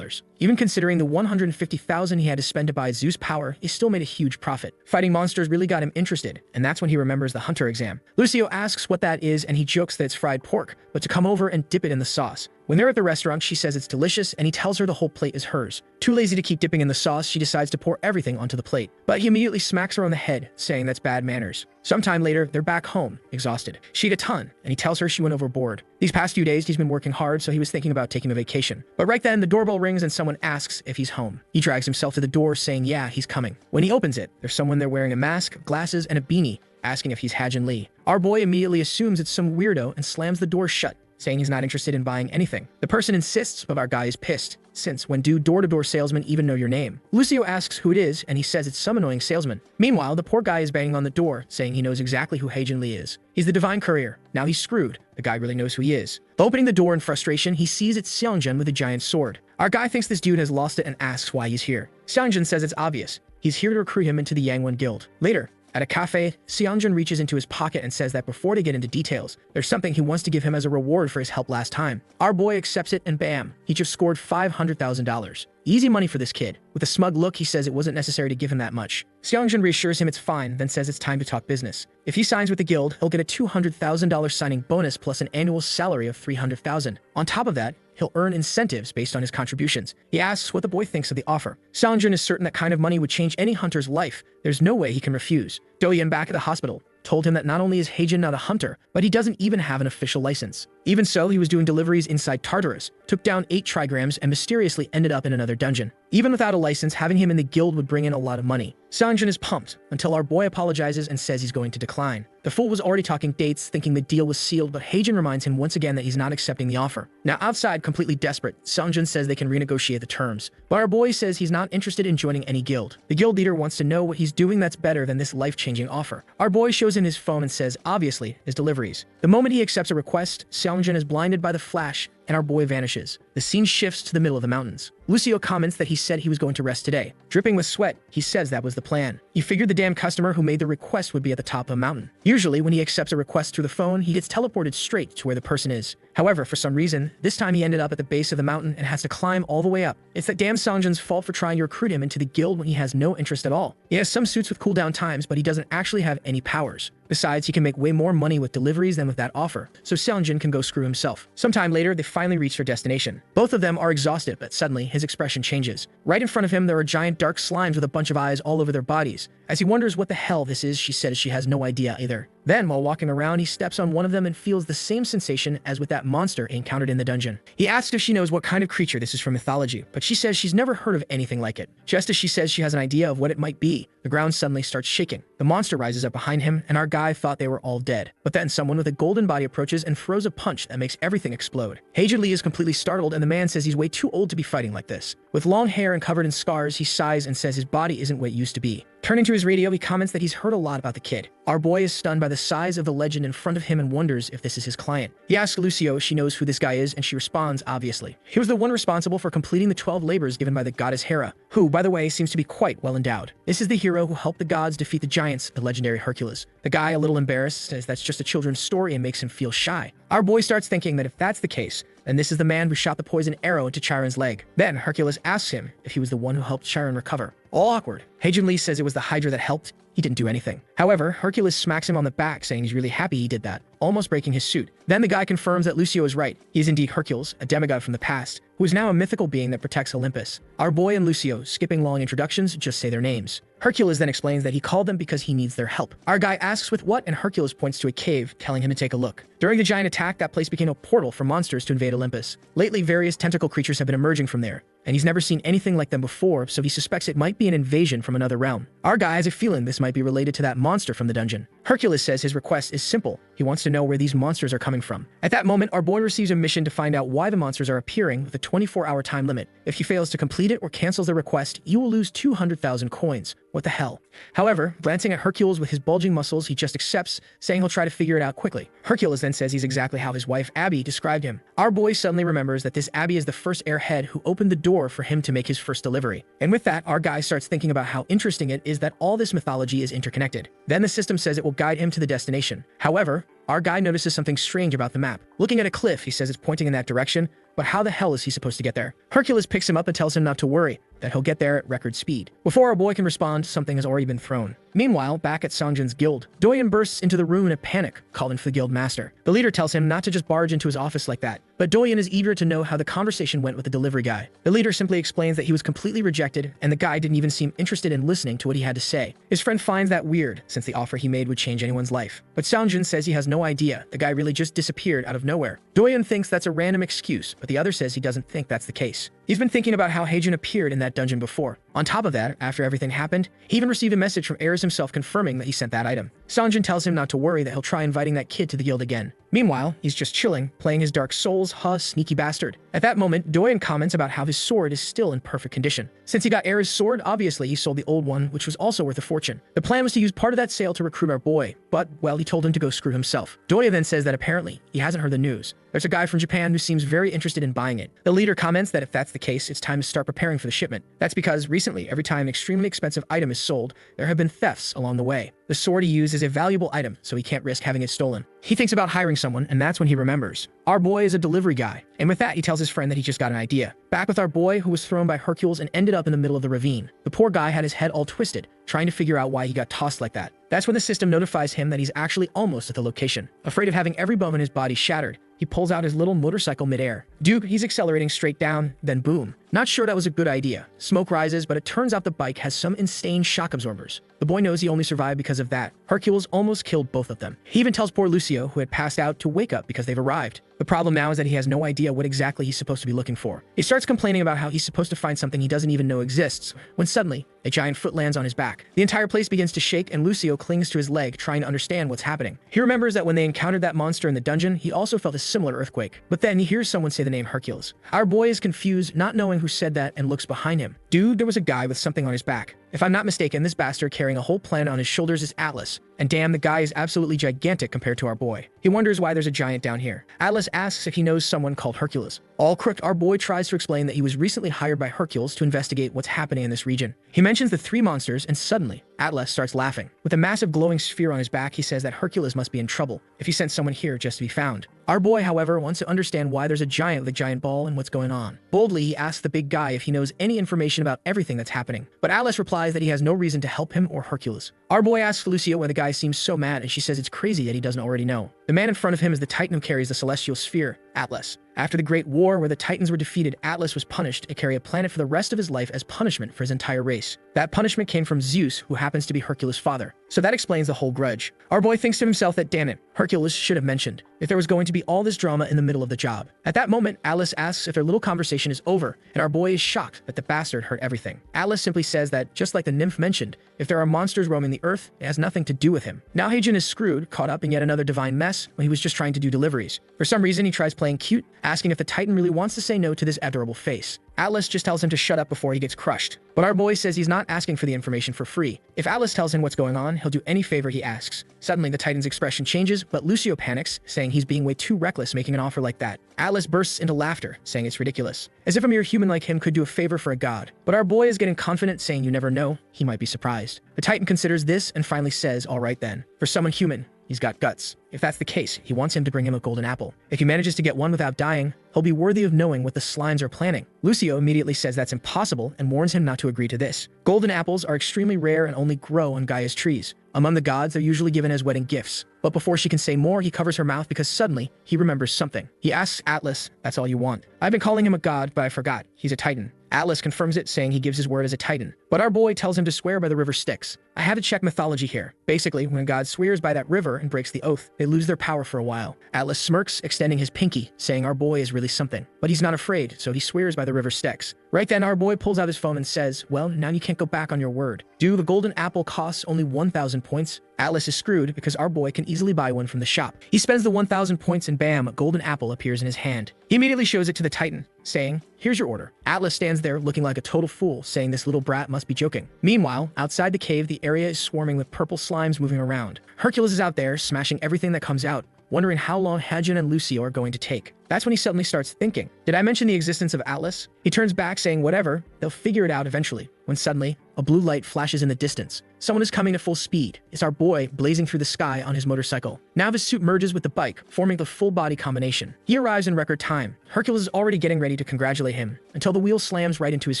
S1: Even considering the 150,000 he had to spend to buy Zeus power, he still made a huge profit. Fighting monsters really got him interested, and that's when he remembers the hunter exam. Lucio asks what that is, and he jokes that it's fried pork, but to come over and dip it in the sauce. When they're at the restaurant, she says it's delicious, and he tells her the whole plate is hers. Too lazy to keep dipping in the sauce, she decides to pour everything onto the plate. But he immediately smacks her on the head, saying that's bad manners. Sometime later, they're back home, exhausted. She ate a ton, and he tells her she went overboard. These past few days, he's been working hard, so he was thinking about taking a vacation. But right then, the doorbell rings and someone asks if he's home. He drags himself to the door, saying yeah, he's coming. When he opens it, there's someone there wearing a mask, glasses, and a beanie, asking if he's Heijin Lee. Our boy immediately assumes it's some weirdo and slams the door shut, saying he's not interested in buying anything. The person insists, but our guy is pissed, since when do door-to-door salesmen even know your name? Lucio asks who it is, and he says it's some annoying salesman. Meanwhile, the poor guy is banging on the door, saying he knows exactly who Heijin Lee is. He's the divine courier. Now he's screwed. The guy really knows who he is. Opening the door in frustration, he sees it's Xiangjun with a giant sword. Our guy thinks this dude has lost it and asks why he's here. Xiangjun says it's obvious. He's here to recruit him into the Yangwon Guild. Later, At a cafe, Seongjun reaches into his pocket and says that before they get into details, there's something he wants to give him as a reward for his help last time. Our boy accepts it and bam, he just scored $500,000. Easy money for this kid. With a smug look, he says it wasn't necessary to give him that much. Seongjun reassures him it's fine, then says it's time to talk business. If he signs with the guild, he'll get a $200,000 signing bonus plus an annual salary of $300,000. On top of that, he'll earn incentives based on his contributions. He asks what the boy thinks of the offer. Seongjun is certain that kind of money would change any hunter's life. There's no way he can refuse. Do-yeon, back at the hospital, told him that not only is Haejin not a hunter, but he doesn't even have an official license. Even so, he was doing deliveries inside Tartarus, took down 8 trigrams, and mysteriously ended up in another dungeon. Even without a license, having him in the guild would bring in a lot of money. Seongjun is pumped, until our boy apologizes and says he's going to decline. The fool was already talking dates, thinking the deal was sealed, but Haejin reminds him once again that he's not accepting the offer. Now outside, completely desperate, Seongjun says they can renegotiate the terms. But our boy says he's not interested in joining any guild. The guild leader wants to know what he's doing that's better than this life-changing offer. Our boy shows him his phone and says, obviously, his deliveries. The moment he accepts a request, Seongjun is blinded by the flash, and our boy vanishes. The scene shifts to the middle of the mountains. Lucio comments that he said he was going to rest today. Dripping with sweat, he says that was the plan. He figured the damn customer who made the request would be at the top of a mountain. Usually, when he accepts a request through the phone, he gets teleported straight to where the person is. However, for some reason, this time he ended up at the base of the mountain and has to climb all the way up. It's that damn Seongjun's fault for trying to recruit him into the guild when he has no interest at all. He has some suits with cooldown times, but he doesn't actually have any powers. Besides, he can make way more money with deliveries than with that offer, so Seongjun can go screw himself. Sometime later, they finally reach their destination. Both of them are exhausted, but suddenly, his expression changes. Right in front of him, there are giant dark slimes with a bunch of eyes all over their bodies. As he wonders what the hell this is, she says she has no idea either. Then, while walking around, he steps on one of them and feels the same sensation as with that monster encountered in the dungeon. He asks if she knows what kind of creature this is from mythology, but she says she's never heard of anything like it. Just as she says she has an idea of what it might be, the ground suddenly starts shaking. The monster rises up behind him, and our guy thought they were all dead. But then someone with a golden body approaches and throws a punch that makes everything explode. Haejin Lee is completely startled, and the man says he's way too old to be fighting like this. With long hair and covered in scars, he sighs and says his body isn't what it used to be. Turning to his radio, he comments that he's heard a lot about the kid. Our boy is stunned by the size of the legend in front of him and wonders if this is his client. He asks Lucio if she knows who this guy is, and she responds, obviously. He was the one responsible for completing the 12 labors given by the goddess Hera, who, by the way, seems to be quite well endowed. This is the hero who helped the gods defeat the giants, the legendary Hercules. The guy, a little embarrassed, says that's just a children's story and makes him feel shy. Our boy starts thinking that if that's the case, then this is the man who shot the poison arrow into Chiron's leg. Then Hercules asks him if he was the one who helped Chiron recover. All awkward. Haejin Lee says it was the Hydra that helped. He didn't do anything. However, Hercules smacks him on the back, saying he's really happy he did that, almost breaking his suit. Then the guy confirms that Lucio is right. He is indeed Hercules, a demigod from the past, who is now a mythical being that protects Olympus. Our boy and Lucio, skipping long introductions, just say their names. Hercules then explains that he called them because he needs their help. Our guy asks with what, and Hercules points to a cave, telling him to take a look. During the giant attack, that place became a portal for monsters to invade Olympus. Lately, various tentacle creatures have been emerging from there, and he's never seen anything like them before, so he suspects it might be an invasion from another realm. Our guy has a feeling this might be related to that monster from the dungeon. Hercules says his request is simple. He wants to know where these monsters are coming from. At that moment, our boy receives a mission to find out why the monsters are appearing with a 24-hour time limit. If he fails to complete it or cancels the request, you will lose 200,000 coins. What the hell? However, glancing at Hercules with his bulging muscles, he just accepts, saying he'll try to figure it out quickly. Hercules then says he's exactly how his wife Abby described him. Our boy suddenly remembers that this Abby is the first airhead who opened the door for him to make his first delivery. And with that, our guy starts thinking about how interesting it is that all this mythology is interconnected. Then the system says it will guide him to the destination. However, our guy notices something strange about the map. Looking at a cliff, he says it's pointing in that direction, but how the hell is he supposed to get there? Hercules picks him up and tells him not to worry, that he'll get there at record speed. Before our boy can respond, something has already been thrown. Meanwhile, back at Seongjun's guild, Do-yeon bursts into the room in a panic, calling for the guild master. The leader tells him not to just barge into his office like that, but Do-yeon is eager to know how the conversation went with the delivery guy. The leader simply explains that he was completely rejected, and the guy didn't even seem interested in listening to what he had to say. His friend finds that weird, since the offer he made would change anyone's life. But Seongjun says he has no idea. The guy really just disappeared out of nowhere. Do-yeon thinks that's a random excuse, but the other says he doesn't think that's the case. He's been thinking about how Haejin appeared in that dungeon before. On top of that, after everything happened, he even received a message from Ares himself confirming that he sent that item. Seongjun tells him not to worry, that he'll try inviting that kid to the guild again. Meanwhile, he's just chilling, playing his Dark Souls, sneaky bastard. At that moment, Do-yeon comments about how his sword is still in perfect condition. Since he got Ares' sword, obviously he sold the old one, which was also worth a fortune. The plan was to use part of that sale to recruit our boy, but, well, he told him to go screw himself. Do-yeon then says that apparently, he hasn't heard the news. There's a guy from Japan who seems very interested in buying it. The leader comments that if that's the the case, it's time to start preparing for the shipment. That's because recently, every time an extremely expensive item is sold, there have been thefts along the way. The sword he used is a valuable item, so he can't risk having it stolen. He thinks about hiring someone, and that's when he remembers. Our boy is a delivery guy. And with that, he tells his friend that he just got an idea. Back with our boy, who was thrown by Hercules and ended up in the middle of the ravine. The poor guy had his head all twisted, trying to figure out why he got tossed like that. That's when the system notifies him that he's actually almost at the location. Afraid of having every bone in his body shattered, he pulls out his little motorcycle midair. Dude, he's accelerating straight down, then boom. Not sure that was a good idea. Smoke rises, but it turns out the bike has some insane shock absorbers. The boy knows he only survived because of that. Hercules almost killed both of them. He even tells poor Lucio, who had passed out, to wake up because they've arrived. The problem now is that he has no idea what exactly he's supposed to be looking for. He starts complaining about how he's supposed to find something he doesn't even know exists, when suddenly, a giant foot lands on his back. The entire place begins to shake, and Lucio clings to his leg, trying to understand what's happening. He remembers that when they encountered that monster in the dungeon, he also felt a similar earthquake. But then he hears someone say the name Hercules. Our boy is confused, not knowing who said that, and looks behind him. Dude, there was a guy with something on his back. If I'm not mistaken, this bastard carrying a whole planet on his shoulders is Atlas. And damn, the guy is absolutely gigantic compared to our boy. He wonders why there's a giant down here. Atlas asks if he knows someone called Hercules. All crooked, our boy tries to explain that he was recently hired by Hercules to investigate what's happening in this region. He mentions the 3 monsters, and suddenly, Atlas starts laughing. With a massive glowing sphere on his back, he says that Hercules must be in trouble if he sent someone here just to be found. Our boy, however, wants to understand why there's a giant with a giant ball and what's going on. Boldly, he asks the big guy if he knows any information about everything that's happening. But Atlas replies that he has no reason to help him or Hercules. Our boy asks Lucio why the guy seems so mad, and she says it's crazy that he doesn't already know. The man in front of him is the Titan who carries the celestial sphere, Atlas. After the Great War, where the Titans were defeated, Atlas was punished to carry a planet for the rest of his life as punishment for his entire race. That punishment came from Zeus, who happens to be Hercules' father. So that explains the whole grudge. Our boy thinks to himself that, damn it, Hercules should have mentioned if there was going to be all this drama in the middle of the job. At that moment, Atlas asks if their little conversation is over, and our boy is shocked that the bastard heard everything. Atlas simply says that, just like the nymph mentioned, if there are monsters roaming the earth, it has nothing to do with him. Now Heijin is screwed, caught up in yet another divine mess when he was just trying to do deliveries. For some reason, he tries playing cute, asking if the Titan really wants to say no to this adorable face. Atlas just tells him to shut up before he gets crushed. But our boy says he's not asking for the information for free. If Atlas tells him what's going on, he'll do any favor he asks. Suddenly, the Titan's expression changes, but Lucio panics, saying he's being way too reckless making an offer like that. Atlas bursts into laughter, saying it's ridiculous. As if a mere human like him could do a favor for a god. But our boy is getting confident, saying you never know, he might be surprised. The Titan considers this and finally says, all right then. For someone human, he's got guts. If that's the case, he wants him to bring him a golden apple. If he manages to get one without dying, he'll be worthy of knowing what the slimes are planning. Lucio immediately says that's impossible and warns him not to agree to this. Golden apples are extremely rare and only grow on Gaia's trees. Among the gods, they're usually given as wedding gifts. But before she can say more, he covers her mouth because suddenly, he remembers something. He asks Atlas, that's all you want. I've been calling him a god, but I forgot. He's a Titan. Atlas confirms it, saying he gives his word as a Titan. But our boy tells him to swear by the river Styx. I had to check mythology here. Basically, when a god swears by that river and breaks the oath, they lose their power for a while. Atlas smirks, extending his pinky, saying our boy is really something. But he's not afraid, so he swears by the river Styx. Right then, our boy pulls out his phone and says, well, now you can't go back on your word. The golden apple costs only 1,000 points. Atlas is screwed because our boy can easily buy one from the shop. He spends the 1,000 points and bam, a golden apple appears in his hand. He immediately shows it to the Titan, saying, here's your order. Atlas stands there looking like a total fool, saying this little brat must be joking. Meanwhile, outside the cave, the area is swarming with purple slimes moving around. Hercules is out there, smashing everything that comes out, wondering how long Heijin and Lucio are going to take. That's when he suddenly starts thinking, did I mention the existence of Atlas? He turns back saying whatever, they'll figure it out eventually, when suddenly, a blue light flashes in the distance. Someone is coming at full speed. It's our boy blazing through the sky on his motorcycle. Now his suit merges with the bike, forming the full body combination. He arrives in record time. Hercules is already getting ready to congratulate him, until the wheel slams right into his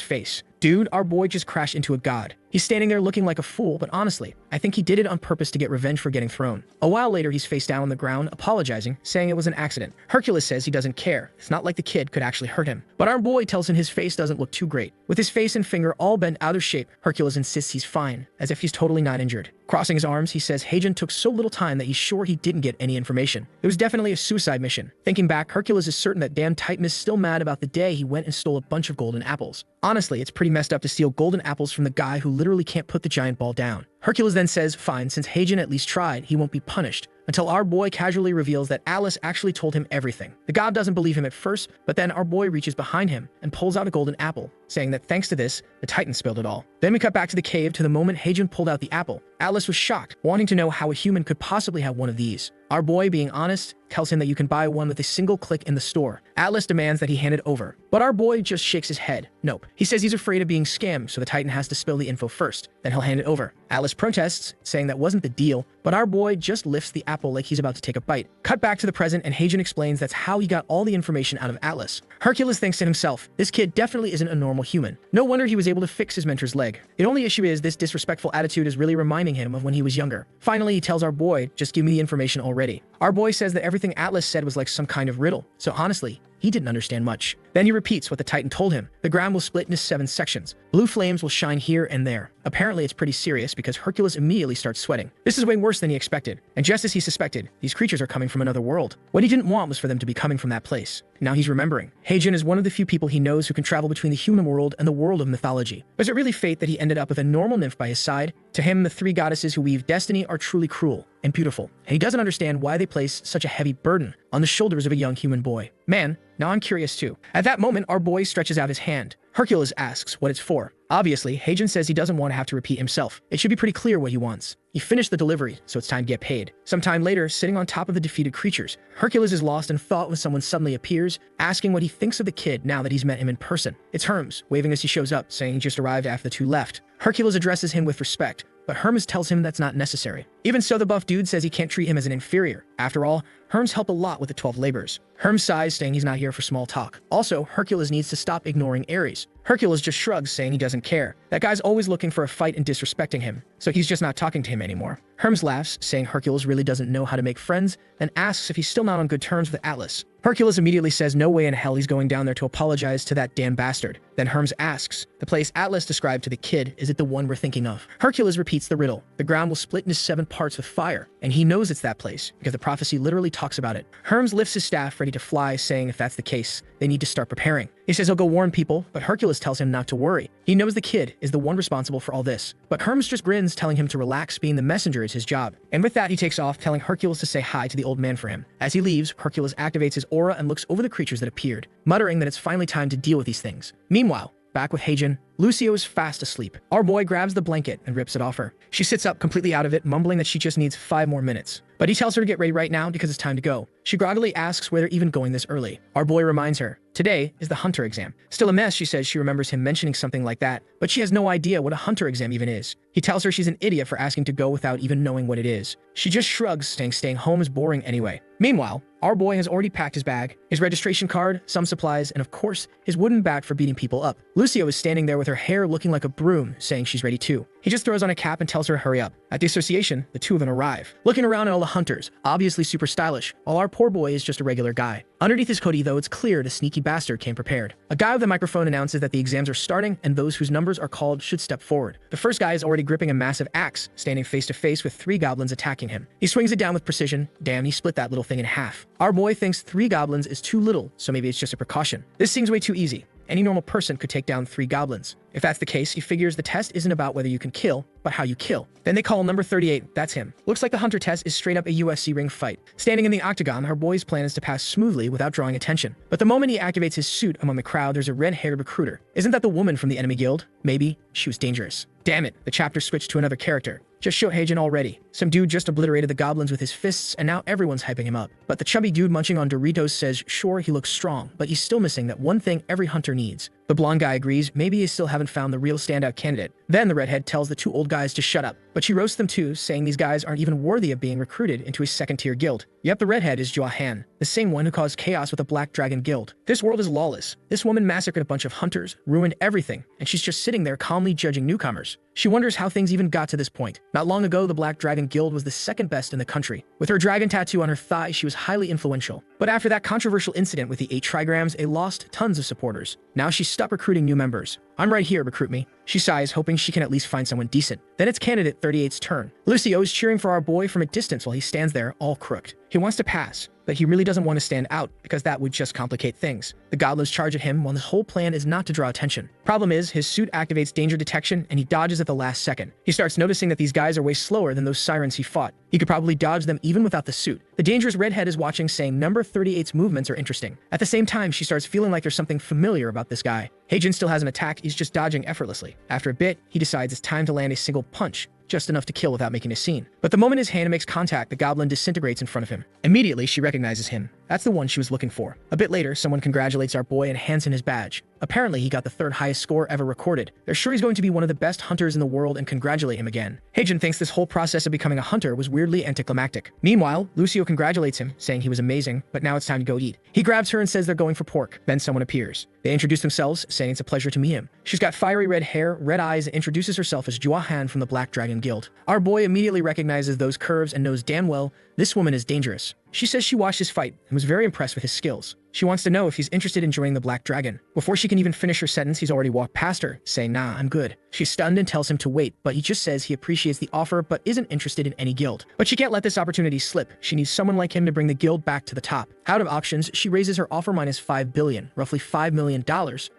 S1: face. Dude, our boy just crashed into a god. He's standing there looking like a fool, but honestly, I think he did it on purpose to get revenge for getting thrown. A while later, he's face down on the ground, apologizing, saying it was an accident. Hercules says he doesn't care. It's not like the kid could actually hurt him. But our boy tells him his face doesn't look too great. With his face and finger all bent out of shape, Hercules insists he's fine, as if he's totally not injured. Crossing his arms, he says Heijin took so little time that he's sure he didn't get any information. It was definitely a suicide mission. Thinking back, Hercules is certain that damn Titan is still mad about the day he went and stole a bunch of golden apples. Honestly, it's pretty messed up to steal golden apples from the guy who literally can't put the giant ball down. Hercules then says, fine, since Heijin at least tried, he won't be punished, until our boy casually reveals that Atlas actually told him everything. The god doesn't believe him at first, but then our boy reaches behind him and pulls out a golden apple, saying that thanks to this, the Titan spilled it all. Then we cut back to the cave to the moment Heijin pulled out the apple. Atlas was shocked, wanting to know how a human could possibly have one of these. Our boy, being honest, tells him that you can buy one with a single click in the store. Atlas demands that he hand it over, but our boy just shakes his head. Nope. He says he's afraid of being scammed, so the Titan has to spill the info first, then he'll hand it over. Atlas protests, saying that wasn't the deal, but our boy just lifts the apple like he's about to take a bite. Cut back to the present, and Heijin explains that's how he got all the information out of Atlas. Hercules thinks to himself, this kid definitely isn't a normal human. No wonder he was able to fix his mentor's leg. The only issue is this disrespectful attitude is really reminding him of when he was younger. Finally, he tells our boy, just give me the information already. Our boy says that everything Atlas said was like some kind of riddle, so honestly, he didn't understand much. Then he repeats what the Titan told him. The ground will split into 7 sections. Blue flames will shine here and there. Apparently, it's pretty serious because Hercules immediately starts sweating. This is way worse than he expected. And just as he suspected, these creatures are coming from another world. What he didn't want was for them to be coming from that place. Now he's remembering. Heijin is one of the few people he knows who can travel between the human world and the world of mythology. Was it really fate that he ended up with a normal nymph by his side? To him, the 3 goddesses who weave destiny are truly cruel and beautiful, and he doesn't understand why they place such a heavy burden on the shoulders of a young human boy. Man, now I'm curious too. At that moment, our boy stretches out his hand. Hercules asks what it's for. Obviously, Heijin says he doesn't want to have to repeat himself. It should be pretty clear what he wants. He finished the delivery, so it's time to get paid. Sometime later, sitting on top of the defeated creatures, Hercules is lost in thought when someone suddenly appears, asking what he thinks of the kid now that he's met him in person. It's Hermes, waving as he shows up, saying he just arrived after the 2 left. Hercules addresses him with respect, but Hermes tells him that's not necessary. Even so, the buff dude says he can't treat him as an inferior. After all, Hermes helped a lot with the 12 laborers. Hermes sighs, saying he's not here for small talk. Also, Hercules needs to stop ignoring Ares. Hercules just shrugs, saying he doesn't care. That guy's always looking for a fight and disrespecting him, so he's just not talking to him anymore. Hermes laughs, saying Hercules really doesn't know how to make friends, then asks if he's still not on good terms with Atlas. Hercules immediately says no way in hell he's going down there to apologize to that damn bastard. Then Hermes asks, the place Atlas described to the kid, is it the one we're thinking of? Hercules repeats the riddle. The ground will split into 7 parts with fire, and he knows it's that place, because the prophecy literally talks about it. Hermes lifts his staff ready to fly, saying if that's the case, they need to start preparing. He says he'll go warn people, but Hercules tells him not to worry. He knows the kid is the one responsible for all this. But Hermes just grins, telling him to relax, being the messenger is his job. And with that, he takes off, telling Hercules to say hi to the old man for him. As he leaves, Hercules activates his aura and looks over the creatures that appeared, muttering that it's finally time to deal with these things. Meanwhile, back with Heijin, Lucio is fast asleep. Our boy grabs the blanket and rips it off her. She sits up completely out of it, mumbling that she just needs 5 more minutes. But he tells her to get ready right now because it's time to go. She groggily asks where they're even going this early. Our boy reminds her, today is the hunter exam. Still a mess, she says she remembers him mentioning something like that, but she has no idea what a hunter exam even is. He tells her she's an idiot for asking to go without even knowing what it is. She just shrugs, saying staying home is boring anyway. Meanwhile, our boy has already packed his bag, his registration card, some supplies, and of course, his wooden bat for beating people up. Lucio is standing there with her hair looking like a broom, saying she's ready too. He just throws on a cap and tells her to hurry up. At the association, the 2 of them arrive, looking around at all the hunters, obviously super stylish, while our poor boy is just a regular guy. Underneath his hoodie, though, it's clear the sneaky bastard came prepared. A guy with a microphone announces that the exams are starting and those whose numbers are called should step forward. The first guy is already gripping a massive axe, standing face to face with 3 goblins attacking him. He swings it down with precision. Damn, he split that little thing in half. Our boy thinks 3 goblins is too little, so maybe it's just a precaution. This seems way too easy. Any normal person could take down 3 goblins. If that's the case, he figures the test isn't about whether you can kill, but how you kill. Then they call number 38, that's him. Looks like the hunter test is straight up a UFC ring fight. Standing in the octagon, her boy's plan is to pass smoothly without drawing attention. But the moment he activates his suit among the crowd, there's a red-haired recruiter. Isn't that the woman from the enemy guild? Maybe she was dangerous. Damn it, the chapter switched to another character. Just show Heijin already. Some dude just obliterated the goblins with his fists, and now everyone's hyping him up. But the chubby dude munching on Doritos says, sure, he looks strong, but he's still missing that one thing every hunter needs. The blonde guy agrees, maybe he still haven't found the real standout candidate. Then the redhead tells the 2 old guys to shut up, but she roasts them too, saying these guys aren't even worthy of being recruited into a 2nd-tier guild. Yep, the redhead is Johan, the same one who caused chaos with the Black Dragon Guild. This world is lawless. This woman massacred a bunch of hunters, ruined everything, and she's just sitting there calmly judging newcomers. She wonders how things even got to this point. Not long ago, the Black Dragon Guild was the 2nd best in the country. With her dragon tattoo on her thigh, she was highly influential. But after that controversial incident with the 8 trigrams, it lost tons of supporters. Now she's stuck recruiting new members. I'm right here, recruit me. She sighs, hoping she can at least find someone decent. Then it's candidate 38's turn. Lucio is cheering for our boy from a distance while he stands there, all crooked. He wants to pass, but he really doesn't want to stand out because that would just complicate things. The goblins charge at him while his whole plan is not to draw attention. Problem is, his suit activates danger detection and he dodges at the last second. He starts noticing that these guys are way slower than those sirens he fought. He could probably dodge them even without the suit. The dangerous redhead is watching, saying number 38's movements are interesting. At the same time, she starts feeling like there's something familiar about this guy. Heijin still has an attack, he's just dodging effortlessly. After a bit, he decides it's time to land a single punch. just enough to kill without making a scene. But the moment his hand makes contact, the goblin disintegrates in front of him. Immediately, she recognizes him. That's the one she was looking for. A bit later, someone congratulates our boy and hands him his badge. Apparently, he got the third highest score ever recorded. They're sure he's going to be one of the best hunters in the world and congratulate him again. Heijin thinks this whole process of becoming a hunter was weirdly anticlimactic. Meanwhile, Lucio congratulates him, saying he was amazing, but now it's time to go eat. He grabs her and says they're going for pork. Then someone appears. They introduce themselves, saying it's a pleasure to meet him. She's got fiery red hair, red eyes, and introduces herself as Jua Han from the Black Dragon Guild. Our boy immediately recognizes those curves and knows damn well this woman is dangerous. She says she watched his fight and was very impressed with his skills. She wants to know if he's interested in joining the Black Dragon. Before she can even finish her sentence, he's already walked past her, saying, "Nah, I'm good." She's stunned and tells him to wait, but he just says he appreciates the offer but isn't interested in any guild. But she can't let this opportunity slip. She needs someone like him to bring the guild back to the top. Out of options, she raises her offer minus 5 billion, roughly $5 million,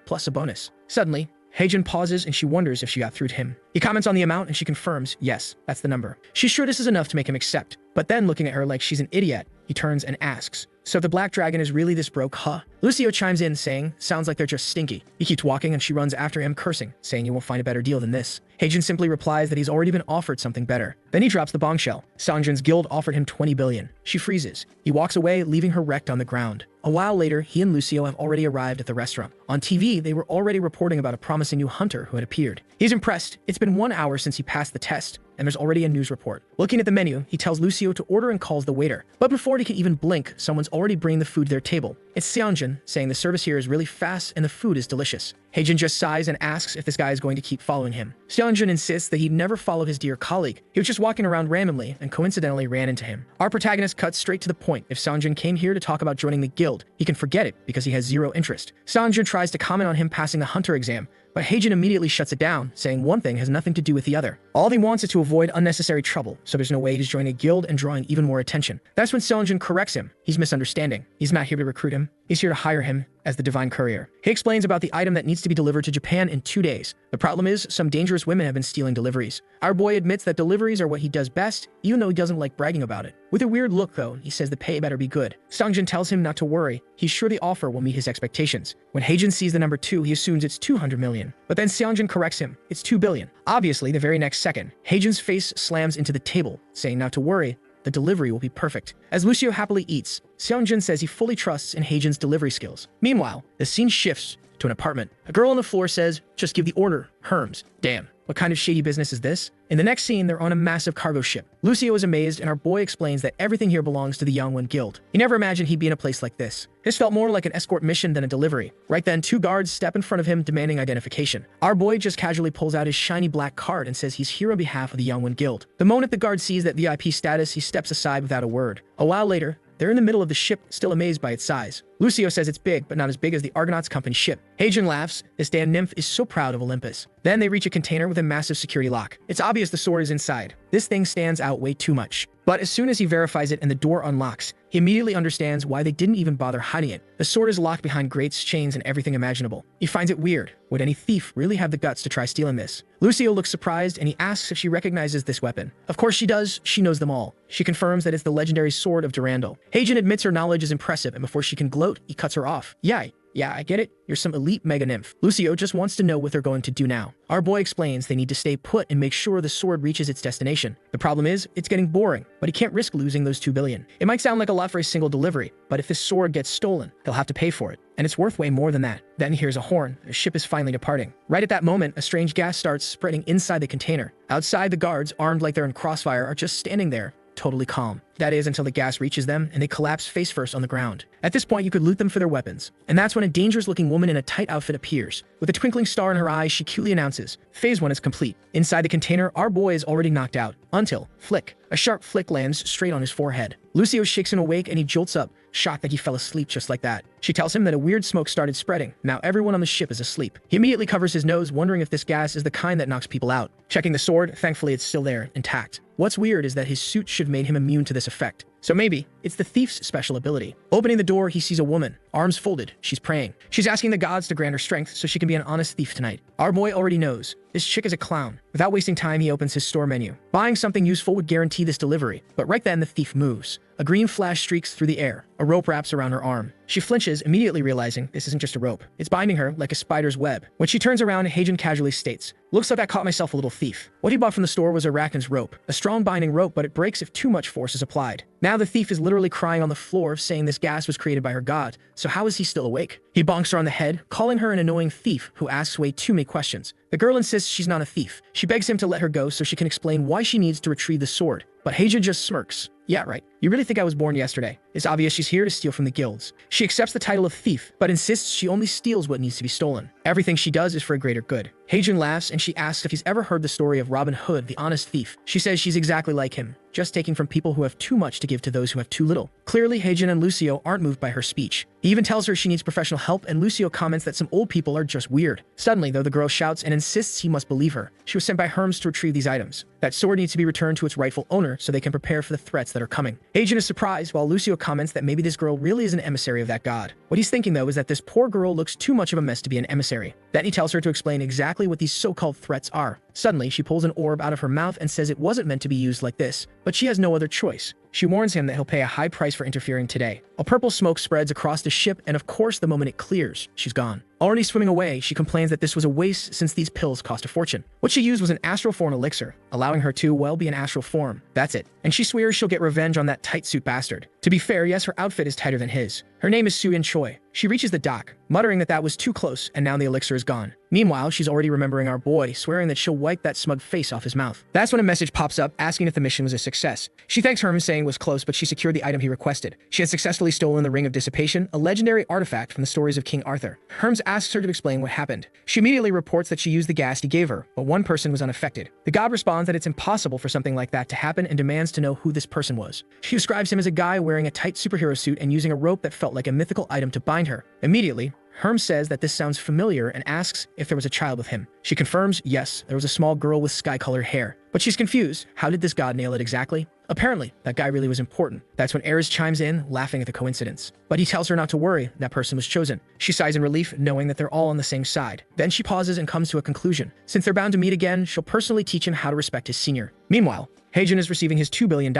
S1: plus a bonus. Suddenly, Heijin pauses and she wonders if she got through to him. He comments on the amount and she confirms, yes, that's the number. She's sure this is enough to make him accept, but then looking at her like she's an idiot, he turns and asks, "So the Black Dragon is really this broke, huh?" Lucio chimes in saying, "Sounds like they're just stinky." He keeps walking and she runs after him cursing, saying you won't find a better deal than this. Heijin simply replies that he's already been offered something better. Then he drops the bombshell. Seongjin's guild offered him 20 billion. She freezes. He walks away, leaving her wrecked on the ground. A while later, he and Lucio have already arrived at the restaurant. On TV, they were already reporting about a promising new hunter who had appeared. He's impressed. It's been 1 hour since he passed the test, and there's already a news report. Looking at the menu, he tells Lucio to order and calls the waiter. But before he can even blink, someone's already bringing the food to their table. It's Seongjin, saying the service here is really fast and the food is delicious. Heijin just sighs and asks if this guy is going to keep following him. Seongjin insists that he'd never followed his dear colleague. He was just walking around randomly and coincidentally ran into him. Our protagonist cuts straight to the point. If Seongjin came here to talk about joining the guild, he can forget it because he has zero interest. Seongjin tries to comment on him passing the hunter exam, but Heijin immediately shuts it down, saying one thing has nothing to do with the other. All he wants is to avoid unnecessary trouble, so there's no way he's joining a guild and drawing even more attention. That's when Seongjin corrects him. He's misunderstanding. He's not here to recruit him. He's here to hire him as the divine courier. He explains about the item that needs to be delivered to Japan in 2 days. The problem is, some dangerous women have been stealing deliveries. Our boy admits that deliveries are what he does best, even though he doesn't like bragging about it. With a weird look though, he says the pay better be good. Seongjin tells him not to worry. He's sure the offer will meet his expectations. When Heijin sees the number 2, he assumes it's 200 million. But then Seongjin corrects him. It's 2 billion. Obviously, the very next second, Heijin's face slams into the table, saying not to worry. The delivery will be perfect. As Lucio happily eats, Seongjin says he fully trusts in Heijin's delivery skills. Meanwhile, the scene shifts to an apartment. A girl on the floor says, "Just give the order, Herms." Damn, what kind of shady business is this? In the next scene, they're on a massive cargo ship. Lucio is amazed, and our boy explains that everything here belongs to the Yangwon Guild. He never imagined he'd be in a place like this. This felt more like an escort mission than a delivery. Right then, 2 guards step in front of him, demanding identification. Our boy just casually pulls out his shiny black card and says he's here on behalf of the Yangwon Guild. The moment the guard sees that VIP status, he steps aside without a word. A while later, they're in the middle of the ship, still amazed by its size. Lucio says it's big, but not as big as the Argonauts Company ship. Heijin laughs. This damn nymph is so proud of Olympus. Then they reach a container with a massive security lock. It's obvious the sword is inside. This thing stands out way too much. But as soon as he verifies it and the door unlocks, he immediately understands why they didn't even bother hiding it. The sword is locked behind grates, chains, and everything imaginable. He finds it weird. Would any thief really have the guts to try stealing this? Lucio looks surprised and he asks if she recognizes this weapon. Of course she does. She knows them all. She confirms that it's the legendary sword of Durandal. Heijin admits her knowledge is impressive, and before she can gloat, he cuts her off. Yeah, I get it. You're some elite mega nymph. Lucio just wants to know what they're going to do now. Our boy explains they need to stay put and make sure the sword reaches its destination. The problem is, it's getting boring, but he can't risk losing those 2 billion. It might sound like a lot for a single delivery, but if this sword gets stolen, he'll have to pay for it. And it's worth way more than that. Then he hears a horn. The ship is finally departing. Right at that moment, a strange gas starts spreading inside the container. Outside, the guards, armed like they're in crossfire, are just standing there, totally calm. That is until the gas reaches them and they collapse face first on the ground. At this point, you could loot them for their weapons. And that's when a dangerous-looking woman in a tight outfit appears. With a twinkling star in her eyes, she cutely announces, "Phase 1 is complete." Inside the container, our boy is already knocked out. Until, flick. A sharp flick lands straight on his forehead. Lucio shakes him awake and he jolts up, shocked that he fell asleep just like that. She tells him that a weird smoke started spreading. Now everyone on the ship is asleep. He immediately covers his nose, wondering if this gas is the kind that knocks people out. Checking the sword, thankfully it's still there, intact. What's weird is that his suit should have made him immune to this effect. So maybe it's the thief's special ability. Opening the door, he sees a woman, arms folded. She's praying. She's asking the gods to grant her strength so she can be an honest thief tonight. Our boy already knows. This chick is a clown. Without wasting time, he opens his store menu. Buying something useful would guarantee this delivery, but right then the thief moves. A green flash streaks through the air. A rope wraps around her arm. She flinches, immediately realizing this isn't just a rope. It's binding her like a spider's web. When she turns around, Heijin casually states, "Looks like I caught myself a little thief." What he bought from the store was Arachnid's rope. A strong binding rope, but it breaks if too much force is applied. Now the thief is literally crying on the floor, saying this gas was created by her god, so how is he still awake? He bonks her on the head, calling her an annoying thief who asks way too many questions. The girl insists she's not a thief. She begs him to let her go so she can explain why she needs to retrieve the sword. But Heijin just smirks. "Yeah, right. You really think I was born yesterday?" It's obvious she's here to steal from the guilds. She accepts the title of thief, but insists she only steals what needs to be stolen. Everything she does is for a greater good. Heijin laughs and she asks if he's ever heard the story of Robin Hood, the honest thief. She says she's exactly like him, just taking from people who have too much to give to those who have too little. Clearly, Heijin and Lucio aren't moved by her speech. He even tells her she needs professional help, and Lucio comments that some old people are just weird. Suddenly, though, the girl shouts and insists he must believe her. She was sent by Hermes to retrieve these items. That sword needs to be returned to its rightful owner so they can prepare for the threats that are coming. Heijin is surprised, while Lucio comments that maybe this girl really is an emissary of that god. What he's thinking, though, is that this poor girl looks too much of a mess to be an emissary. Then he tells her to explain exactly what these so-called threats are. Suddenly, she pulls an orb out of her mouth and says it wasn't meant to be used like this, but she has no other choice. She warns him that he'll pay a high price for interfering today. A purple smoke spreads across the ship, and of course, the moment it clears, she's gone. Already swimming away, she complains that this was a waste since these pills cost a fortune. What she used was an astral form elixir, allowing her to, well, be an astral form. That's it. And she swears she'll get revenge on that tight suit bastard. To be fair, yes, her outfit is tighter than his. Her name is Soo-in Choi. She reaches the dock, muttering that was too close, and now the elixir is gone. Meanwhile, she's already remembering our boy, swearing that she'll wipe that smug face off his mouth. That's when a message pops up asking if the mission was a success. She thanks Hermes, saying it was close, but she secured the item he requested. She had successfully stolen the Ring of Dissipation, a legendary artifact from the stories of King Arthur. Hermes asks her to explain what happened. She immediately reports that she used the gas he gave her, but one person was unaffected. The god responds that it's impossible for something like that to happen and demands to know who this person was. She describes him as a guy wearing a tight superhero suit and using a rope that felt like a mythical item to bind her. Immediately, Hermes says that this sounds familiar and asks if there was a child with him. She confirms, yes, there was a small girl with sky-colored hair. But she's confused. How did this god nail it exactly? Apparently, that guy really was important. That's when Ares chimes in, laughing at the coincidence. But he tells her not to worry, that person was chosen. She sighs in relief, knowing that they're all on the same side. Then she pauses and comes to a conclusion. Since they're bound to meet again, she'll personally teach him how to respect his senior. Meanwhile, Heijin is receiving his $2 billion.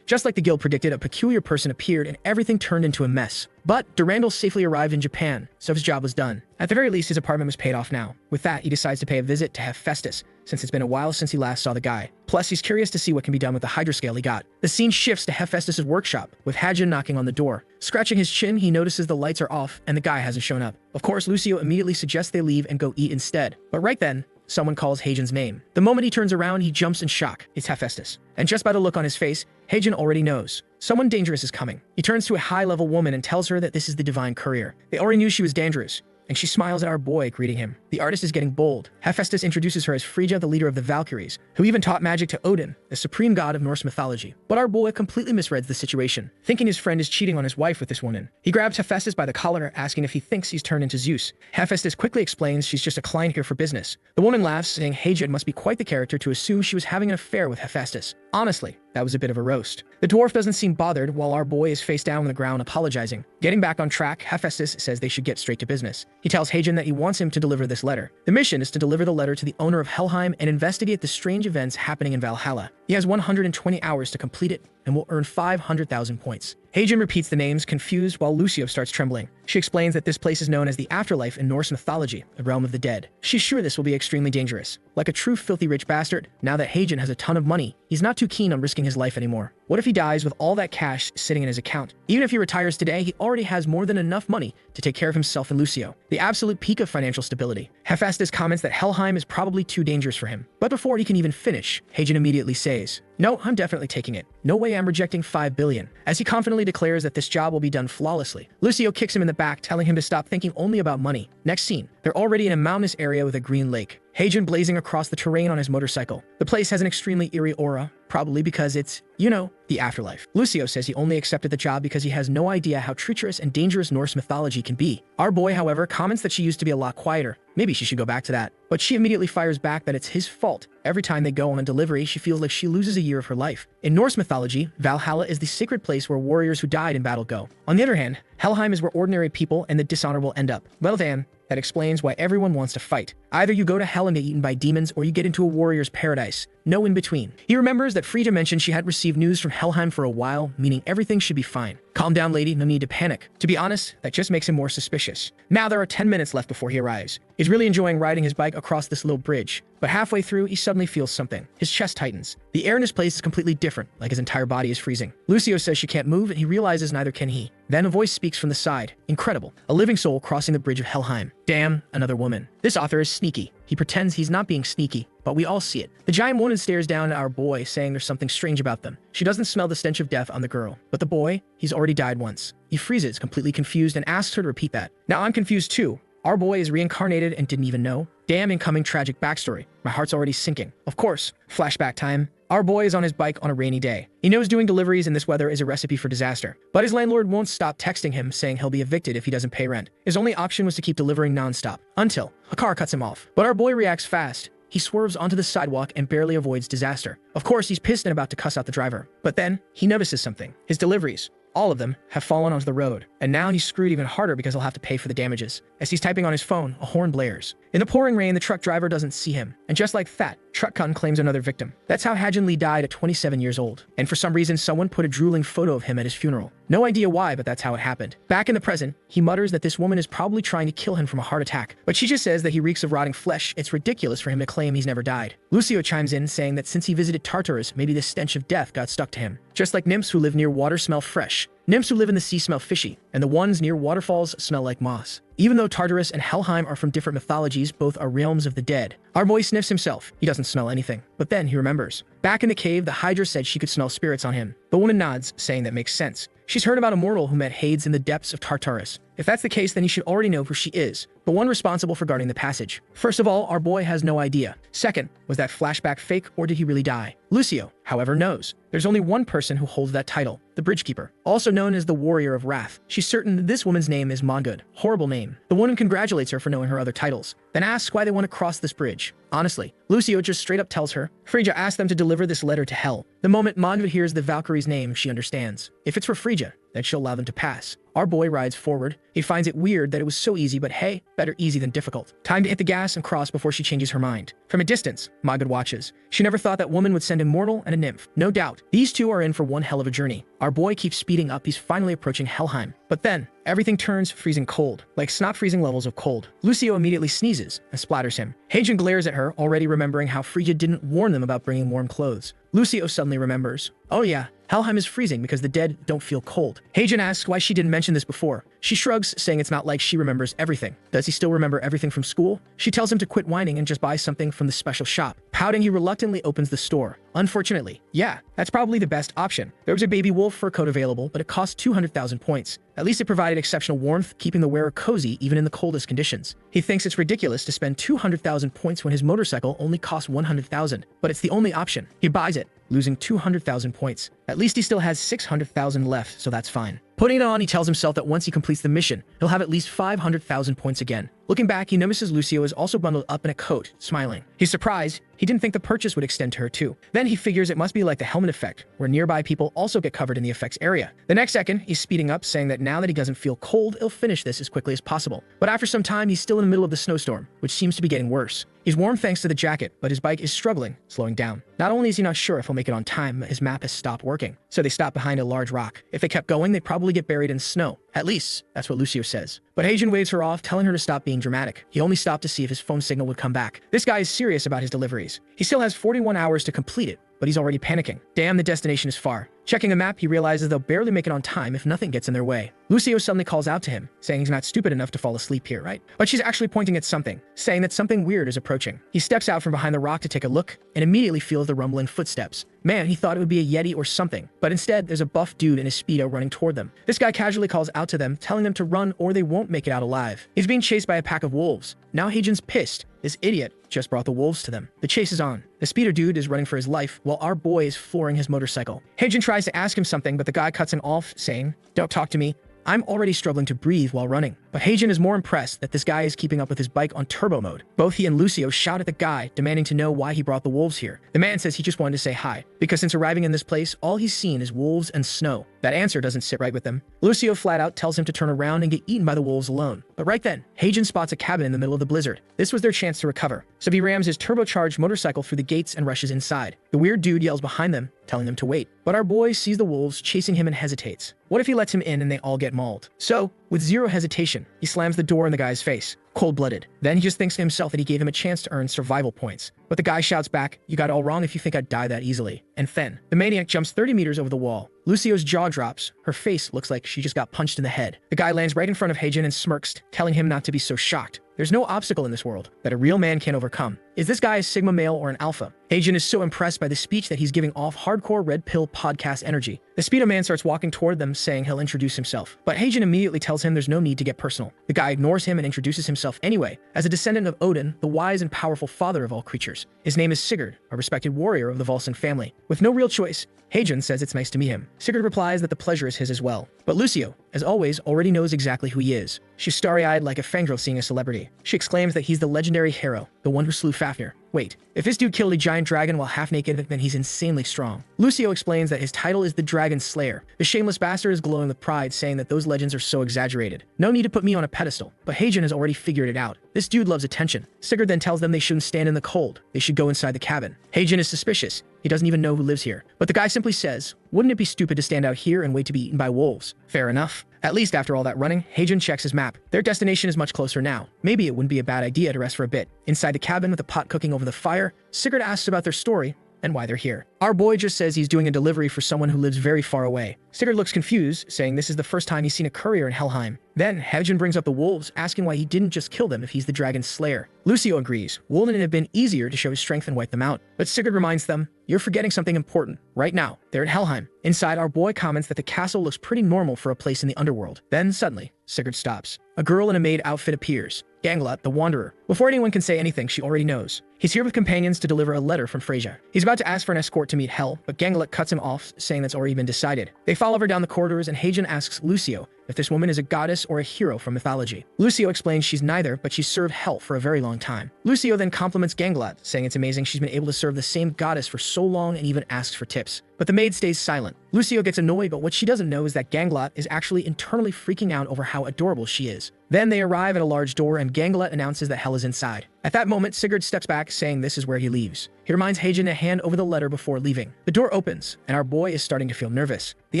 S1: Just like the guild predicted, a peculiar person appeared and everything turned into a mess. But Durandal safely arrived in Japan, so his job was done. At the very least, his apartment was paid off now. With that, he decides to pay a visit to Hephaestus, since it's been a while since he last saw the guy. Plus, he's curious to see what can be done with the hydroscale he got. The scene shifts to Hephaestus' workshop, with Heijin knocking on the door. Scratching his chin, he notices the lights are off and the guy hasn't shown up. Of course, Lucio immediately suggests they leave and go eat instead. But right then, someone calls Heijin's name. The moment he turns around, he jumps in shock. It's Hephaestus. And just by the look on his face, Heijin already knows. Someone dangerous is coming. He turns to a high-level woman and tells her that this is the divine courier. They already knew she was dangerous, and she smiles at our boy, greeting him. The artist is getting bold. Hephaestus introduces her as Frigga, the leader of the Valkyries, who even taught magic to Odin, the supreme god of Norse mythology. But our boy completely misreads the situation, thinking his friend is cheating on his wife with this woman. He grabs Hephaestus by the collar, asking if he thinks he's turned into Zeus. Hephaestus quickly explains she's just a client here for business. The woman laughs, saying Heijin must be quite the character to assume she was having an affair with Hephaestus. Honestly, that was a bit of a roast. The dwarf doesn't seem bothered, while our boy is face down on the ground apologizing. Getting back on track, Hephaestus says they should get straight to business. He tells Heijin that he wants him to deliver this letter. The mission is to deliver the letter to the owner of Helheim and investigate the strange events happening in Valhalla. He has 120 hours to complete it and will earn 500,000 points. Heijin repeats the names, confused, while Lucio starts trembling. She explains that this place is known as the afterlife in Norse mythology, the realm of the dead. She's sure this will be extremely dangerous. Like a true filthy rich bastard, now that Heijin has a ton of money, he's not too keen on risking his life anymore. What if he dies with all that cash sitting in his account? Even if he retires today, he already has more than enough money to take care of himself and Lucio. The absolute peak of financial stability. Hephaestus comments that Helheim is probably too dangerous for him. But before he can even finish, Heijin immediately says, "No, I'm definitely taking it. No way I'm rejecting 5 billion. As he confidently declares that this job will be done flawlessly. Lucio kicks him in the back, telling him to stop thinking only about money. Next scene, they're already in a mountainous area with a green lake. Heijin blazing across the terrain on his motorcycle. The place has an extremely eerie aura, probably because it's, you know, the afterlife. Lucio says he only accepted the job because he has no idea how treacherous and dangerous Norse mythology can be. Our boy, however, comments that she used to be a lot quieter. Maybe she should go back to that. But she immediately fires back that it's his fault. Every time they go on a delivery, she feels like she loses a year of her life. In Norse mythology, Valhalla is the sacred place where warriors who died in battle go. On the other hand, Helheim is where ordinary people and the dishonorable end up. Well then, that explains why everyone wants to fight. Either you go to hell and get eaten by demons, or you get into a warrior's paradise. No in between. He remembers that Frigga mentioned she hadn't received news from Helheim for a while, meaning everything should be fine. Calm down, lady, no need to panic. To be honest, that just makes him more suspicious. Now there are 10 minutes left before he arrives. He's really enjoying riding his bike across this little bridge, but halfway through, he suddenly feels something. His chest tightens. The air in his place is completely different, like his entire body is freezing. Lucio says she can't move, and he realizes neither can he. Then a voice speaks from the side. Incredible. A living soul crossing the bridge of Helheim. Damn, another woman. This author is sneaky. He pretends he's not being sneaky, but we all see it. The giant woman stares down at our boy, saying there's something strange about them. She doesn't smell the stench of death on the girl. But the boy, he's already died once. He freezes, completely confused, and asks her to repeat that. Now I'm confused too. Our boy is reincarnated and didn't even know. Damn incoming tragic backstory. My heart's already sinking. Of course, flashback time. Our boy is on his bike on a rainy day. He knows doing deliveries in this weather is a recipe for disaster. But his landlord won't stop texting him saying he'll be evicted if he doesn't pay rent. His only option was to keep delivering nonstop. Until a car cuts him off. But our boy reacts fast. He swerves onto the sidewalk and barely avoids disaster. Of course, he's pissed and about to cuss out the driver. But then, he notices something. His deliveries. All of them have fallen onto the road, and now he's screwed even harder because he'll have to pay for the damages. As he's typing on his phone, a horn blares. In the pouring rain, the truck driver doesn't see him, and just like that, truck gun claims another victim. That's how Hajin Lee died at 27 years old, and for some reason, someone put a drooling photo of him at his funeral. No idea why, but that's how it happened. Back in the present, he mutters that this woman is probably trying to kill him from a heart attack, but she just says that he reeks of rotting flesh. It's ridiculous for him to claim he's never died. Lucio chimes in, saying that since he visited Tartarus, maybe the stench of death got stuck to him. Just like nymphs who live near water smell fresh. Nymphs who live in the sea smell fishy, and the ones near waterfalls smell like moss. Even though Tartarus and Helheim are from different mythologies, both are realms of the dead. Our boy sniffs himself. He doesn't smell anything. But then he remembers. Back in the cave, the Hydra said she could smell spirits on him. The woman nods, saying that makes sense. She's heard about a mortal who met Hades in the depths of Tartarus. If that's the case, then he should already know who she is, the one responsible for guarding the passage. First of all, our boy has no idea. Second, was that flashback fake or did he really die? Lucio, however, knows. There's only one person who holds that title, the Bridgekeeper, also known as the Warrior of Wrath. She's certain that this woman's name is Manga. Horrible name. The woman congratulates her for knowing her other titles, then asks why they want to cross this bridge. Honestly, Lucio just straight up tells her. Frigga asks them to deliver this letter to Hell. The moment Manga hears the Valkyrie's name, she understands. If it's for Frigga, then she'll allow them to pass. Our boy rides forward. He finds it weird that it was so easy, but hey, better easy than difficult. Time to hit the gas and cross before she changes her mind. From a distance, Magad watches. She never thought that woman would send a mortal and a nymph. No doubt, these two are in for one hell of a journey. Our boy keeps speeding up. He's finally approaching Helheim. But then, everything turns freezing cold, like snot freezing levels of cold. Lucio immediately sneezes and splatters him. Hajin glares at her, already remembering how Frigga didn't warn them about bringing warm clothes. Lucio suddenly remembers. Oh yeah, Helheim is freezing because the dead don't feel cold. Hajin asks why she didn't mention this before. She shrugs, saying it's not like she remembers everything. Does he still remember everything from school? She tells him to quit whining and just buy something from the special shop. Pouting, he reluctantly opens the store. Unfortunately, yeah, that's probably the best option. There was a baby wolf fur coat available, but it cost 200,000 points. At least it provided exceptional warmth, keeping the wearer cozy even in the coldest conditions. He thinks it's ridiculous to spend 200,000 points when his motorcycle only costs 100,000, but it's the only option. He buys it, losing 200,000 points. At least he still has 600,000 left, so that's fine. Putting it on, he tells himself that once he completes the mission, he'll have at least 500,000 points again. Looking back, he notices Lucio is also bundled up in a coat, smiling. He's surprised. He didn't think the purchase would extend to her too. Then he figures it must be like the helmet effect, where nearby people also get covered in the effects area. The next second, he's speeding up, saying that now that he doesn't feel cold, he'll finish this as quickly as possible. But after some time, he's still in the middle of the snowstorm, which seems to be getting worse. He's warm thanks to the jacket, but his bike is struggling, slowing down. Not only is he not sure if he'll make it on time, but his map has stopped working. So they stop behind a large rock. If they kept going, they'd probably get buried in snow. At least, that's what Lucio says. But Hajin waves her off, telling her to stop being dramatic. He only stopped to see if his phone signal would come back. This guy is serious about his deliveries. He still has 41 hours to complete it, but he's already panicking. Damn, the destination is far. Checking the map, he realizes they'll barely make it on time if nothing gets in their way. Lucio suddenly calls out to him, saying he's not stupid enough to fall asleep here, right? But she's actually pointing at something, saying that something weird is approaching. He steps out from behind the rock to take a look, and immediately feels the rumbling footsteps. Man, he thought it would be a Yeti or something, but instead, there's a buff dude in his Speedo running toward them. This guy casually calls out to them, telling them to run or they won't make it out alive. He's being chased by a pack of wolves. Now Hajin's pissed. This idiot just brought the wolves to them. The chase is on. The speeder dude is running for his life while our boy is flooring his motorcycle. Heijin tries to ask him something, but the guy cuts him off, saying, "Don't talk to me. I'm already struggling to breathe while running." But Heijin is more impressed that this guy is keeping up with his bike on turbo mode. Both he and Lucio shout at the guy, demanding to know why he brought the wolves here. The man says he just wanted to say hi, because since arriving in this place, all he's seen is wolves and snow. That answer doesn't sit right with them. Lucio flat out tells him to turn around and get eaten by the wolves alone. But right then, Heijin spots a cabin in the middle of the blizzard. This was their chance to recover, so he rams his turbocharged motorcycle through the gates and rushes inside. The weird dude yells behind them, telling them to wait. But our boy sees the wolves chasing him and hesitates. What if he lets him in and they all get mauled? So, with zero hesitation, he slams the door in the guy's face, cold-blooded. Then he just thinks to himself that he gave him a chance to earn survival points. But the guy shouts back, "You got it all wrong if you think I'd die that easily." And then, the maniac jumps 30 meters over the wall. Lucio's jaw drops. Her face looks like she just got punched in the head. The guy lands right in front of Heijin and smirks, telling him not to be so shocked. There's no obstacle in this world that a real man can't overcome. Is this guy a Sigma male or an alpha? Heijin is so impressed by the speech that he's giving off hardcore red pill podcast energy. The Speedo man starts walking toward them, saying he'll introduce himself. But Heijin immediately tells him there's no need to get personal. The guy ignores him and introduces himself anyway, as a descendant of Odin, the wise and powerful father of all creatures. His name is Sigurd, a respected warrior of the Volsung family. With no real choice, Heijin says it's nice to meet him. Sigurd replies that the pleasure is his as well. But Lucio, as always, already knows exactly who he is. She's starry-eyed like a fangirl seeing a celebrity. She exclaims that he's the legendary hero, the one who slew Fafnir. Wait, if this dude killed a giant dragon while half-naked, then he's insanely strong. Lucio explains that his title is the Dragon Slayer. The shameless bastard is glowing with pride, saying that those legends are so exaggerated. No need to put me on a pedestal, but Heijin has already figured it out. This dude loves attention. Sigurd then tells them they shouldn't stand in the cold. They should go inside the cabin. Heijin is suspicious. He doesn't even know who lives here. But the guy simply says, "Wouldn't it be stupid to stand out here and wait to be eaten by wolves?" Fair enough. At least after all that running, Heijin checks his map. Their destination is much closer now. Maybe it wouldn't be a bad idea to rest for a bit. Inside the cabin with the pot cooking over the fire, Sigurd asks about their story and why they're here. Our boy just says he's doing a delivery for someone who lives very far away. Sigurd looks confused, saying this is the first time he's seen a courier in Helheim. Then, Heijin brings up the wolves, asking why he didn't just kill them if he's the Dragon Slayer. Lucio agrees. Wouldn't it have been easier to show his strength and wipe them out? But Sigurd reminds them, "You're forgetting something important. Right now, they're in Helheim." Inside, our boy comments that the castle looks pretty normal for a place in the underworld. Then, suddenly, Sigurd stops. A girl in a maid outfit appears. Ganglet, the Wanderer. Before anyone can say anything, she already knows. He's here with companions to deliver a letter from Freyja. He's about to ask for an escort to meet Hel, but Ganglet cuts him off, saying that's already been decided. They follow her down the corridors, and Heijin asks Lucio if this woman is a goddess or a hero from mythology. Lucio explains she's neither, but she's served Hel for a very long time. Lucio then compliments Ganglet, saying it's amazing she's been able to serve the same goddess for so long and even asks for tips. But the maid stays silent. Lucio gets annoyed, but what she doesn't know is that Ganglet is actually internally freaking out over how adorable she is. Then they arrive at a large door, and Ganglet announces that Hel is inside. At that moment, Sigurd steps back, saying this is where he leaves. He reminds Heijin to hand over the letter before leaving. The door opens, and our boy is starting to feel nervous. The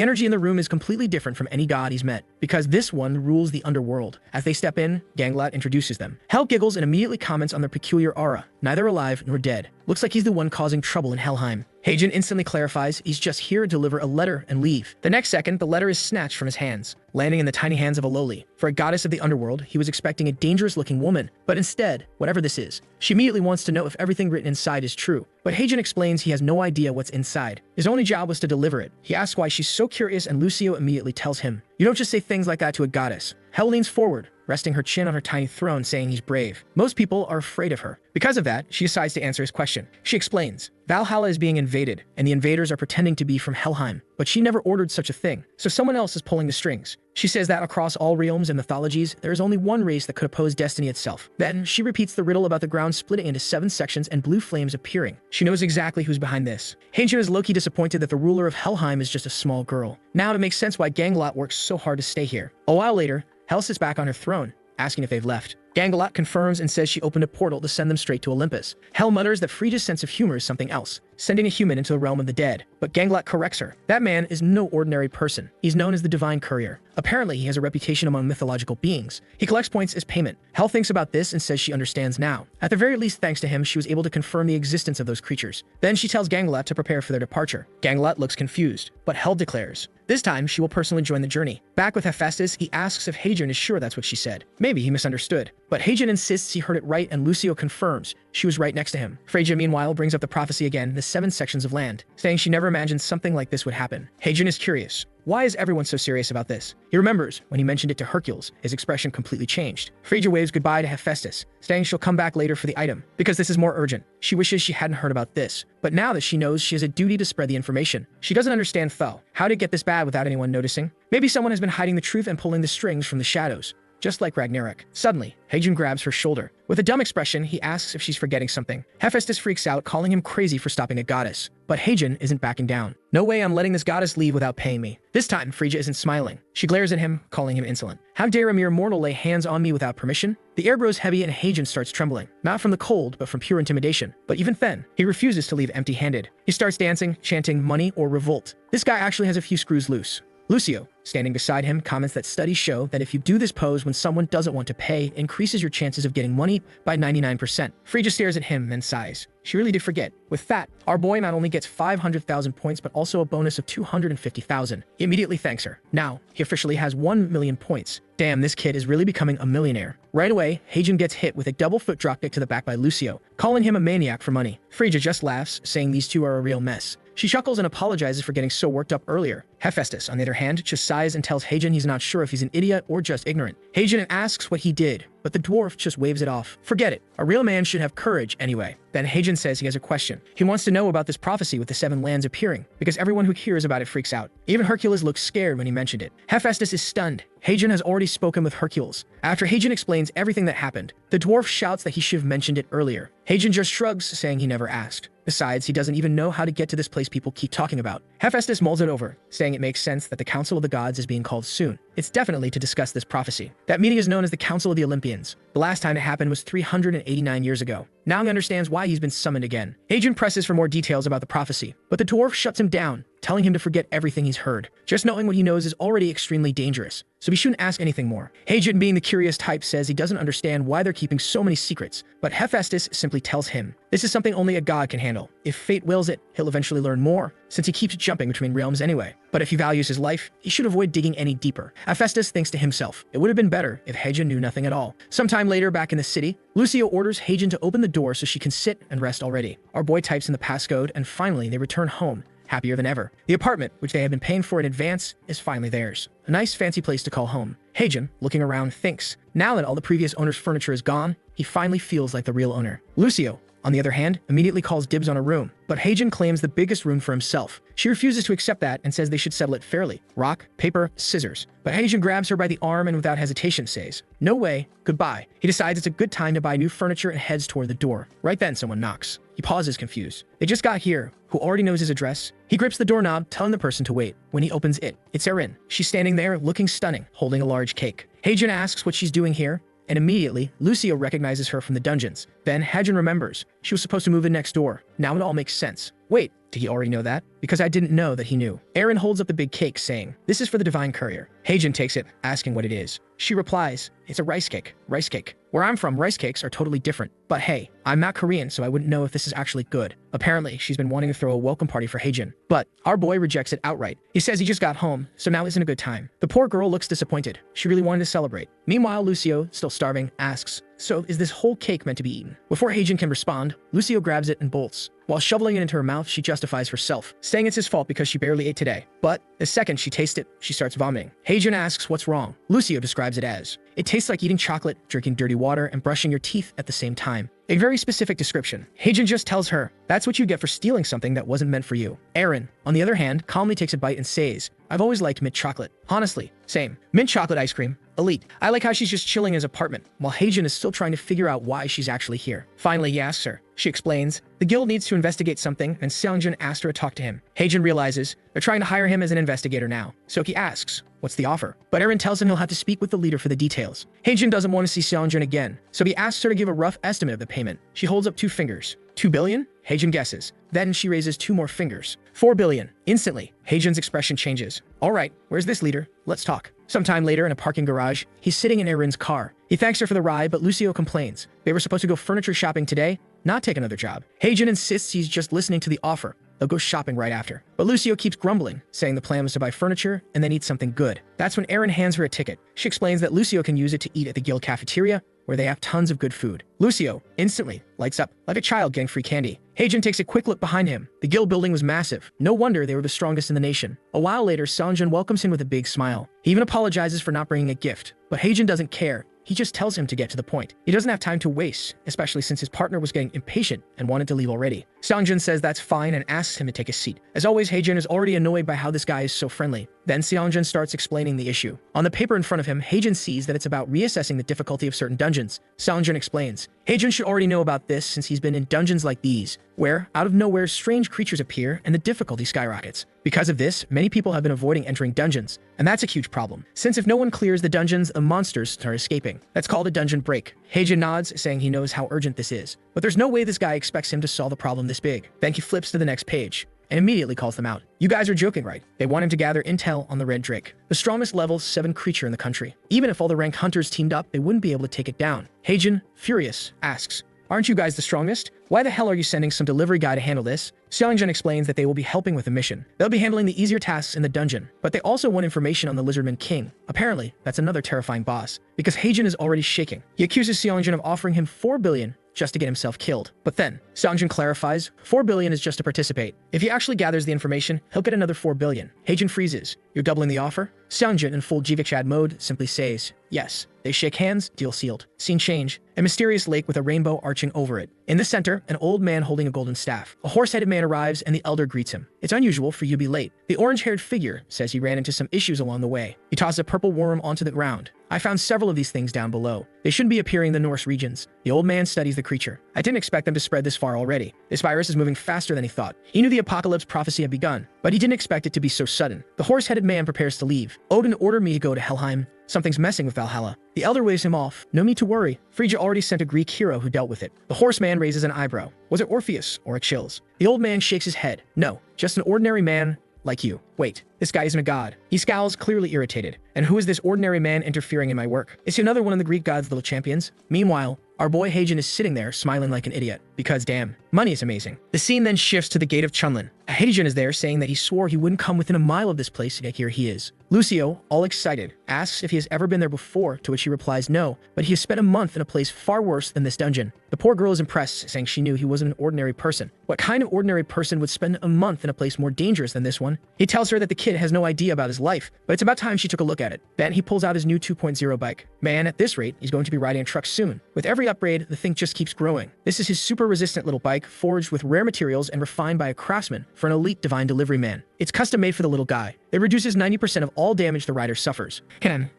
S1: energy in the room is completely different from any god he's met, because this one rules the underworld. As they step in, Ganglet introduces them. Hel giggles and immediately comments on their peculiar aura, neither alive nor dead. Looks like he's the one causing trouble in Helheim. Heijin instantly clarifies he's just here to deliver a letter and leave. The next second, the letter is snatched from his hands, landing in the tiny hands of a lowly. For a goddess of the underworld, he was expecting a dangerous-looking woman, but instead, whatever this is, she immediately wants to know if everything written inside is true. But Heijin explains he has no idea what's inside. His only job was to deliver it. He asks why she's so curious, and Lucio immediately tells him, "You don't just say things like that to a goddess." Hel leans forward, resting her chin on her tiny throne, saying he's brave. Most people are afraid of her. Because of that, she decides to answer his question. She explains, Valhalla is being invaded, and the invaders are pretending to be from Helheim, but she never ordered such a thing, so someone else is pulling the strings. She says that across all realms and mythologies, there is only one race that could oppose destiny itself. Then, she repeats the riddle about the ground splitting into 7 sections and blue flames appearing. She knows exactly who's behind this. Heijin is low-key disappointed that the ruler of Helheim is just a small girl. Now it makes sense why Ganglet works so hard to stay here. A while later, Hel sits back on her throne, asking if they've left. Ganglet confirms and says she opened a portal to send them straight to Olympus. Hel mutters that Freyja's sense of humor is something else, sending a human into the realm of the dead. But Ganglet corrects her. That man is no ordinary person. He's known as the Divine Courier. Apparently, he has a reputation among mythological beings. He collects points as payment. Hel thinks about this and says she understands now. At the very least, thanks to him, she was able to confirm the existence of those creatures. Then she tells Ganglet to prepare for their departure. Ganglet looks confused, but Hel declares this time she will personally join the journey. Back with Hephaestus, he asks if Heijin is sure that's what she said. Maybe he misunderstood. But Heijin insists he heard it right, and Lucio confirms she was right next to him. Freyja, meanwhile, brings up the prophecy again, the 7 sections of land, saying she never imagined something like this would happen. Heijin is curious. Why is everyone so serious about this? He remembers when he mentioned it to Hercules, his expression completely changed. Frigga waves goodbye to Hephaestus, saying she'll come back later for the item, because this is more urgent. She wishes she hadn't heard about this, but now that she knows she has a duty to spread the information. She doesn't understand though. How did it get this bad without anyone noticing? Maybe someone has been hiding the truth and pulling the strings from the shadows. Just like Ragnarok. Suddenly, Heijin grabs her shoulder. With a dumb expression, he asks if she's forgetting something. Hephaestus freaks out, calling him crazy for stopping a goddess. But Heijin isn't backing down. No way I'm letting this goddess leave without paying me. This time, Frigga isn't smiling. She glares at him, calling him insolent. How dare a mere mortal lay hands on me without permission? The air grows heavy and Heijin starts trembling. Not from the cold, but from pure intimidation. But even then, he refuses to leave empty-handed. He starts dancing, chanting money or revolt. This guy actually has a few screws loose. Lucio, standing beside him, comments that studies show that if you do this pose when someone doesn't want to pay, it increases your chances of getting money by 99%. Frigga stares at him and sighs. She really did forget. With that, our boy not only gets 500,000 points, but also a bonus of 250,000. He immediately thanks her. Now, he officially has 1 million points. Damn, this kid is really becoming a millionaire. Right away, Heijin gets hit with a double foot dropkick to the back by Lucio, calling him a maniac for money. Frigga just laughs, saying these two are a real mess. She chuckles and apologizes for getting so worked up earlier. Hephaestus, on the other hand, just sighs and tells Heijin he's not sure if he's an idiot or just ignorant. Heijin asks what he did, but the dwarf just waves it off. Forget it. A real man should have courage anyway. Then Heijin says he has a question. He wants to know about this prophecy with the 7 lands appearing, because everyone who hears about it freaks out. Even Hercules looks scared when he mentioned it. Hephaestus is stunned. Heijin has already spoken with Hercules. After Heijin explains everything that happened, the dwarf shouts that he should have mentioned it earlier. Heijin just shrugs, saying he never asked. Besides, he doesn't even know how to get to this place people keep talking about. Hephaestus mulls it over, saying it makes sense that the Council of the Gods is being called soon. It's definitely to discuss this prophecy. That meeting is known as the Council of the Olympians. The last time it happened was 389 years ago. Now he understands why he's been summoned again. Heijin presses for more details about the prophecy, but the dwarf shuts him down, telling him to forget everything he's heard. Just knowing what he knows is already extremely dangerous, so he shouldn't ask anything more. Heijin, being the curious type, says he doesn't understand why they're keeping so many secrets, but Hephaestus simply tells him, this is something only a god can handle. If fate wills it, he'll eventually learn more, since he keeps jumping between realms anyway. But if he values his life, he should avoid digging any deeper. Hephaestus thinks to himself, it would have been better if Heijin knew nothing at all. Sometime later, back in the city, Lucio orders Heijin to open the door so she can sit and rest already. Our boy types in the passcode, and finally they return home, happier than ever. The apartment, which they had been paying for in advance, is finally theirs. A nice fancy place to call home. Heijin, looking around, thinks, now that all the previous owner's furniture is gone, he finally feels like the real owner. Lucio, on the other hand, immediately calls dibs on a room, but Heijin claims the biggest room for himself. She refuses to accept that and says they should settle it fairly. Rock, paper, scissors. But Heijin grabs her by the arm and without hesitation says, no way, goodbye. He decides it's a good time to buy new furniture and heads toward the door. Right then, someone knocks. He pauses confused. They just got here. Who already knows his address? He grips the doorknob, telling the person to wait. When he opens it, it's Erin. She's standing there, looking stunning, holding a large cake. Heijin asks what she's doing here, and immediately, Lucio recognizes her from the dungeons. Then Heijin remembers. She was supposed to move in next door. Now it all makes sense. Wait, did he already know that? Because I didn't know that he knew. Erin holds up the big cake, saying, this is for the divine courier. Heijin takes it, asking what it is. She replies, it's a rice cake. Rice cake. Where I'm from, rice cakes are totally different. But hey, I'm not Korean, so I wouldn't know if this is actually good. Apparently, she's been wanting to throw a welcome party for Heijin. But our boy rejects it outright. He says he just got home, so now isn't a good time. The poor girl looks disappointed. She really wanted to celebrate. Meanwhile, Lucio, still starving, asks, so is this whole cake meant to be eaten? Before Heijin can respond, Lucio grabs it and bolts. While shoveling it into her mouth, she justifies herself, saying it's his fault because she barely ate today. But the second she tastes it, she starts vomiting. Heijin asks what's wrong. Lucio describes it as, it tastes like eating chocolate, drinking dirty water, and brushing your teeth at the same time. A very specific description. Heijin just tells her, that's what you get for stealing something that wasn't meant for you. Erin, on the other hand, calmly takes a bite and says, I've always liked mint chocolate. Honestly, same. Mint chocolate ice cream. Elite. I like how she's just chilling in his apartment, while Heijin is still trying to figure out why she's actually here. Finally, he asks her. She explains, the guild needs to investigate something, and Seongjin asked her to talk to him. Heijin realizes they're trying to hire him as an investigator now, so he asks, what's the offer? But Erin tells him he'll have to speak with the leader for the details. Heijin doesn't want to see Seongjin again, so he asks her to give a rough estimate of the payment. She holds up 2 fingers. 2 billion? Heijin guesses. Then she raises 2 more fingers. 4 billion. Instantly, Heijin's expression changes. All right, where's this leader? Let's talk. Sometime later in a parking garage, he's sitting in Erin's car. He thanks her for the ride, but Lucio complains. They were supposed to go furniture shopping today, not take another job. Heijin insists he's just listening to the offer. They'll go shopping right after. But Lucio keeps grumbling, saying the plan was to buy furniture and then eat something good. That's when Erin hands her a ticket. She explains that Lucio can use it to eat at the guild cafeteria, where they have tons of good food. Lucio instantly lights up like a child getting free candy. Heijin takes a quick look behind him. The guild building was massive. No wonder they were the strongest in the nation. A while later, Seongjin welcomes him with a big smile. He even apologizes for not bringing a gift, but Heijin doesn't care. He just tells him to get to the point. He doesn't have time to waste, especially since his partner was getting impatient and wanted to leave already. Seongjin says that's fine and asks him to take a seat. As always, Heijin is already annoyed by how this guy is so friendly. Then Seongjin starts explaining the issue. On the paper in front of him, Heijin sees that it's about reassessing the difficulty of certain dungeons. Seongjin explains. Heijin should already know about this since he's been in dungeons like these, where, out of nowhere, strange creatures appear and the difficulty skyrockets. Because of this, many people have been avoiding entering dungeons, and that's a huge problem, since if no one clears the dungeons, the monsters start escaping. That's called a dungeon break. Heijin nods, saying he knows how urgent this is, but there's no way this guy expects him to solve a problem this big. Then he flips to the next page and immediately calls them out. You guys are joking, right? They want him to gather intel on the Red Drake, the strongest level 7 creature in the country. Even if all the ranked hunters teamed up, they wouldn't be able to take it down. Heijin, furious, asks, aren't you guys the strongest? Why the hell are you sending some delivery guy to handle this? Seongjin explains that they will be helping with the mission. They'll be handling the easier tasks in the dungeon, but they also want information on the Lizardman King. Apparently, that's another terrifying boss, because Heijin is already shaking. He accuses Seongjin of offering him 4 billion just to get himself killed. But then, Seongjin clarifies, 4 billion is just to participate. If he actually gathers the information, he'll get another 4 billion. Heijin freezes. You're doubling the offer? Seongjin, in full Jivikchad mode, simply says, yes. They shake hands, deal sealed. Scene change. A mysterious lake with a rainbow arching over it. In the center, an old man holding a golden staff. A horse-headed man arrives and the elder greets him. It's unusual for you to be late. The orange-haired figure says he ran into some issues along the way. He tosses a purple worm onto the ground. I found several of these things down below. They shouldn't be appearing in the Norse regions. The old man studies the creature. I didn't expect them to spread this far already. This virus is moving faster than he thought. He knew the apocalypse prophecy had begun, but he didn't expect it to be so sudden. The horse-headed man prepares to leave. Odin ordered me to go to Helheim. Something's messing with Valhalla. The elder waves him off. No need to worry. Frigga already sent a Greek hero who dealt with it. The horseman raises an eyebrow. Was it Orpheus or Achilles? The old man shakes his head. No, just an ordinary man like you. Wait, this guy isn't a god. He scowls, clearly irritated. And who is this ordinary man interfering in my work? Is he another one of the Greek gods' little champions? Meanwhile, our boy Heijin is sitting there, smiling like an idiot. Because damn, money is amazing. The scene then shifts to the gate of Chunlin. Heijin is there, saying that he swore he wouldn't come within a mile of this place, yet here he is. Lucio, all excited, asks if he has ever been there before, to which he replies no, but he has spent a month in a place far worse than this dungeon. The poor girl is impressed, saying she knew he wasn't an ordinary person. What kind of ordinary person would spend a month in a place more dangerous than this one? He tells her that the kid has no idea about his life, but it's about time she took a look at it. Then he pulls out his new 2.0 bike. Man, at this rate, he's going to be riding a truck soon. With every upgrade, the thing just keeps growing. This is his super resistant little bike, forged with rare materials and refined by a craftsman for an elite divine delivery man. It's custom made for the little guy. It reduces 90% of all damage the rider suffers.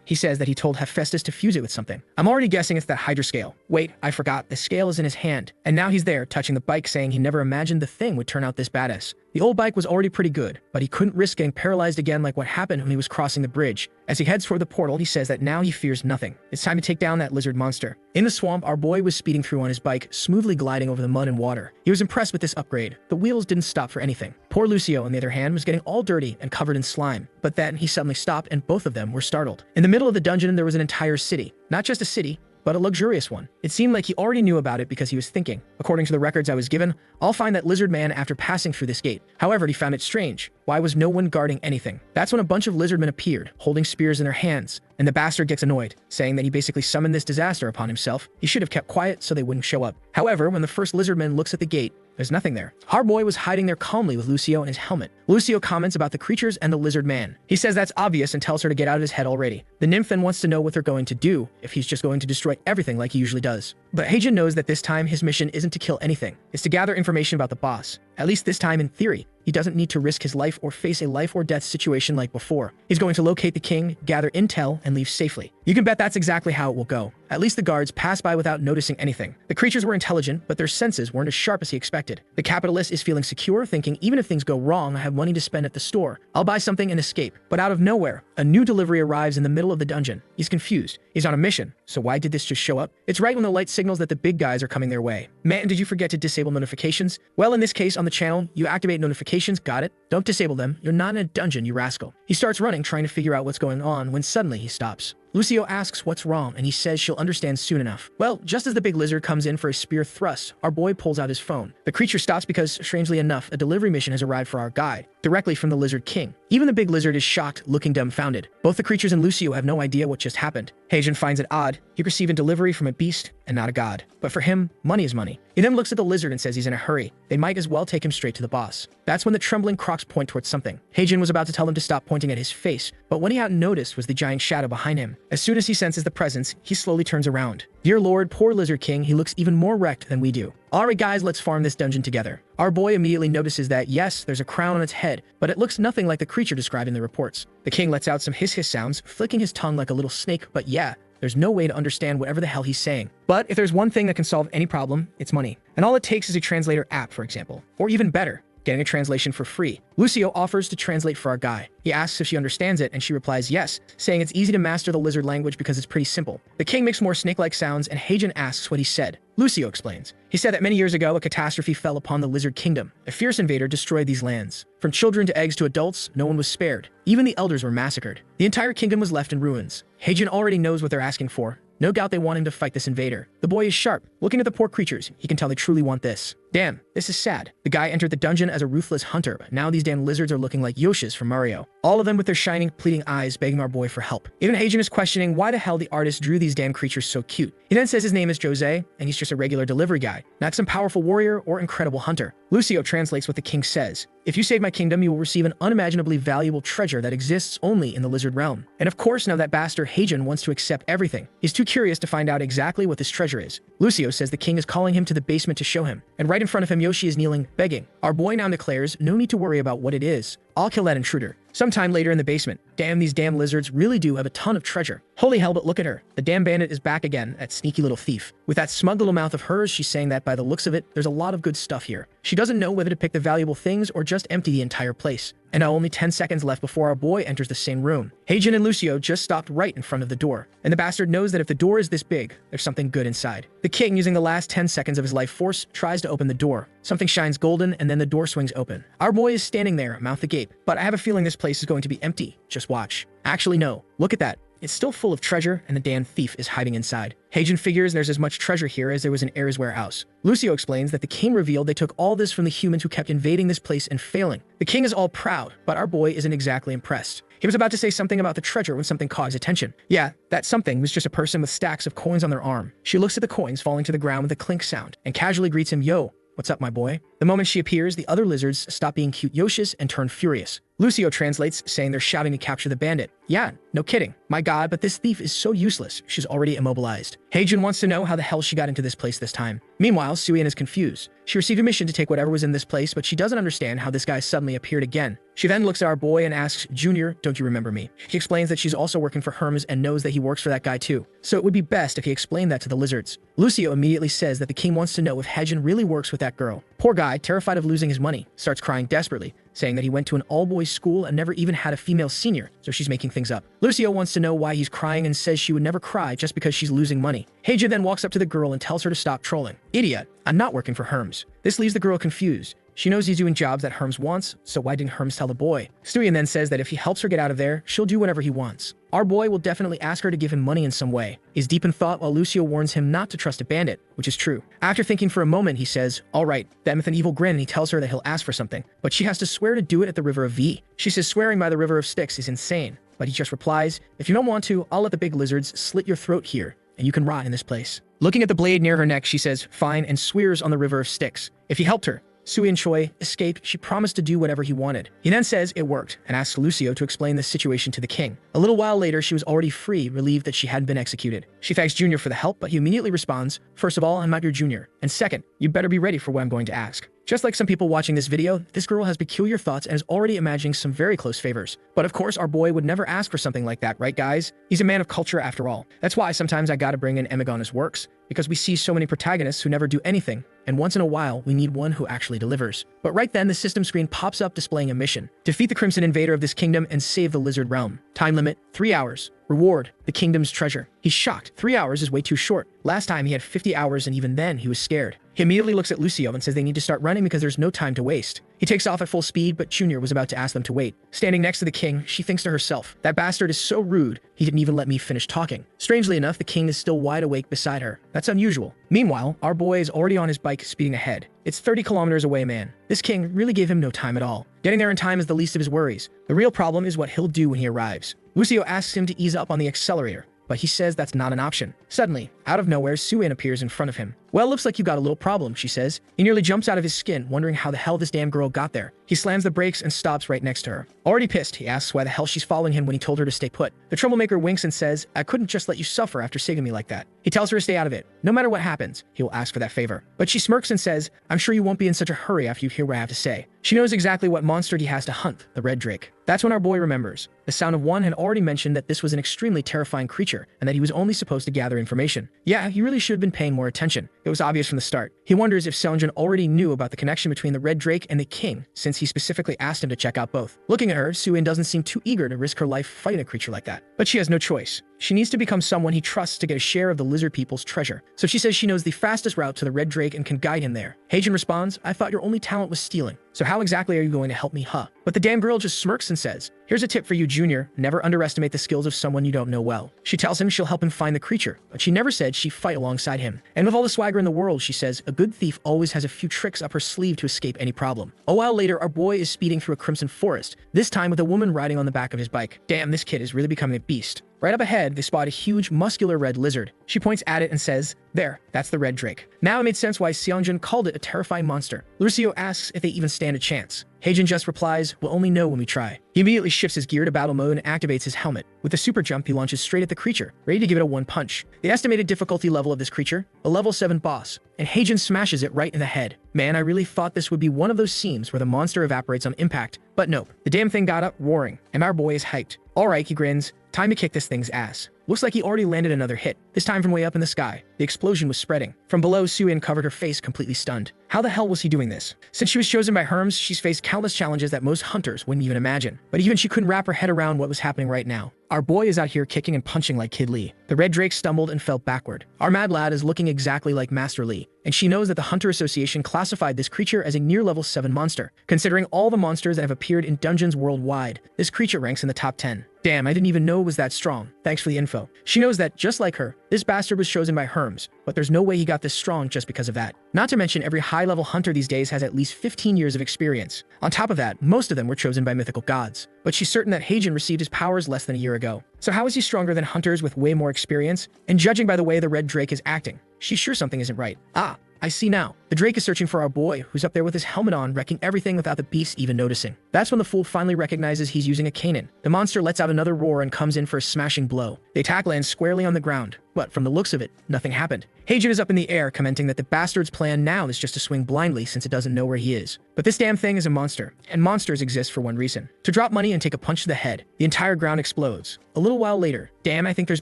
S1: He says that he told Hephaestus to fuse it with something. I'm already guessing it's that Hydra scale. Wait, I forgot, the scale is in his hand. And now he's there, touching the bike, saying he never imagined the thing would turn out this badass. The old bike was already pretty good, but he couldn't risk getting paralyzed again like what happened when he was crossing the bridge. As he heads toward the portal, he says that now he fears nothing. It's time to take down that lizard monster. In the swamp, our boy was speeding through on his bike, smoothly gliding over the mud and water. He was impressed with this upgrade. The wheels didn't stop for anything. Poor Lucio, on the other hand, was getting all dirty and covered in slime. But then he suddenly stopped and both of them were startled. In the middle of the dungeon, there was an entire city. Not just a city, but a luxurious one. It seemed like he already knew about it because he was thinking. According to the records I was given, I'll find that lizard man after passing through this gate. However, he found it strange. Why was no one guarding anything? That's when a bunch of lizardmen appeared, holding spears in their hands. And the bastard gets annoyed, saying that he basically summoned this disaster upon himself. He should have kept quiet so they wouldn't show up. However, when the first lizardman looks at the gate, there's nothing there. Our boy was hiding there calmly with Lucio in his helmet. Lucio comments about the creatures and the lizard man. He says that's obvious and tells her to get out of his head already. The nymph then wants to know what they're going to do if he's just going to destroy everything like he usually does. But Heijin knows that this time his mission isn't to kill anything. It's to gather information about the boss. At least this time in theory. He doesn't need to risk his life or face a life or death situation like before. He's going to locate the king, gather intel, and leave safely. You can bet that's exactly how it will go. At least the guards passed by without noticing anything. The creatures were intelligent, but their senses weren't as sharp as he expected. The capitalist is feeling secure, thinking even if things go wrong, I have money to spend at the store. I'll buy something and escape. But out of nowhere, a new delivery arrives in the middle of the dungeon. He's confused. He's on a mission. So why did this just show up? It's right when the light signals that the big guys are coming their way. Man, did you forget to disable notifications? Well, in this case on the channel, you activate notifications, got it? Don't disable them. You're not in a dungeon, you rascal. He starts running, trying to figure out what's going on, when suddenly he stops. Lucio asks what's wrong, and he says she'll understand soon enough. Well, just as the big lizard comes in for a spear thrust, our boy pulls out his phone. The creature stops because, strangely enough, a delivery mission has arrived for our guide, directly from the Lizard King. Even the big lizard is shocked, looking dumbfounded. Both the creatures and Lucio have no idea what just happened. Heijin finds it odd. He received a delivery from a beast and not a god. But for him, money is money. He then looks at the lizard and says he's in a hurry. They might as well take him straight to the boss. That's when the trembling crocs point towards something. Heijin was about to tell them to stop pointing at his face, but what he hadn't noticed was the giant shadow behind him. As soon as he senses the presence, he slowly turns around. Dear Lord, poor Lizard King, he looks even more wrecked than we do. Alright guys, let's farm this dungeon together. Our boy immediately notices that, yes, there's a crown on its head, but it looks nothing like the creature described in the reports. The king lets out some hiss sounds, flicking his tongue like a little snake, but yeah, there's no way to understand whatever the hell he's saying. But if there's one thing that can solve any problem, it's money. And all it takes is a translator app, for example. Or even better, getting a translation for free. Lucio offers to translate for our guy. He asks if she understands it, and she replies yes, saying it's easy to master the lizard language because it's pretty simple. The king makes more snake-like sounds, and Heijin asks what he said. Lucio explains. He said that many years ago, a catastrophe fell upon the Lizard Kingdom. A fierce invader destroyed these lands. From children to eggs to adults, no one was spared. Even the elders were massacred. The entire kingdom was left in ruins. Heijin already knows what they're asking for. No doubt they want him to fight this invader. The boy is sharp. Looking at the poor creatures, he can tell they truly want this. Damn, this is sad. The guy entered the dungeon as a ruthless hunter, but now these damn lizards are looking like Yoshis from Mario. All of them with their shining, pleading eyes begging our boy for help. Even Heijin is questioning why the hell the artist drew these damn creatures so cute. He then says his name is Jose, and he's just a regular delivery guy, not some powerful warrior or incredible hunter. Lucio translates what the king says. If you save my kingdom, you will receive an unimaginably valuable treasure that exists only in the lizard realm. And of course, now that bastard Heijin wants to accept everything. He's too curious to find out exactly what this treasure is. Lucio says the king is calling him to the basement to show him, and right in front of him Yoshi is kneeling, begging. Our boy now declares, no need to worry about what it is. I'll kill that intruder. Sometime later in the basement. Damn, these damn lizards really do have a ton of treasure. Holy hell, but look at her. The damn bandit is back again, that sneaky little thief. With that smug little mouth of hers, she's saying that by the looks of it, there's a lot of good stuff here. She doesn't know whether to pick the valuable things or just empty the entire place. And now only 10 seconds left before our boy enters the same room. Heijin and Lucio just stopped right in front of the door. And the bastard knows that if the door is this big, there's something good inside. The king, using the last 10 seconds of his life force, tries to open the door. Something shines golden, and then the door swings open. Our boy is standing there, mouth agape. But I have a feeling this place is going to be empty. Just watch. Actually, no. Look at that. It's still full of treasure, and the damn thief is hiding inside. Heijin figures there's as much treasure here as there was in Air's warehouse. Lucio explains that the king revealed they took all this from the humans who kept invading this place and failing. The king is all proud, but our boy isn't exactly impressed. He was about to say something about the treasure when something caught his attention. Yeah, that something was just a person with stacks of coins on their arm. She looks at the coins falling to the ground with a clink sound, and casually greets him, yo. What's up, my boy? The moment she appears, the other lizards stop being cute Yoshis and turn furious. Lucio translates, saying they're shouting to capture the bandit. Yeah, no kidding. My god, but this thief is so useless. She's already immobilized. Heijin wants to know how the hell she got into this place this time. Meanwhile, Suyin is confused. She received a mission to take whatever was in this place, but she doesn't understand how this guy suddenly appeared again. She then looks at our boy and asks, Junior, don't you remember me? He explains that she's also working for Hermes and knows that he works for that guy too. So it would be best if he explained that to the lizards. Lucio immediately says that the king wants to know if Heijin really works with that girl. Poor guy, terrified of losing his money, starts crying desperately, saying that he went to an all-boys school and never even had a female senior, so she's making things up. Lucio wants to know why he's crying and says she would never cry just because she's losing money. Heijin then walks up to the girl and tells her to stop trolling. Idiot, I'm not working for Hermes. This leaves the girl confused. She knows he's doing jobs that Hermes wants, so why didn't Hermes tell the boy? Suyin then says that if he helps her get out of there, she'll do whatever he wants. Our boy will definitely ask her to give him money in some way. He's deep in thought while Lucio warns him not to trust a bandit, which is true. After thinking for a moment, he says, all right, then with an evil grin, and he tells her that he'll ask for something, but she has to swear to do it at the River of V. She says swearing by the River of Styx is insane, but he just replies, if you don't want to, I'll let the big lizards slit your throat here, and you can rot in this place. Looking at the blade near her neck, she says, fine, and swears on the River of Styx. If he helped her, Suyin Choi escaped, she promised to do whatever he wanted. He then says it worked, and asks Lucio to explain the situation to the king. A little while later, she was already free, relieved that she hadn't been executed. She thanks Junior for the help, but he immediately responds, first of all, I'm not your junior, and second, you better be ready for what I'm going to ask. Just like some people watching this video, this girl has peculiar thoughts and is already imagining some very close favors. But of course, our boy would never ask for something like that, right guys? He's a man of culture after all. That's why sometimes I gotta bring in Emigona's works, because we see so many protagonists who never do anything, and once in a while, we need one who actually delivers. But right then, the system screen pops up displaying a mission. Defeat the Crimson Invader of this kingdom and save the Lizard Realm. Time limit, 3 hours. Reward, the kingdom's treasure. He's shocked. 3 hours is way too short. Last time he had 50 hours and even then he was scared. He immediately looks at Lucio and says they need to start running because there's no time to waste. He takes off at full speed, but Junior was about to ask them to wait. Standing next to the king, she thinks to herself, that bastard is so rude, he didn't even let me finish talking. Strangely enough, the king is still wide awake beside her. That's unusual. Meanwhile, our boy is already on his bike speeding ahead. It's 30 kilometers away, man. This king really gave him no time at all. Getting there in time is the least of his worries. The real problem is what he'll do when he arrives. Lucio asks him to ease up on the accelerator, but he says that's not an option. Suddenly, out of nowhere, Sue-in appears in front of him. Well, looks like you got a little problem, she says. He nearly jumps out of his skin, wondering how the hell this damn girl got there. He slams the brakes and stops right next to her. Already pissed, he asks why the hell she's following him when he told her to stay put. The troublemaker winks and says, I couldn't just let you suffer after saving me like that. He tells her to stay out of it. No matter what happens, he will ask for that favor. But she smirks and says, I'm sure you won't be in such a hurry after you hear what I have to say. She knows exactly what monster he has to hunt, the red drake. That's when our boy remembers. The Sound of One had already mentioned that this was an extremely terrifying creature and that he was only supposed to gather information. Yeah, he really should have been paying more attention. It was obvious from the start. He wonders if Seongjin already knew about the connection between the red drake and the king, since he specifically asked him to check out both. Looking at her, Soo-in doesn't seem too eager to risk her life fighting a creature like that. But she has no choice. She needs to become someone he trusts to get a share of the lizard people's treasure. So she says she knows the fastest route to the red drake and can guide him there. Heijin responds, I thought your only talent was stealing. So how exactly are you going to help me, huh? But the damn girl just smirks and says, here's a tip for you, Junior. Never underestimate the skills of someone you don't know well. She tells him she'll help him find the creature, but she never said she'd fight alongside him. And with all the swagger in the world, she says, a good thief always has a few tricks up her sleeve to escape any problem. A while later, our boy is speeding through a crimson forest, this time with a woman riding on the back of his bike. Damn, this kid is really becoming a beast. Right up ahead, they spot a huge, muscular red lizard. She points at it and says, there, that's the red drake. Now it made sense why Seongjin called it a terrifying monster. Lucio asks if they even stand a chance. Heijin just replies, we'll only know when we try. He immediately shifts his gear to battle mode and activates his helmet. With a super jump, he launches straight at the creature, ready to give it a one punch. The estimated difficulty level of this creature, a level 7 boss, and Heijin smashes it right in the head. Man, I really thought this would be one of those scenes where the monster evaporates on impact, but nope. The damn thing got up roaring, and our boy is hyped. Alright, he grins. Time to kick this thing's ass. Looks like he already landed another hit, this time from way up in the sky. The explosion was spreading. From below, Soo-in covered her face, completely stunned. How the hell was he doing this? Since she was chosen by Herms, she's faced countless challenges that most hunters wouldn't even imagine. But even she couldn't wrap her head around what was happening right now. Our boy is out here kicking and punching like Kid Lee. The red drake stumbled and fell backward. Our mad lad is looking exactly like Master Lee, and she knows that the Hunter Association classified this creature as a near level 7 monster. Considering all the monsters that have appeared in dungeons worldwide, this creature ranks in the top 10. Damn, I didn't even know it was that strong. Thanks for the info. She knows that, just like her, this bastard was chosen by Herms, but there's no way he got this strong just because of that. Not to mention, every high-level hunter these days has at least 15 years of experience. On top of that, most of them were chosen by mythical gods. But she's certain that Heijin received his powers less than a year ago. So how is he stronger than hunters with way more experience? And judging by the way the red drake is acting, she's sure something isn't right. Ah, I see now. The drake is searching for our boy, who's up there with his helmet on, wrecking everything without the beast even noticing. That's when the fool finally recognizes he's using a cannon. The monster lets out another roar and comes in for a smashing blow. The attack lands squarely on the ground, but from the looks of it, nothing happened. Heijin is up in the air, commenting that the bastard's plan now is just to swing blindly since it doesn't know where he is. But this damn thing is a monster, and monsters exist for one reason: to drop money and take a punch to the head. The entire ground explodes. A little while later, damn, I think there's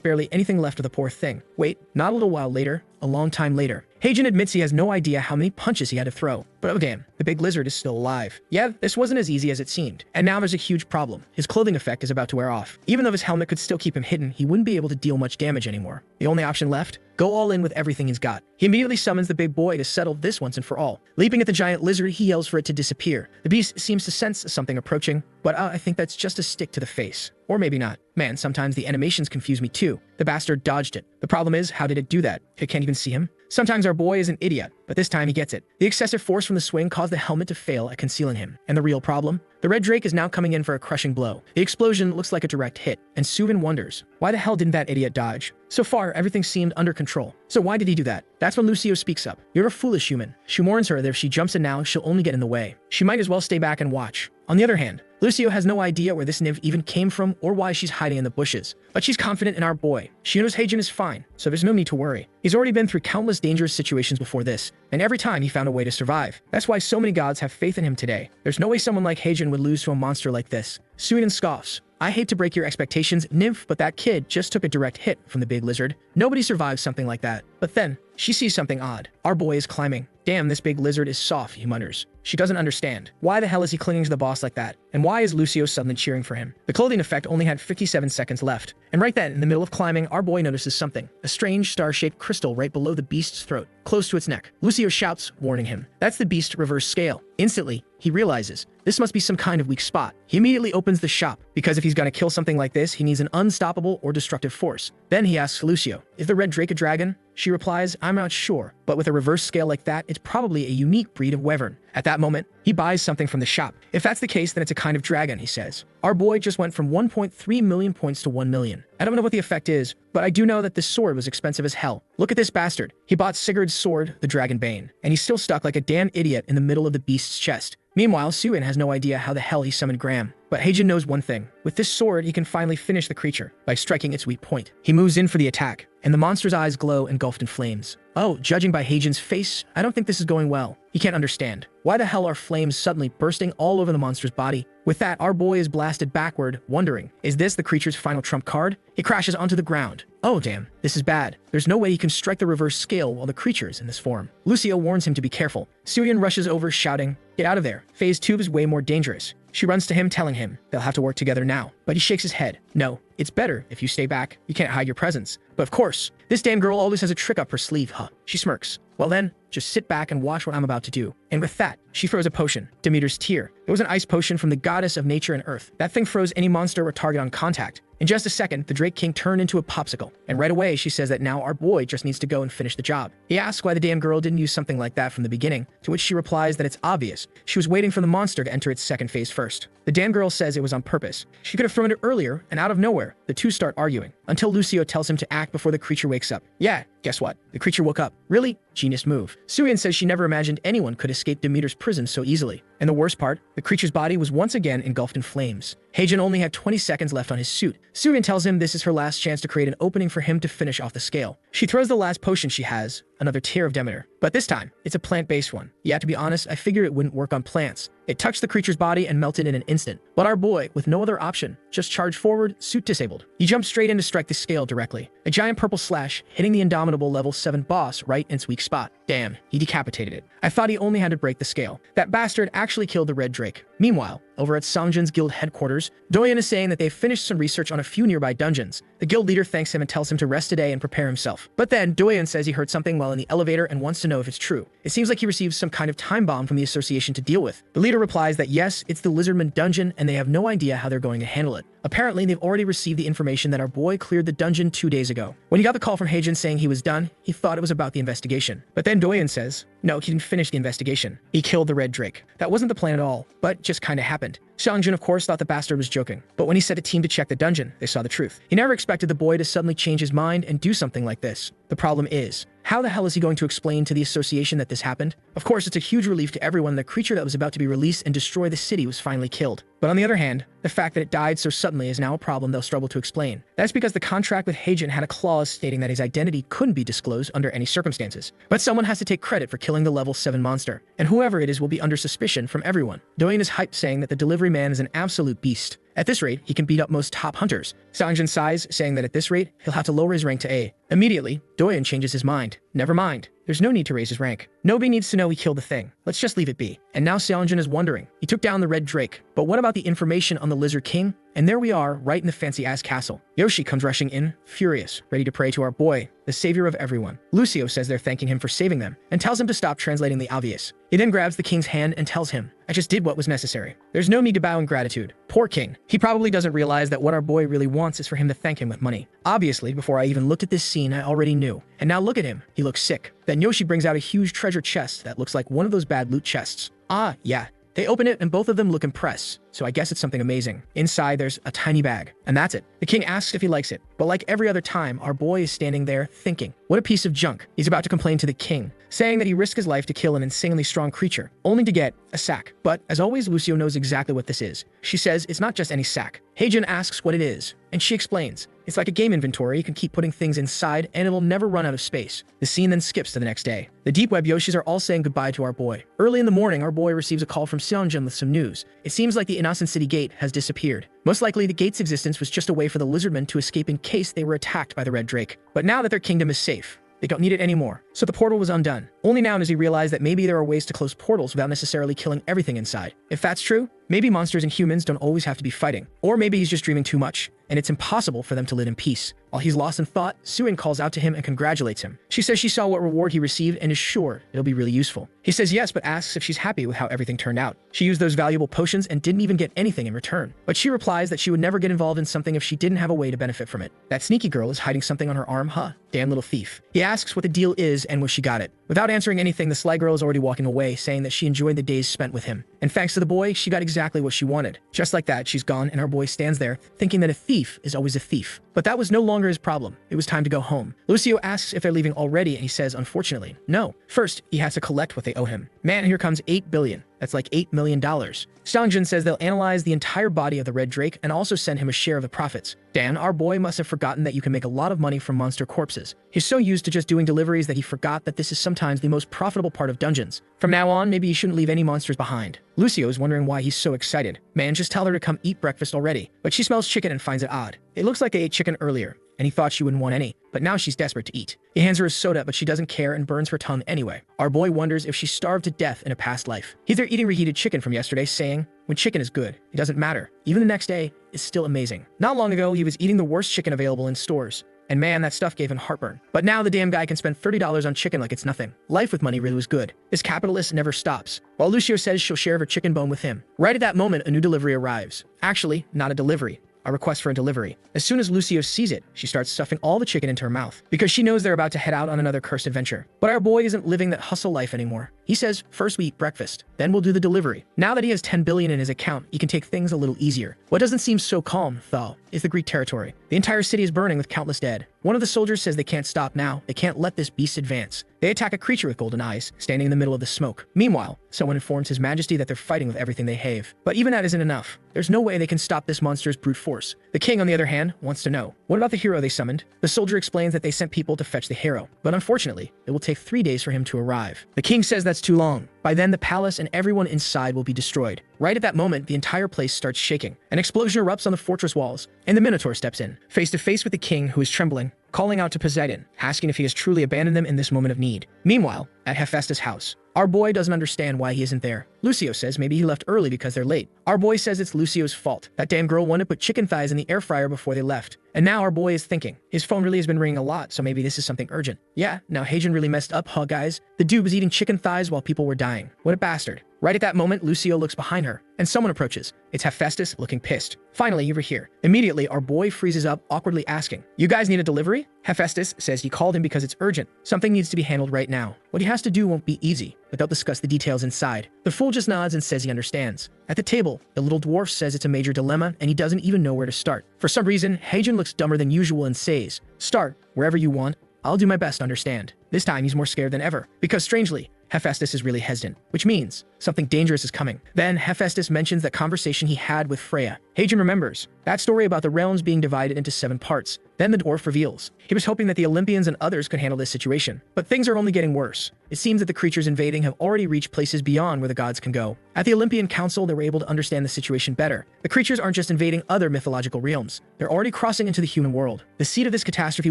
S1: barely anything left of the poor thing. Wait, not a little while later, a long time later. Heijin admits he has no idea how many punches he had to throw. But oh damn, the big lizard is still alive. Yeah, this wasn't as easy as it seemed. And now there's a huge problem. His clothing effect is about to wear off. Even though his helmet could still keep him hidden, he wouldn't be able to deal much damage anymore. The only option left? Go all in with everything he's got. He immediately summons the big boy to settle this once and for all. Leaping at the giant lizard, he yells for it to disappear. The beast seems to sense something approaching, but I think that's just a stick to the face. Or maybe not. Man, sometimes the animations confuse me too. The bastard dodged it. The problem is, how did it do that? It can't even see him? Sometimes our boy is an idiot, but this time he gets it. The excessive force from the swing caused the helmet to fail at concealing him. And the real problem? The red drake is now coming in for a crushing blow. The explosion looks like a direct hit, and Soo-in wonders, why the hell didn't that idiot dodge? So far, everything seemed under control. So why did he do that? That's when Lucio speaks up. You're a foolish human. She warns her that if she jumps in now, she'll only get in the way. She might as well stay back and watch. On the other hand, Lucio has no idea where this nymph even came from or why she's hiding in the bushes. But she's confident in our boy. She knows Heijin is fine, so there's no need to worry. He's already been through countless dangerous situations before this, and every time he found a way to survive. That's why so many gods have faith in him today. There's no way someone like Heijin would lose to a monster like this. Soo-in scoffs. I hate to break your expectations, nymph, but that kid just took a direct hit from the big lizard. Nobody survives something like that. But then, she sees something odd. Our boy is climbing. Damn, this big lizard is soft, he mutters. She doesn't understand. Why the hell is he clinging to the boss like that? And why why is Lucio suddenly cheering for him? The clothing effect only had 57 seconds left. And right then, in the middle of climbing, our boy notices something. A strange star-shaped crystal right below the beast's throat, close to its neck. Lucio shouts, warning him. That's the beast's reverse scale. Instantly, he realizes this must be some kind of weak spot. He immediately opens the shop, because if he's gonna kill something like this, he needs an unstoppable or destructive force. Then he asks Lucio, is the red drake a dragon? She replies, I'm not sure, but with a reverse scale like that, it's probably a unique breed of wyvern. At that moment, he buys something from the shop. If that's the case, then it's a kind of dragon, he says. Our boy just went from 1.3 million points to 1 million. I don't know what the effect is, but I do know that this sword was expensive as hell. Look at this bastard. He bought Sigurd's sword, the Dragon Bane, and he's still stuck like a damn idiot in the middle of the beast's chest. Meanwhile, Suin has no idea how the hell he summoned Graham. But Heijin knows one thing. With this sword, he can finally finish the creature by striking its weak point. He moves in for the attack, and the monster's eyes glow engulfed in flames. Oh, judging by Heijin's face, I don't think this is going well. He can't understand. Why the hell are flames suddenly bursting all over the monster's body? With that, our boy is blasted backward, wondering, is this the creature's final trump card? He crashes onto the ground. Oh damn, this is bad. There's no way he can strike the reverse scale while the creature is in this form. Lucio warns him to be careful. Suyin rushes over, shouting, get out of there. Phase 2 is way more dangerous. She runs to him, telling him they'll have to work together now. But he shakes his head. No, it's better if you stay back. You can't hide your presence. But of course, this damn girl always has a trick up her sleeve, huh? She smirks. Well then, just sit back and watch what I'm about to do. And with that, she throws a potion, Demeter's Tear. It was an ice potion from the goddess of nature and earth. That thing froze any monster or target on contact. In just a second, the Drake King turned into a popsicle. And right away, she says that now our boy just needs to go and finish the job. He asks why the damn girl didn't use something like that from the beginning, to which she replies that it's obvious. She was waiting for the monster to enter its second phase first. The damn girl says it was on purpose. She could have thrown it earlier, and out of nowhere, the two start arguing, until Lucio tells him to act before the creature wakes up. Yeah, guess what? The creature woke up. Really? Genius move. Suyin says she never imagined anyone could escape Demeter's prison so easily. And the worst part, the creature's body was once again engulfed in flames. Heijin only had 20 seconds left on his suit. Suyin tells him this is her last chance to create an opening for him to finish off the scale. She throws the last potion she has, another Tear of Demeter. But this time, it's a plant-based one. Yeah, to be honest, I figured it wouldn't work on plants. It touched the creature's body and melted in an instant. But our boy, with no other option, just charged forward, suit disabled. He jumped straight in to strike the scale directly. A giant purple slash, hitting the indomitable level 7 boss right in its weak spot. Damn, he decapitated it. I thought he only had to break the scale. That bastard actually killed the Red Drake. Meanwhile, over at Songjin's guild headquarters, Doyen is saying that they've finished some research on a few nearby dungeons. The guild leader thanks him and tells him to rest today and prepare himself. But then, Doyen says he heard something while in the elevator and wants to know if it's true. It seems like he received some kind of time bomb from the association to deal with. The leader replies that yes, it's the Lizardman dungeon and they have no idea how they're going to handle it. Apparently, they've already received the information that our boy cleared the dungeon 2 days ago. When he got the call from Heijin saying he was done, he thought it was about the investigation. But then Doyen says, no, he didn't finish the investigation. He killed the Red Drake. That wasn't the plan at all, but just kinda happened. Xiangjun, of course, thought the bastard was joking. But when he set a team to check the dungeon, they saw the truth. He never expected the boy to suddenly change his mind and do something like this. The problem is, how the hell is he going to explain to the association that this happened? Of course, it's a huge relief to everyone the creature that was about to be released and destroy the city was finally killed. But on the other hand, the fact that it died so suddenly is now a problem they'll struggle to explain. That's because the contract with Heijin had a clause stating that his identity couldn't be disclosed under any circumstances. But someone has to take credit for killing the level 7 monster, and whoever it is will be under suspicion from everyone. Doyen is hyped, saying that the delivery man is an absolute beast. At this rate, he can beat up most top hunters. Sangjin sighs, saying that at this rate, he'll have to lower his rank to A. Immediately, Doyen changes his mind. Never mind. There's no need to raise his rank. Nobody needs to know he killed the thing. Let's just leave it be. And now Seongjin is wondering. He took down the Red Drake, but what about the information on the Lizard King? And there we are, right in the fancy-ass castle. Yoshi comes rushing in, furious, ready to pray to our boy, the savior of everyone. Lucio says they're thanking him for saving them, and tells him to stop translating the obvious. He then grabs the king's hand and tells him, I just did what was necessary. There's no need to bow in gratitude. Poor king. He probably doesn't realize that what our boy really wants is for him to thank him with money. Obviously, before I even looked at this scene, I already knew. And now look at him. He looks sick. Then Yoshi brings out a huge treasure chest that looks like one of those bad loot chests. Ah, yeah. They open it and both of them look impressed, so I guess it's something amazing. Inside, there's a tiny bag, and that's it. The king asks if he likes it, but like every other time, our boy is standing there thinking, what a piece of junk. He's about to complain to the king, saying that he risked his life to kill an insanely strong creature, only to get a sack. But as always, Lucio knows exactly what this is. She says it's not just any sack. Heijin asks what it is, and she explains. It's like a game inventory. You can keep putting things inside and it will never run out of space. The scene then skips to the next day. The Deep Web Yoshis are all saying goodbye to our boy. Early in the morning, our boy receives a call from Seongjin with some news. It seems like the Innocent City Gate has disappeared. Most likely, the gate's existence was just a way for the Lizardmen to escape in case they were attacked by the Red Drake. But now that their kingdom is safe, they don't need it anymore. So the portal was undone. Only now does he realize that maybe there are ways to close portals without necessarily killing everything inside. If that's true, Maybe monsters and humans don't always have to be fighting. Or maybe he's just dreaming too much, and it's impossible for them to live in peace. While he's lost in thought, Suin calls out to him and congratulates him. She says she saw what reward he received and is sure it'll be really useful. He says yes, but asks if she's happy with how everything turned out. She used those valuable potions and didn't even get anything in return. But she replies that she would never get involved in something if she didn't have a way to benefit from it. That sneaky girl is hiding something on her arm, huh? Damn little thief. He asks what the deal is and where she got it. Without answering anything, the sly girl is already walking away, saying that she enjoyed the days spent with him. And thanks to the boy, she got exactly what she wanted. Just like that, she's gone, and our boy stands there, thinking that a thief is always a thief. But that was no longer his problem. It was time to go home. Lucio asks if they're leaving already, and he says, unfortunately, no. First, he has to collect what they owe him. Man, here comes 8 billion. That's like $8 million. Stangjun says they'll analyze the entire body of the red drake and also send him a share of the profits. Dan, our boy, must have forgotten that you can make a lot of money from monster corpses. He's so used to just doing deliveries that he forgot that this is sometimes the most profitable part of dungeons. From now on, maybe he shouldn't leave any monsters behind. Lucio is wondering why he's so excited. Man, just tell her to come eat breakfast already. But she smells chicken and finds it odd. It looks like they ate chicken earlier, and he thought she wouldn't want any, but now she's desperate to eat. He hands her a soda, but she doesn't care and burns her tongue anyway. Our boy wonders if she starved to death in a past life. He's there eating reheated chicken from yesterday, saying, when chicken is good, it doesn't matter. Even the next day is still amazing. Not long ago, he was eating the worst chicken available in stores. And man, that stuff gave him heartburn. But now the damn guy can spend $30 on chicken like it's nothing. Life with money really was good. This capitalist never stops. While Lucio says she'll share her chicken bone with him. Right at that moment, a new delivery arrives. Actually, not a delivery. A request for a delivery. As soon as Lucio sees it, she starts stuffing all the chicken into her mouth because she knows they're about to head out on another cursed adventure. But our boy isn't living that hustle life anymore. He says, first we eat breakfast, then we'll do the delivery. Now that he has 10 billion in his account, he can take things a little easier. What doesn't seem so calm, though, is the Greek territory. The entire city is burning with countless dead. One of the soldiers says they can't stop now. They can't let this beast advance. They attack a creature with golden eyes, standing in the middle of the smoke. Meanwhile, someone informs His Majesty that they're fighting with everything they have. But even that isn't enough. There's no way they can stop this monster's brute force. The king, on the other hand, wants to know, what about the hero they summoned? The soldier explains that they sent people to fetch the hero, but unfortunately, it will take 3 days for him to arrive. The king says that's too long. By then, the palace and everyone inside will be destroyed. Right at that moment, the entire place starts shaking. An explosion erupts on the fortress walls, and the Minotaur steps in, face to face with the king, who is trembling, calling out to Poseidon, asking if he has truly abandoned them in this moment of need. Meanwhile, at Hephaestus' house, our boy doesn't understand why he isn't there. Lucio says maybe he left early because they're late. Our boy says it's Lucio's fault. That damn girl wanted to put chicken thighs in the air fryer before they left. And now our boy is thinking, his phone really has been ringing a lot, so maybe this is something urgent. Yeah, now Heijin really messed up, huh guys? The dude was eating chicken thighs while people were dying. What a bastard. Right at that moment, Lucio looks behind her, and someone approaches. It's Hephaestus, looking pissed. Finally, over here. Immediately, our boy freezes up, awkwardly asking, you guys need a delivery? Hephaestus says he called him because it's urgent. Something needs to be handled right now. What he has to do won't be easy, but they'll discuss the details inside. The fool just nods and says he understands. At the table, the little dwarf says it's a major dilemma, and he doesn't even know where to start. For some reason, Heijin looks dumber than usual and says, start wherever you want. I'll do my best to understand. This time, he's more scared than ever, because strangely, Hephaestus is really hesitant, which means something dangerous is coming. Then Hephaestus mentions that conversation he had with Freya. Heijin remembers that story about the realms being divided into 7 parts. Then the dwarf reveals he was hoping that the Olympians and others could handle this situation, but things are only getting worse. It seems that the creatures invading have already reached places beyond where the gods can go. At the Olympian Council, they were able to understand the situation better. The creatures aren't just invading other mythological realms. They're already crossing into the human world. The seed of this catastrophe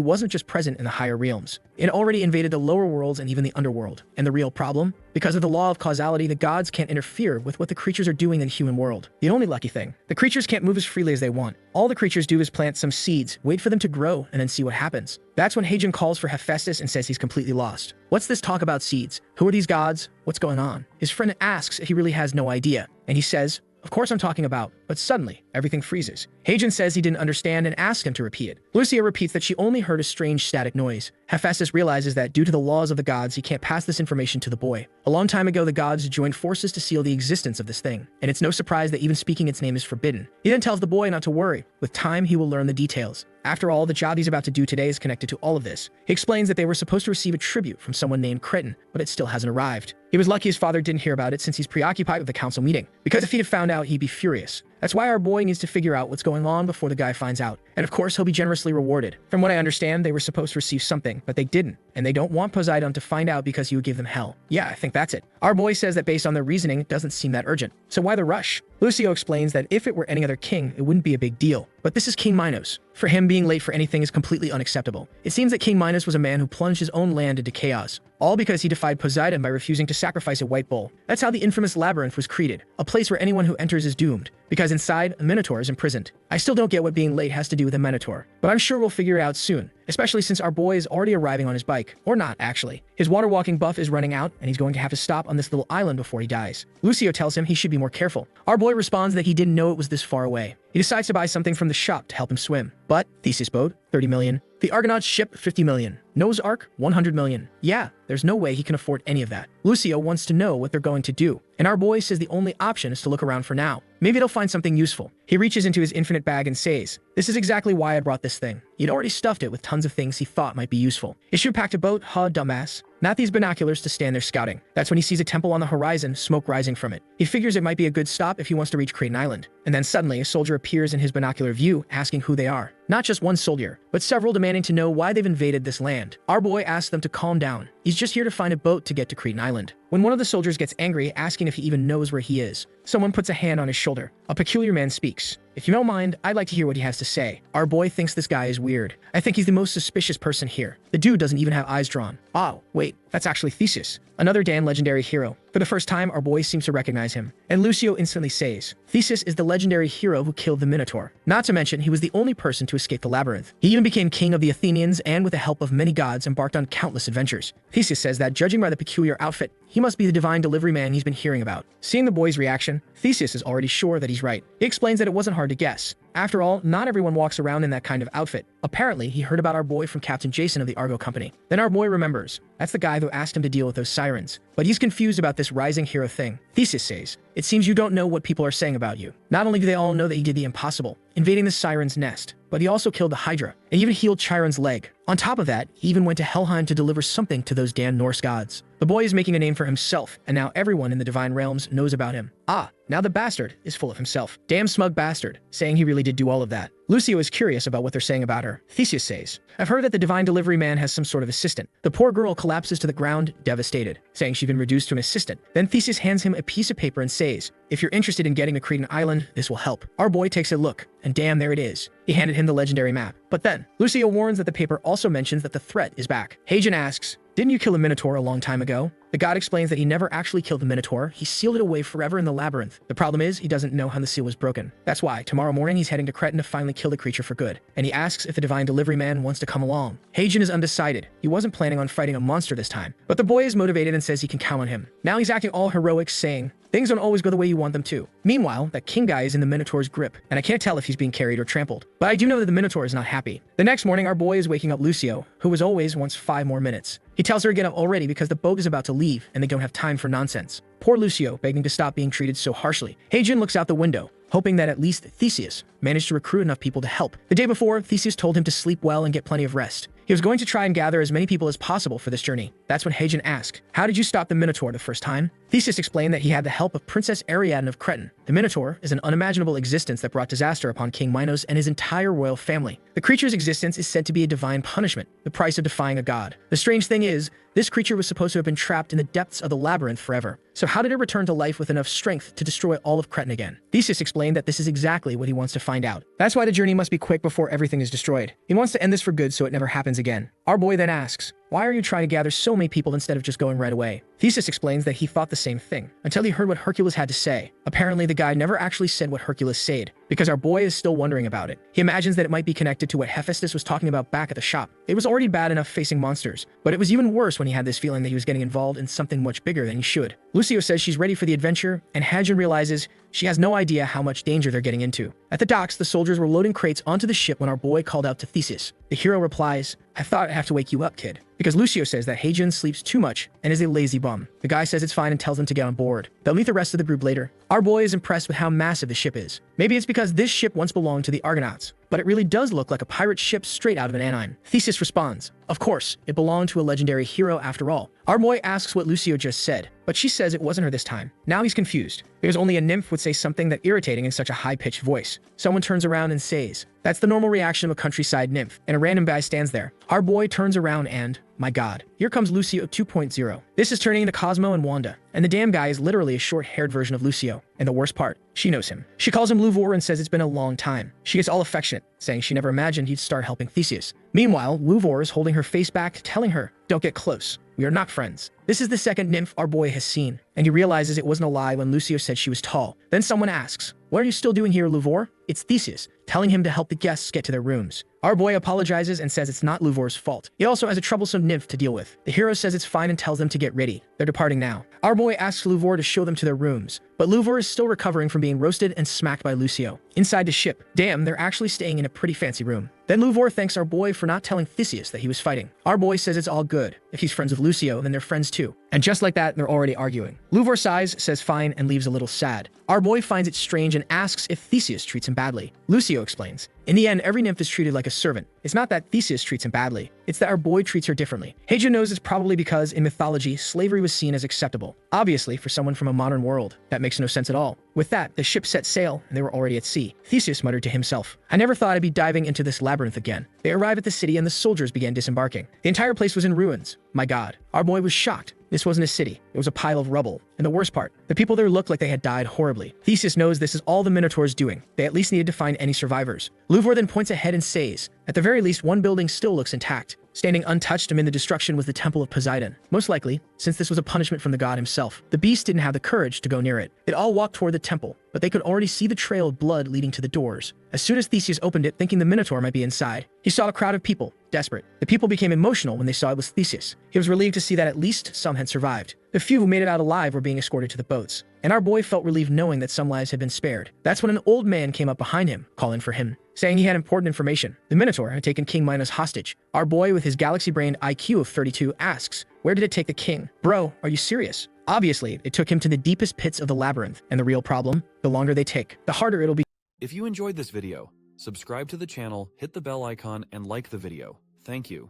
S1: wasn't just present in the higher realms. It already invaded the lower worlds and even the underworld. And the real problem? Because of the law of causality, the gods can't interfere with what the creatures are doing in the human world. The only lucky thing, the creatures can't move as freely as they want. All the creatures do is plant some seeds, wait for them to grow, and then see what happens. That's when Heijin calls for Hephaestus and says he's completely lost. What's this talk about seeds? Who are these gods? What's going on? His friend asks if he really has no idea, and he says, of course I'm talking about, but suddenly, everything freezes. Heijin says he didn't understand and asks him to repeat it. Lucia repeats that she only heard a strange static noise. Hephaestus realizes that due to the laws of the gods, he can't pass this information to the boy. A long time ago, the gods joined forces to seal the existence of this thing, and it's no surprise that even speaking its name is forbidden. He then tells the boy not to worry. With time, he will learn the details. After all, the job he's about to do today is connected to all of this. He explains that they were supposed to receive a tribute from someone named Cretin, but it still hasn't arrived. He was lucky his father didn't hear about it since he's preoccupied with the council meeting, because if he'd have found out, he'd be furious. That's why our boy needs to figure out what's going on before the guy finds out. And of course, he'll be generously rewarded. From what I understand, they were supposed to receive something, but they didn't. And they don't want Poseidon to find out because he would give them hell. Yeah, I think that's it. Our boy says that based on their reasoning, it doesn't seem that urgent. So why the rush? Lucio explains that if it were any other king, it wouldn't be a big deal. But this is King Minos. For him, being late for anything is completely unacceptable. It seems that King Minos was a man who plunged his own land into chaos, all because he defied Poseidon by refusing to sacrifice a white bull. That's how the infamous labyrinth was created, a place where anyone who enters is doomed, because inside, a minotaur is imprisoned. I still don't get what being late has to do with a minotaur, but I'm sure we'll figure it out soon, especially since our boy is already arriving on his bike. Or not, actually. His water walking buff is running out, and he's going to have to stop on this little island before he dies. Lucio tells him he should be more careful. Our boy responds that he didn't know it was this far away. He decides to buy something from the shop to help him swim. But Theseus boat, 30 million. The Argonauts ship, 50 million. Noah's Ark, 100 million. Yeah, there's no way he can afford any of that. Lucio wants to know what they're going to do, and our boy says the only option is to look around for now. Maybe they'll find something useful. He reaches into his infinite bag and says, "This is exactly why I brought this thing." He'd already stuffed it with tons of things he thought might be useful. Is she packed a boat? Huh, dumbass. Not these binoculars to stand there scouting. That's when he sees a temple on the horizon, smoke rising from it. He figures it might be a good stop if he wants to reach Creighton Island. And then suddenly a soldier appears in his binocular view, asking who they are. Not just one soldier, but several demanding to know why they've invaded this land. Our boy asks them to calm down. He's just here to find a boat to get to Creighton Island. When one of the soldiers gets angry, asking if he even knows where he is, someone puts a hand on his shoulder. A peculiar man speaks. "If you don't mind, I'd like to hear what he has to say." Our boy thinks this guy is weird. I think he's the most suspicious person here. The dude doesn't even have eyes drawn. Oh, wait, that's actually Theseus, another damn legendary hero. For the first time, our boy seems to recognize him, and Lucio instantly says, Theseus is the legendary hero who killed the Minotaur. Not to mention, he was the only person to escape the labyrinth. He even became king of the Athenians and with the help of many gods embarked on countless adventures. Theseus says that judging by the peculiar outfit, he must be the divine delivery man he's been hearing about. Seeing the boy's reaction, Theseus is already sure that he's right. He explains that it wasn't hard to guess. After all, not everyone walks around in that kind of outfit. Apparently, he heard about our boy from Captain Jason of the Argo Company. Then our boy remembers. That's the guy who asked him to deal with those sirens. But he's confused about this rising hero thing. Theseus says, "It seems you don't know what people are saying about you. Not only do they all know that he did the impossible, invading the siren's nest, but he also killed the Hydra, and even healed Chiron's leg. On top of that, he even went to Helheim to deliver something to those damn Norse gods." The boy is making a name for himself, and now everyone in the divine realms knows about him. Ah, now the bastard is full of himself. Damn smug bastard, saying he really did do all of that. Lucio is curious about what they're saying about her. Theseus says, "I've heard that the divine delivery man has some sort of assistant." The poor girl collapses to the ground, devastated, saying she's been reduced to an assistant. Then Theseus hands him a piece of paper and says, "If you're interested in getting to Creighton Island, this will help." Our boy takes a look, and damn, there it is. He handed him the legendary map. But then, Lucio warns that the paper also mentions that the threat is back. Heian asks, "Didn't you kill a Minotaur a long time ago?" The god explains that he never actually killed the Minotaur, he sealed it away forever in the labyrinth. The problem is, he doesn't know how the seal was broken. That's why, tomorrow morning he's heading to Cretan to finally kill the creature for good. And he asks if the divine delivery man wants to come along. Heian is undecided. He wasn't planning on fighting a monster this time. But the boy is motivated and says he can count on him. Now he's acting all heroic, saying, "Things don't always go the way you want them to." Meanwhile, that king guy is in the Minotaur's grip, and I can't tell if he's being carried or trampled. But I do know that the Minotaur is not happy. The next morning, our boy is waking up Lucio, who as always wants 5 more minutes. He tells her to get up already because the boat is about to leave, and they don't have time for nonsense. Poor Lucio, begging to stop being treated so harshly. Heian looks out the window, hoping that at least Theseus managed to recruit enough people to help. The day before, Theseus told him to sleep well and get plenty of rest. He was going to try and gather as many people as possible for this journey. That's when Heian asked, "How did you stop the Minotaur the first time?" Theseus explained that he had the help of Princess Ariadne of Cretan. The Minotaur is an unimaginable existence that brought disaster upon King Minos and his entire royal family. The creature's existence is said to be a divine punishment, the price of defying a god. The strange thing is, this creature was supposed to have been trapped in the depths of the labyrinth forever. So how did it return to life with enough strength to destroy all of Cretan again? Theseus explained that this is exactly what he wants to find out. That's why the journey must be quick before everything is destroyed. He wants to end this for good so it never happens again. Our boy then asks, "Why are you trying to gather so many people instead of just going right away?" Theseus explains that he thought the same thing, until he heard what Hercules had to say. Apparently the guy never actually said what Hercules said, because our boy is still wondering about it. He imagines that it might be connected to what Hephaestus was talking about back at the shop. It was already bad enough facing monsters, but it was even worse when he had this feeling that he was getting involved in something much bigger than he should. Lucio says she's ready for the adventure, and Heian realizes she has no idea how much danger they're getting into. At the docks, the soldiers were loading crates onto the ship when our boy called out to Theseus. The hero replies, "I thought I'd have to wake you up, kid." Because Lucio says that Heian sleeps too much and is a lazy bum. The guy says it's fine and tells them to get on board. They'll meet the rest of the group later. Our boy is impressed with how massive the ship is. Maybe it's because this ship once belonged to the Argonauts, but it really does look like a pirate ship straight out of an anime. Theseus responds, "Of course, it belonged to a legendary hero after all. Our boy asks what Lucio just said, but she says it wasn't her this time. Now he's confused, because only a nymph would say something that irritating in such a high-pitched voice. Someone turns around and says, "That's the normal reaction of a countryside nymph," and a random guy stands there. Our boy turns around and, my god, here comes Lucio 2.0. This is turning into Cosmo and Wanda, and the damn guy is literally a short-haired version of Lucio. And the worst part, she knows him. She calls him Louvor and says it's been a long time. She gets all affectionate, saying she never imagined he'd start helping Theseus. Meanwhile, Louvor is holding her face back, telling her, "Don't get close. We are not friends." This is the second nymph our boy has seen, and he realizes it wasn't a lie when Lucio said she was tall. Then someone asks, "What are you still doing here, Louvor?" It's Theseus, telling him to help the guests get to their rooms. Our boy apologizes and says it's not Louvor's fault. He also has a troublesome nymph to deal with. The hero says it's fine and tells them to get ready. They're departing now. Our boy asks Louvor to show them to their rooms, but Louvor is still recovering from being roasted and smacked by Lucio. Inside the ship, damn, they're actually staying in a pretty fancy room. Then Louvor thanks our boy for not telling Theseus that he was fighting. Our boy says it's all good. If he's friends with Lucio, then they're friends too. And just like that, they're already arguing. Louvor sighs, says fine, and leaves a little sad. Our boy finds it strange and asks if Theseus treats him badly. Lucio explains, in the end, every nymph is treated like a servant. It's not that Theseus treats him badly, it's that our boy treats her differently. Heijo knows it's probably because, in mythology, slavery was seen as acceptable. Obviously, for someone from a modern world, that makes no sense at all. With that, the ship set sail, and they were already at sea. Theseus muttered to himself, "I never thought I'd be diving into this labyrinth again." They arrive at the city and the soldiers began disembarking. The entire place was in ruins. My god. Our boy was shocked. This wasn't a city. It was a pile of rubble. And the worst part, the people there looked like they had died horribly. Theseus knows this is all the Minotaur's doing. They at least needed to find any survivors. Louvor then points ahead and says, at the very least, one building still looks intact. Standing untouched amid the destruction was the Temple of Poseidon. Most likely, since this was a punishment from the god himself, the beast didn't have the courage to go near it. They all walked toward the temple, but they could already see the trail of blood leading to the doors. As soon as Theseus opened it, thinking the Minotaur might be inside, he saw a crowd of people, desperate. The people became emotional when they saw it was Theseus. He was relieved to see that at least some had survived. The few who made it out alive were being escorted to the boats, and our boy felt relieved knowing that some lives had been spared. That's when an old man came up behind him, calling for him, saying he had important information. The Minotaur had taken King Minos hostage. Our boy, with his galaxy-brained IQ of 32, asks, where did it take the king? Bro, are you serious? Obviously, it took him to the deepest pits of the labyrinth, and the real problem, the longer they take, the harder it'll be.
S2: If you enjoyed this video, subscribe to the channel, hit the bell icon, and like the video. Thank you.